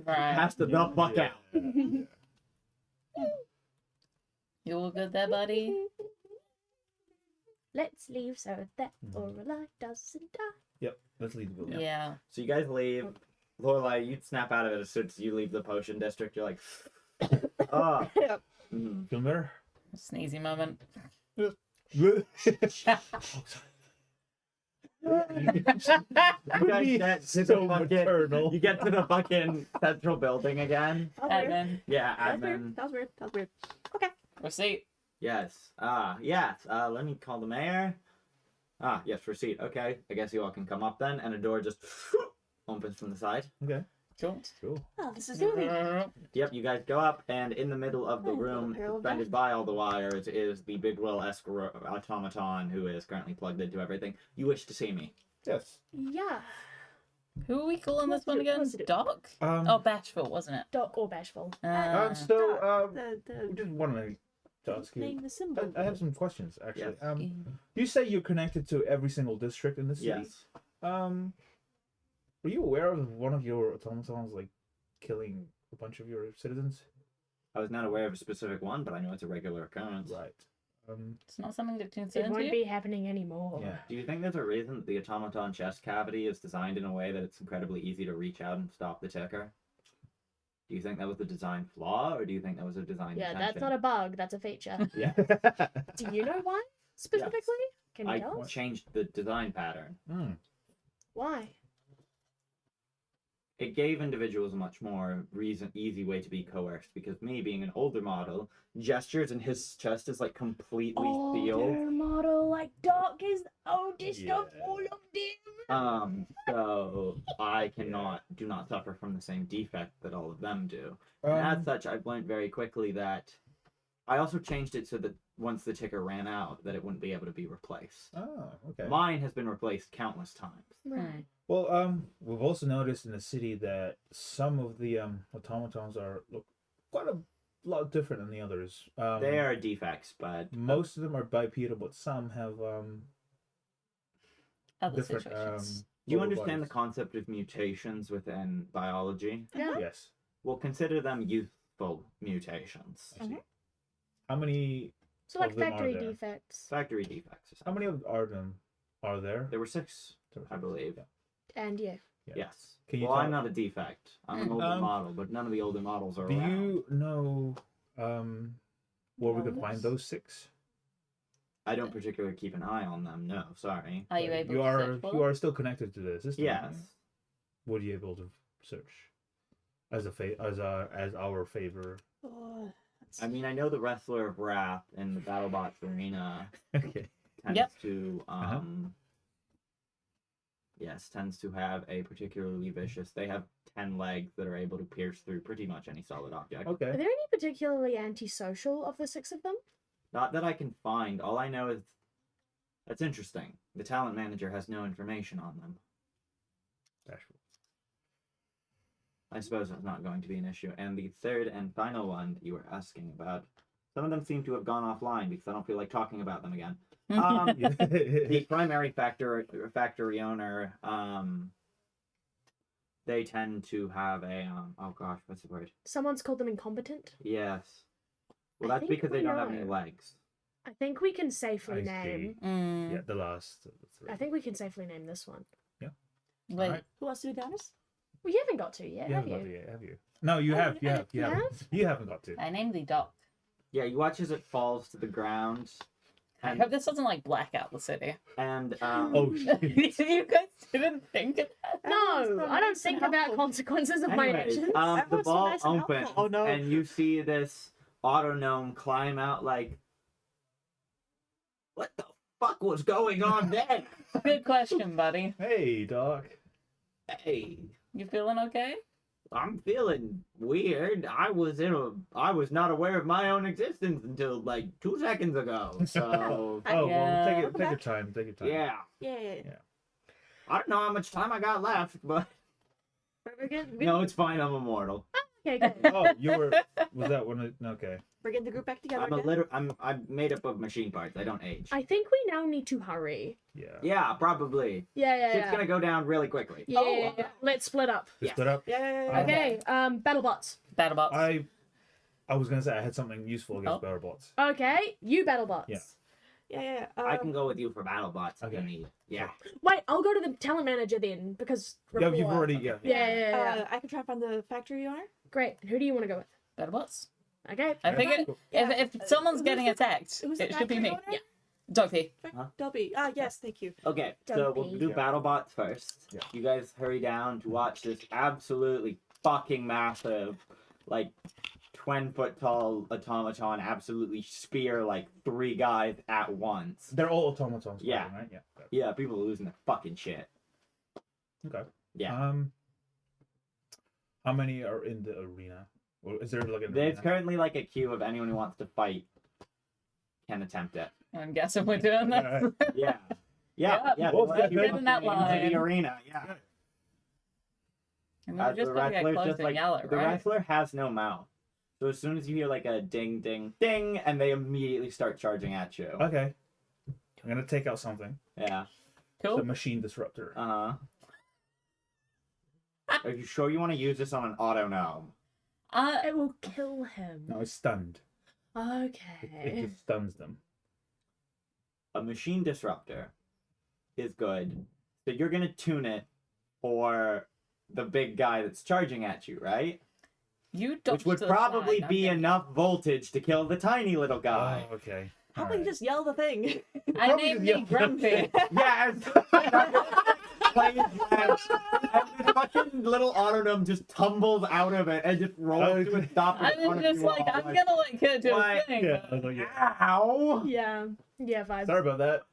Right. Pass the fuck out. You all good there, buddy? Let's leave so that Lorelai doesn't die. Yep. Let's leave the building. Yeah. So you guys leave. Lorelai, you'd snap out of it as soon as you leave the potion district. You're like, oh. Yep. Feel better? Sneezy moment. You guys get to the fucking, maternal. you get to the fucking central building again. Admin. Yeah, That was admin. weird. That was weird. Okay. Receipt. Yes. Yes. Let me call the mayor. Yes, receipt. Okay. I guess you all can come up then, and a door just opens from the side. Okay. Cool. Cool. Oh, this is easy. Yep, you guys go up, and in the middle of the room, suspended by all the wires, is the Big Will-esque automaton who is currently plugged into everything. You wish to see me? Yes. Yeah. Who are we calling this one again? Positive. Doc? Oh, Bashful, wasn't it? Doc or Bashful. So, The just wanted to ask you. name the symbol. I have some questions actually. Yes. You say you're connected to every single district in the city. Yes. Were you aware of one of your automatons like killing a bunch of your citizens? I was not aware of a specific one, but I know it's a regular occurrence. Right. It's not something that It concerns won't you? be happening anymore. Yeah. Do you think there's a reason that the automaton chest cavity is designed in a way that it's incredibly easy to reach out and stop the ticker? Do you think that was a design flaw, or do you think that was a design Yeah, intention? that's not a bug. That's a feature. Yeah. Do you know why specifically? Can you I tell us? changed the design pattern. Why? It gave individuals a much more easy way to be coerced, because me being an older model, gestures in his chest is like completely sealed. Older model, like Doc is the oldest of Yeah. all of them. So I do not suffer from the same defect that all of them do. And as such, I learned very quickly that I also changed it so that once the ticker ran out, that it wouldn't be able to be replaced. Oh, okay. Mine has been replaced countless times. Right. Well, we've also noticed in the city that some of the automatons look quite a lot different than the others. They are defects, but Most of them are bipedal, but some have Other different. situations. do you lower understand the bodies. concept of mutations within biology? Yeah. Yes. We'll consider them youthful mutations. I see. How many? So like Of them are factory there. defects. Factory defects. How many of them are there? There were 6. I believe. Yeah. And yeah. Yeah. Yes. Can you Well, I'm tell- not a defect. I'm an older model, but none of the older models are Do around. you know where we could find Yes. those 6? I don't particularly keep an eye on them. No, sorry. Are you able You to are search for you them? are still connected to the system. aren't Yes. you? What are you able to search as our favor? Oh, I mean, I know the Wrestler of Wrath in the BattleBots arena Okay. tends Yep. to tends to have a particularly vicious. They have 10 legs that are able to pierce through pretty much any solid object. Are Okay. there any particularly antisocial of the 6 of them? Not that I can find. All I know is that's interesting. The talent manager has no information on them. Bashful. I suppose that's not going to be an issue. And the third and final one that you were asking about, some of them seem to have gone offline because I don't feel like talking about them again. The primary factory owner, they tend to have a oh gosh, what's the word? Someone's called them incompetent. Yes. Well, I that's think because they we don't have any know. legs. I think we can safely I see. name. Mm. Yeah, the last 3. I think we can safely name this one. Wait, Alright. who wants to do the honors? Well, you haven't got to yet, You have haven't got you? to yet, have you? No, you Oh, have. You I- have. You you haven't. have? You haven't got to. I named the dock. Yeah, you watch as it falls to the ground. I And, hope this doesn't like black out the city. and Oh shit. You guys didn't think of that? No, I don't think about consequences of my anyways, actions. the Everyone's so ball nice and helpful. opens, Oh, no. and you see this auto gnome climb out like, what the fuck was going on there? Good question, buddy. Hey, Doc. Hey, You feeling okay? I'm feeling weird. I was not aware of my own existence until like 2 seconds ago. So Oh Yeah. well, take Welcome your back. time. Take your time. yeah, Yeah. I don't know how much time I got left, but We're getting, no, it's fine. I'm immortal. Okay, good. Oh, you were. Was that one? Okay. we're getting the group back together I'm a again. little. I'm made up of machine parts. I don't age. I think we now need to hurry. Yeah. Yeah, probably. Yeah. Shit's gonna go down really quickly. Yeah, Oh. let's split up. Just split up. Yeah. Okay, BattleBots. BattleBots. I was gonna say I had something useful against BattleBots. Okay, you BattleBots. Yeah. Yeah. I can go with you for BattleBots if you Okay. need. Yeah. Wait, I'll go to the talent manager then because Yeah, you've rapport. already. Yeah. Yeah. I can try and find the factory owner. Great. Who do you want to go with? BattleBots. Okay. I figure Yeah. if someone's Who's getting the- attacked, who's the it should be factory me. owner? Yeah. Dogby. Huh? Dobby. Ah, yes, thank you. Okay, so Don't we'll be. do Yeah. BattleBots first. Yeah. You guys hurry down to watch this absolutely fucking massive, like 20-foot tall automaton absolutely spear like 3 guys at once. They're all automatons. Yeah. Right. Yeah. Yeah, people are losing their fucking shit. Okay. Yeah. How many are in the arena? Or is there like an There's arena? currently like a queue of anyone who wants to fight can attempt it. I'm guessing we're doing this. Alright. Yeah. Yeah. Yeah. Well, they let get you in into that the line. arena. Yeah. And we're just gonna get close and yell it, the right? wrestler has no mouth. So as soon as you hear like a ding ding ding and they immediately start charging at you. Okay. I'm gonna take out something. Yeah. The Cool. machine disruptor. Uh-huh. Are you sure you want to use this on an auto gnome? It will kill him. No, it's stunned. It Okay. just stuns them. A machine disruptor is good. So you're gonna tune it for the big guy that's charging at you, right? You Which dodged would to the probably side, be okay. enough voltage to kill the tiny little guy. Oh, okay. How about you just yell the thing? I Probably named just me yell- Grumpy. Yes! Plays that, and this fucking little autonym just tumbles out of it and just rolls to a stop. I in front was of just you like, all, I'm gonna let her do Why? a thing. Yeah. I was like, yeah. Ow! Yeah. Yeah, vibes. Sorry about that.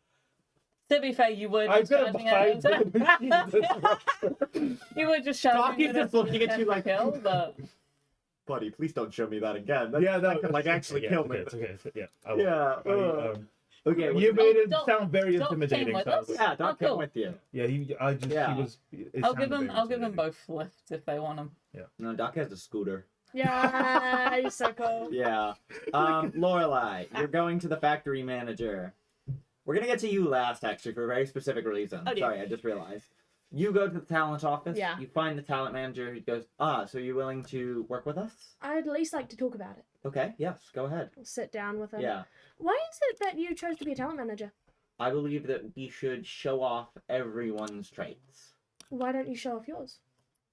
To be fair, you were I've just got a charging at fight with the machine disruptor. You were just Doc charging is just looking at you like- kill, but Buddy, please don't show me that again. That, Yeah, that could like actually yeah, kill okay, me. it's okay. Yeah. I will. Yeah. Okay. You made it Doc- sound very Doc intimidating. came with So I was us? like- Yeah, Doc Oh, cool. came with you. yeah, Yeah. he was. it I'll give sounded them. very I'll give them intimidating. both lifts if they want them. No, Doc has a scooter. Yeah, you're so cool. Yeah. Lorelai, you're going to the factory manager. We're gonna get to you last, actually, for a very specific reason. Oh, dear. Sorry, I just realized. You go to the talent office. Yeah. You find the talent manager who goes, so you're willing to work with us? I'd at least like to talk about it. Okay, yes, go ahead. I'll sit down with him. Yeah. Why is it that you chose to be a talent manager? I believe that we should show off everyone's traits. Why don't you show off yours?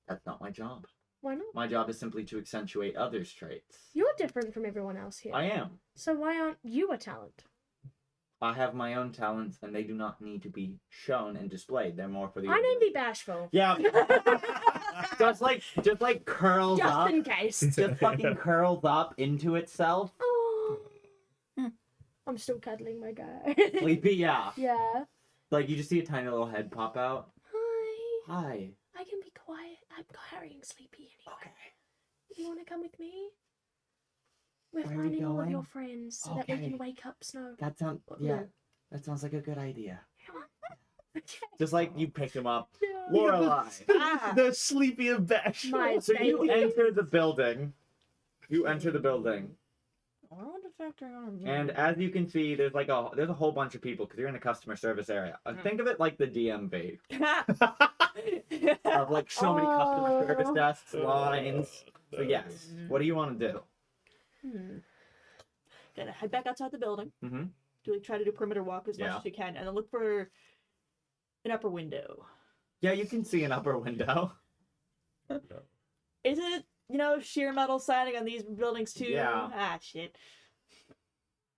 That's not my job. Why not? My job is simply to accentuate others' traits. You're different from everyone else here. I am. So why aren't you a talent? I have my own talents, and they do not need to be shown and displayed. They're more for the. My name be Bashful. Yeah. just like curls Just up. in case. Just fucking curls up into itself. Oh. I'm still cuddling my guy. Sleepy, yeah. Yeah. Like you just see a tiny little head pop out. Hi. Hi. I can be quiet. I'm carrying Sleepy anyway. Okay. You want to come with me? We're Where are we finding all of your going? friends so that we Okay. can wake up Snow. That sounds That sounds like a good idea. Okay. Just like you pick him up. Yeah. Lorelai. The sleepy and bash. My So you baby. enter the building. You enter the building. And as you can see, there's a whole bunch of people because you're in a customer service area. Think of it like the DMV of like so many customer service desks, lines. So yes, what do you want to do? Gonna head back outside the building. Mhm. Try to do perimeter walk as much Yeah. as you can, and then look for an upper window. Yeah, you can see an upper window. Is it sheer metal siding on these buildings too? Yeah. Ah, shit.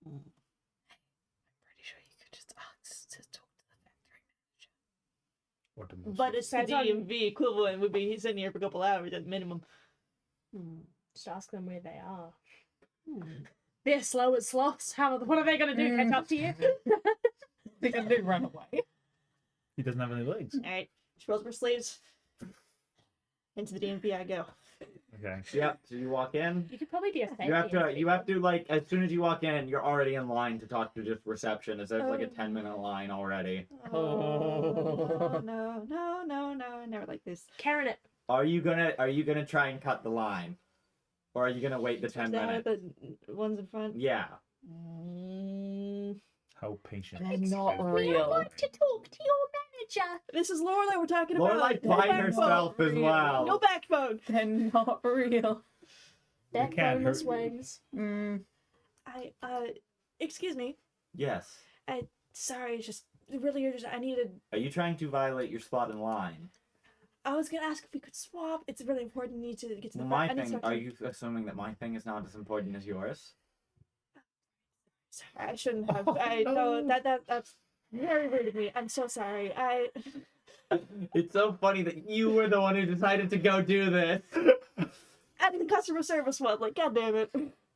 I'm pretty sure you could just ask to talk to the factory manager. What the But it's the That's on- DMV equivalent would be he's in here for a couple hours at minimum. Just ask them where they are. They're slow as sloths. What are they going to do? Catch up to you? They're gonna do run away. He doesn't have any legs. All right, she rolls for sleeves. Into the DMV I go. Okay. Yep. So you walk in. You could probably be a You have to like as soon as you walk in, you're already in line to talk to just reception. There's like a 10-minute line already. Oh no! Never like this. Karen it. Are you gonna try and cut the line, or are you gonna wait the 10 Is that minutes? the ones in front? Yeah. How patient. They're not We real. want to talk to your manager. This is Lorelai we're talking about. Lorelai No by backbone. herself as well. No backbone. They're not real. That can't bonus hurt you. wings. Excuse me. Yes. Sorry, it's just really urgent. Are you trying to violate your spot in line? I was gonna ask if we could swap. It's really important. Need to get to the My front. I need to thing. talk Are to- you assuming that my thing is not as important as yours? I shouldn't have. Oh, No, no. that's very rude of me. I'm so sorry. It's so funny that you were the one who decided to go do this. And the customer service one. Like, god damn it.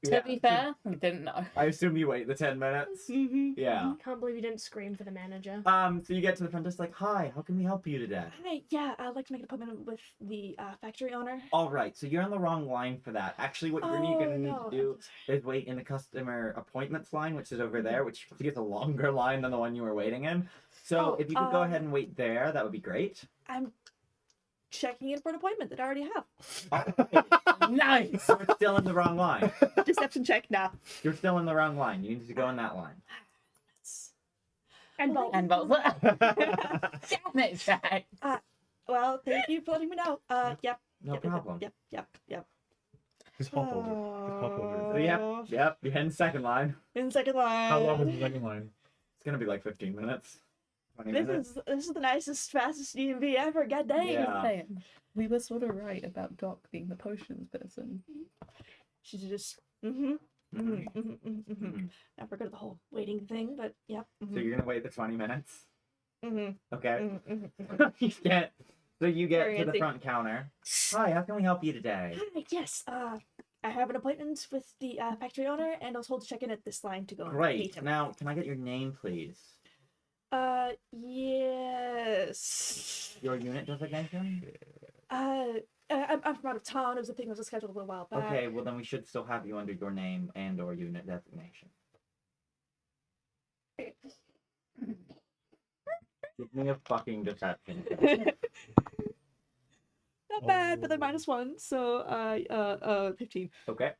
To be fair, we didn't know. I assume you wait the 10 minutes. Yeah. Can't believe you didn't scream for the manager. So you get to the front desk like, hi, how can we help you today? Hi, yeah, I'd like to make an appointment with the factory owner. All right, so you're on the wrong line for that. Actually, what you're gonna need to do is wait in the customer appointments line, which is over there, which you can see is a longer line than the one you were waiting in. So Oh, if you could go ahead and wait there, that would be great. I'm checking in for an appointment that I already have. Nice! You're still in the wrong line. Deception check now. You're still in the wrong line. You need to go in that line. And And both. Damn it, Jack. Well, thank you for letting me know. Yep. No Yep, problem. Yep. Just hop over. Just hop over. So yep, you're in the second line. In second line. How long is the second line? It's gonna be like 15 minutes. 20 This minutes. is the nicest, fastest DMV ever. God dang. Yeah. We were sort of right about Doc being the potions person. She's just I forgot the whole waiting thing, but yep. So you're gonna wait the 20 minutes. Mhm. Okay. Mhm. You get. So you get Very to the antsy. front counter. Hi, how can we help you today? Hi, yes. I have an appointment with the factory owner, and I was told to check in at this line to go and meet Great. him. Now, can I get your name, please? Yes. Your unit designation? I'm from out of town. It was a thing that was scheduled a little while back. Okay, well then we should still have you under your name and or unit designation. Give me a fucking deception. Not bad, but they're -1, so 15. Okay.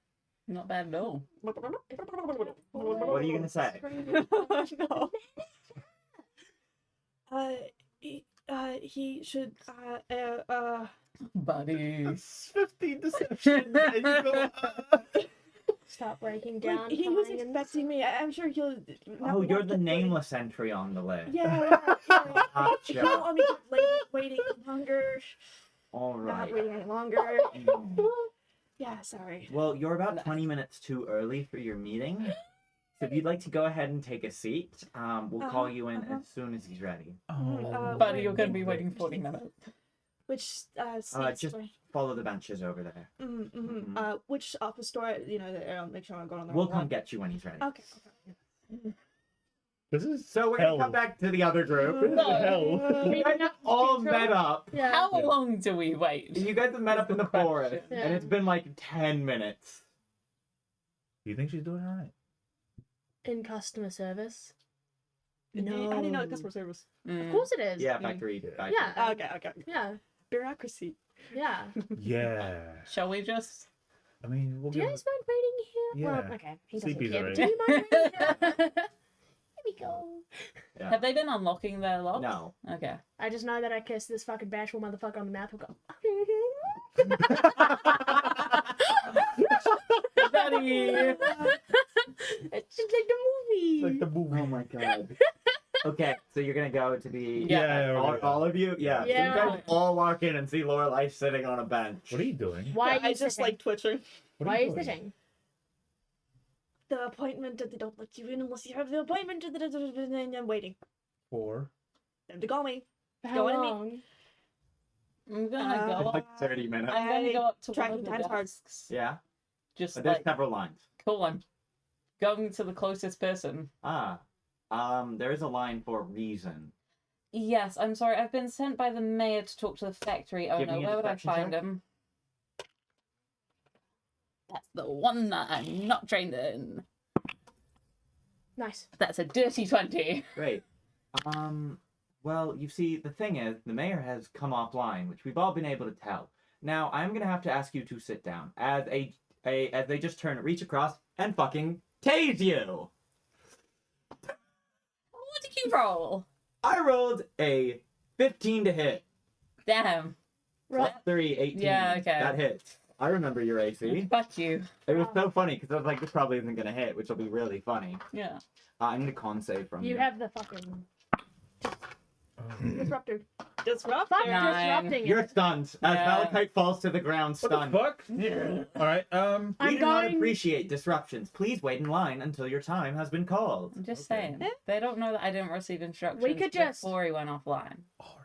Not bad at all. What are you gonna say? No. He should Buddy. 15 deception. And you go, start breaking down. Like, he was crying and- expecting me. I'm sure he'll. Oh, you're the nameless entry on the list. Yeah. yeah. Gotcha. You don't want me to keep waiting longer. All Not right. waiting any longer. Yeah, sorry. Well, you're about 20 minutes too early for your meeting. So if you'd like to go ahead and take a seat, we'll call you in as soon as he's ready. Oh. But you're going to be waiting 40 minutes. Which seats? Just follow the benches over there. Which office door? You know, make sure I'm going on the We'll wrong come one. get you when he's ready. Okay. This is So we're hell. gonna come back to the other group. This is hell. You guys have all met up. Yeah. How long do we wait? You guys have met up in the Question. forest, and it's been like 10 minutes. Do you think she's doing all right? In customer service. No. How do you know customer service? Of course it is. Yeah, factory. factory. Yeah. Okay. Yeah. Bureaucracy. Yeah. Yeah. Shall we just... I mean, we'll Do you give. guys mind waiting here? Yeah. Well, okay. He doesn't Sleepy's care. alright. Do you mind waiting here? Here we go. Yeah. Have they been unlocking their locks? No. Okay. I just know that I kissed this fucking bashful motherfucker on the mouth. He'll go. Daddy! It's just like the movie. Like the movie. Oh my god. Okay, so you're gonna go to the Yeah, all of you. Yeah. Yeah. So you guys all walk in and see Lorelai sitting on a bench. What are you doing? Why are I you just sitting? like twitching. What Why are you doing? sitting? The appointment that they don't let you in unless you have the appointment, and I'm waiting. For. Them to call me. How Go on me. long? I'm gonna go up. Like 30 minutes. I'm gonna go up to one Tracking of the time's hard. desks. Yeah. Just But there's like, several lines. cool, I'm going to the closest person. There is a line for reason. Yes, I'm sorry. I've been sent by the mayor to talk to the factory Give owner. me a Where would I deception find check. him? That's the one that I'm not trained in. Nice. That's a dirty 20. Great. Well, you see, the thing is, the mayor has come offline, which we've all been able to tell. Now, I'm gonna have to ask you to sit down as as they just reach across and fucking tase you. What did you roll? I rolled a 15 to hit. Damn. Plus 3, 18. Yeah, okay. That hits. I remember your AC. Fuck you. It was so funny because I was like, this probably isn't gonna hit, which will be really funny. Yeah. I need a con save from you. You have the fucking. Disruptor. Disruptor. Fuck Nine. disrupting You're it. stunned as Yeah. Malachite falls to the ground What the stunned. fuck? All right. We I'm do not going- appreciate disruptions. Please wait in line until your time has been called. I'm just Okay. saying. They don't know that I didn't receive instructions We could just- before he went offline. Oh,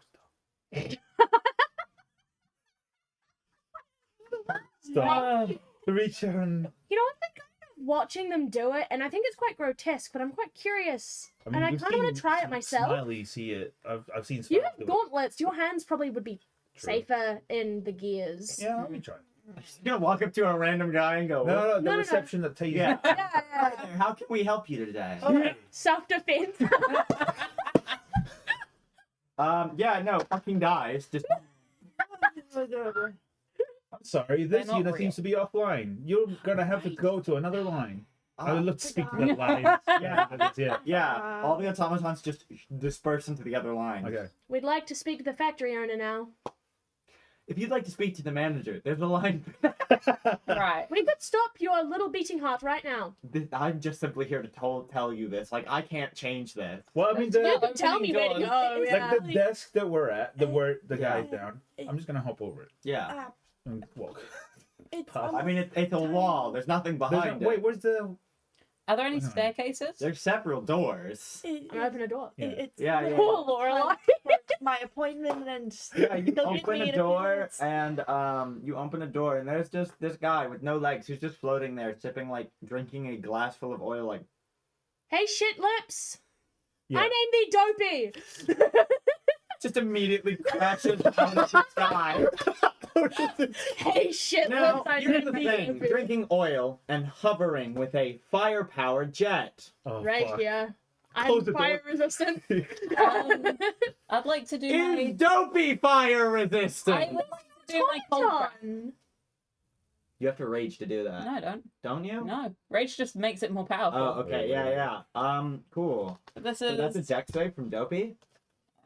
stop. Uh, Reach and. You know, I've been kind of watching them do it, and I think it's quite grotesque, but I'm quite curious. and I we've kind of want seen to try it some myself. Smiley see it. I've seen. You Smiley have do it. gauntlets. Your hands probably would be True. safer in the gears. Yeah, let me try. You're gonna walk up to a random guy and go, No, the no. reception that tells you. Yeah. Yeah, Hi there, how can we help you today? Okay. Self-defense. Yeah, no, fucking dies. Just I'm sorry, this They're not unit real. seems to be offline. You're gonna have to go to another line. I would love to speak to that line. Yeah. Yeah. yeah, all the automatons just disperse into the other line. Okay. We'd like to speak to the factory owner now. If you'd like to speak to the manager, there's a line. right. We could stop your little beating heart right now. I'm just simply here to tell you this. Like, I can't change this. Well, I mean, You the, can tell me where to doors. go. like Yeah. the desk that we're at, the Yeah. guy's down. I'm just gonna hop over it Yeah. and walk. It's Puff. I mean, it's a wall. There's nothing There's behind no- it. wait, where's the? Are there any Hang on. staircases? There's several doors. I'm gonna open a door. Yeah. It's Yeah, yeah. Poor Lorelai. my appointment and Yeah, you they'll get open me a in few door, minutes. and you open a door, and there's just this guy with no legs who's just floating there, sipping, like, drinking a glass full of oil, like, Hey, shit lips. Yeah. I named thee Dopey. just immediately crashes out of the sky. Hey, shit Now, lips. I here's the named thee thing: Dopey. drinking oil and hovering with a fire-powered jet. Oh, Right fuck. here. I'm Close the door. fire resistant. I'd like to do Is my... Dopey fire I resistant? would like to do my cold breath. Ton. You have to rage to do that, No, I don't. don't you? No. Rage just makes it more powerful. Oh, okay, yeah. Cool. But this So is... that's a deck save from Dopey.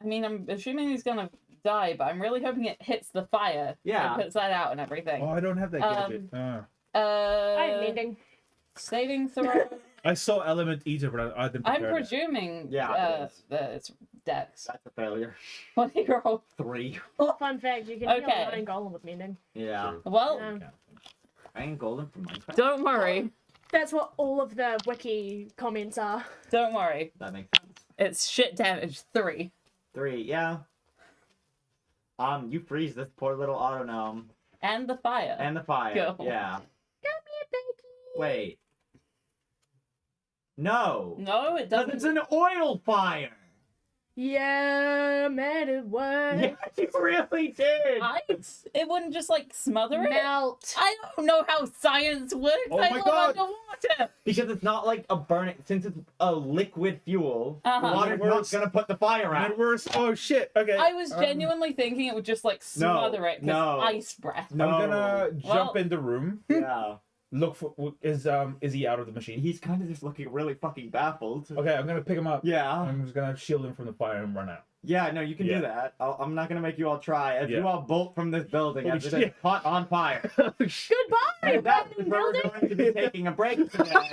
I mean, I'm assuming he's gonna die, but I'm really hoping it hits the fire. Yeah. And puts that out and everything. Oh, I don't have that gadget. I I'm meeting. saving throw. I saw Element Eater, but I didn't I'm prepare that. presuming Yeah, it is. it's Dex. That's a failure. What do you roll? 3. Fun fact, you can Okay. heal an iron golem with mending. Yeah. True. Well, Yeah. I ain't golden from Minecraft. don't worry. That's what all of the wiki comments are. Don't worry. That makes sense. It's shit damage 3. 3, yeah. You freeze this poor little auto gnome. And the fire. And the fire. Go. Yeah. Come here, Becky. Wait. No. No, it Because doesn't. it's an oil fire. Yeah, made it work. Yeah, you really did. Ice? It wouldn't just like smother it? Melt. I don't know how science works. Oh I my live God. underwater. Because it's not like a burning, since it's a liquid fuel, Uh-huh. water's not gonna put the fire And out. worse. Oh shit. Okay. I was genuinely thinking it would just like smother it because no. ice breath. No. I'm gonna jump Well- in the room. Yeah. Look for is he out of the machine? He's kind of just looking really fucking baffled. Okay, I'm gonna pick him up. Yeah. I'm just gonna shield him from the fire and run out. Yeah, no, you can Yeah. do that. I'm not gonna make you all try. As you Yeah. all bolt from this building Holy as it is shit. caught on fire. Goodbye, And that is abandoned where we're building. going to be taking a break today.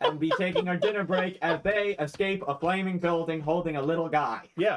And be taking our dinner break as they escape a flaming building holding a little guy. Yeah.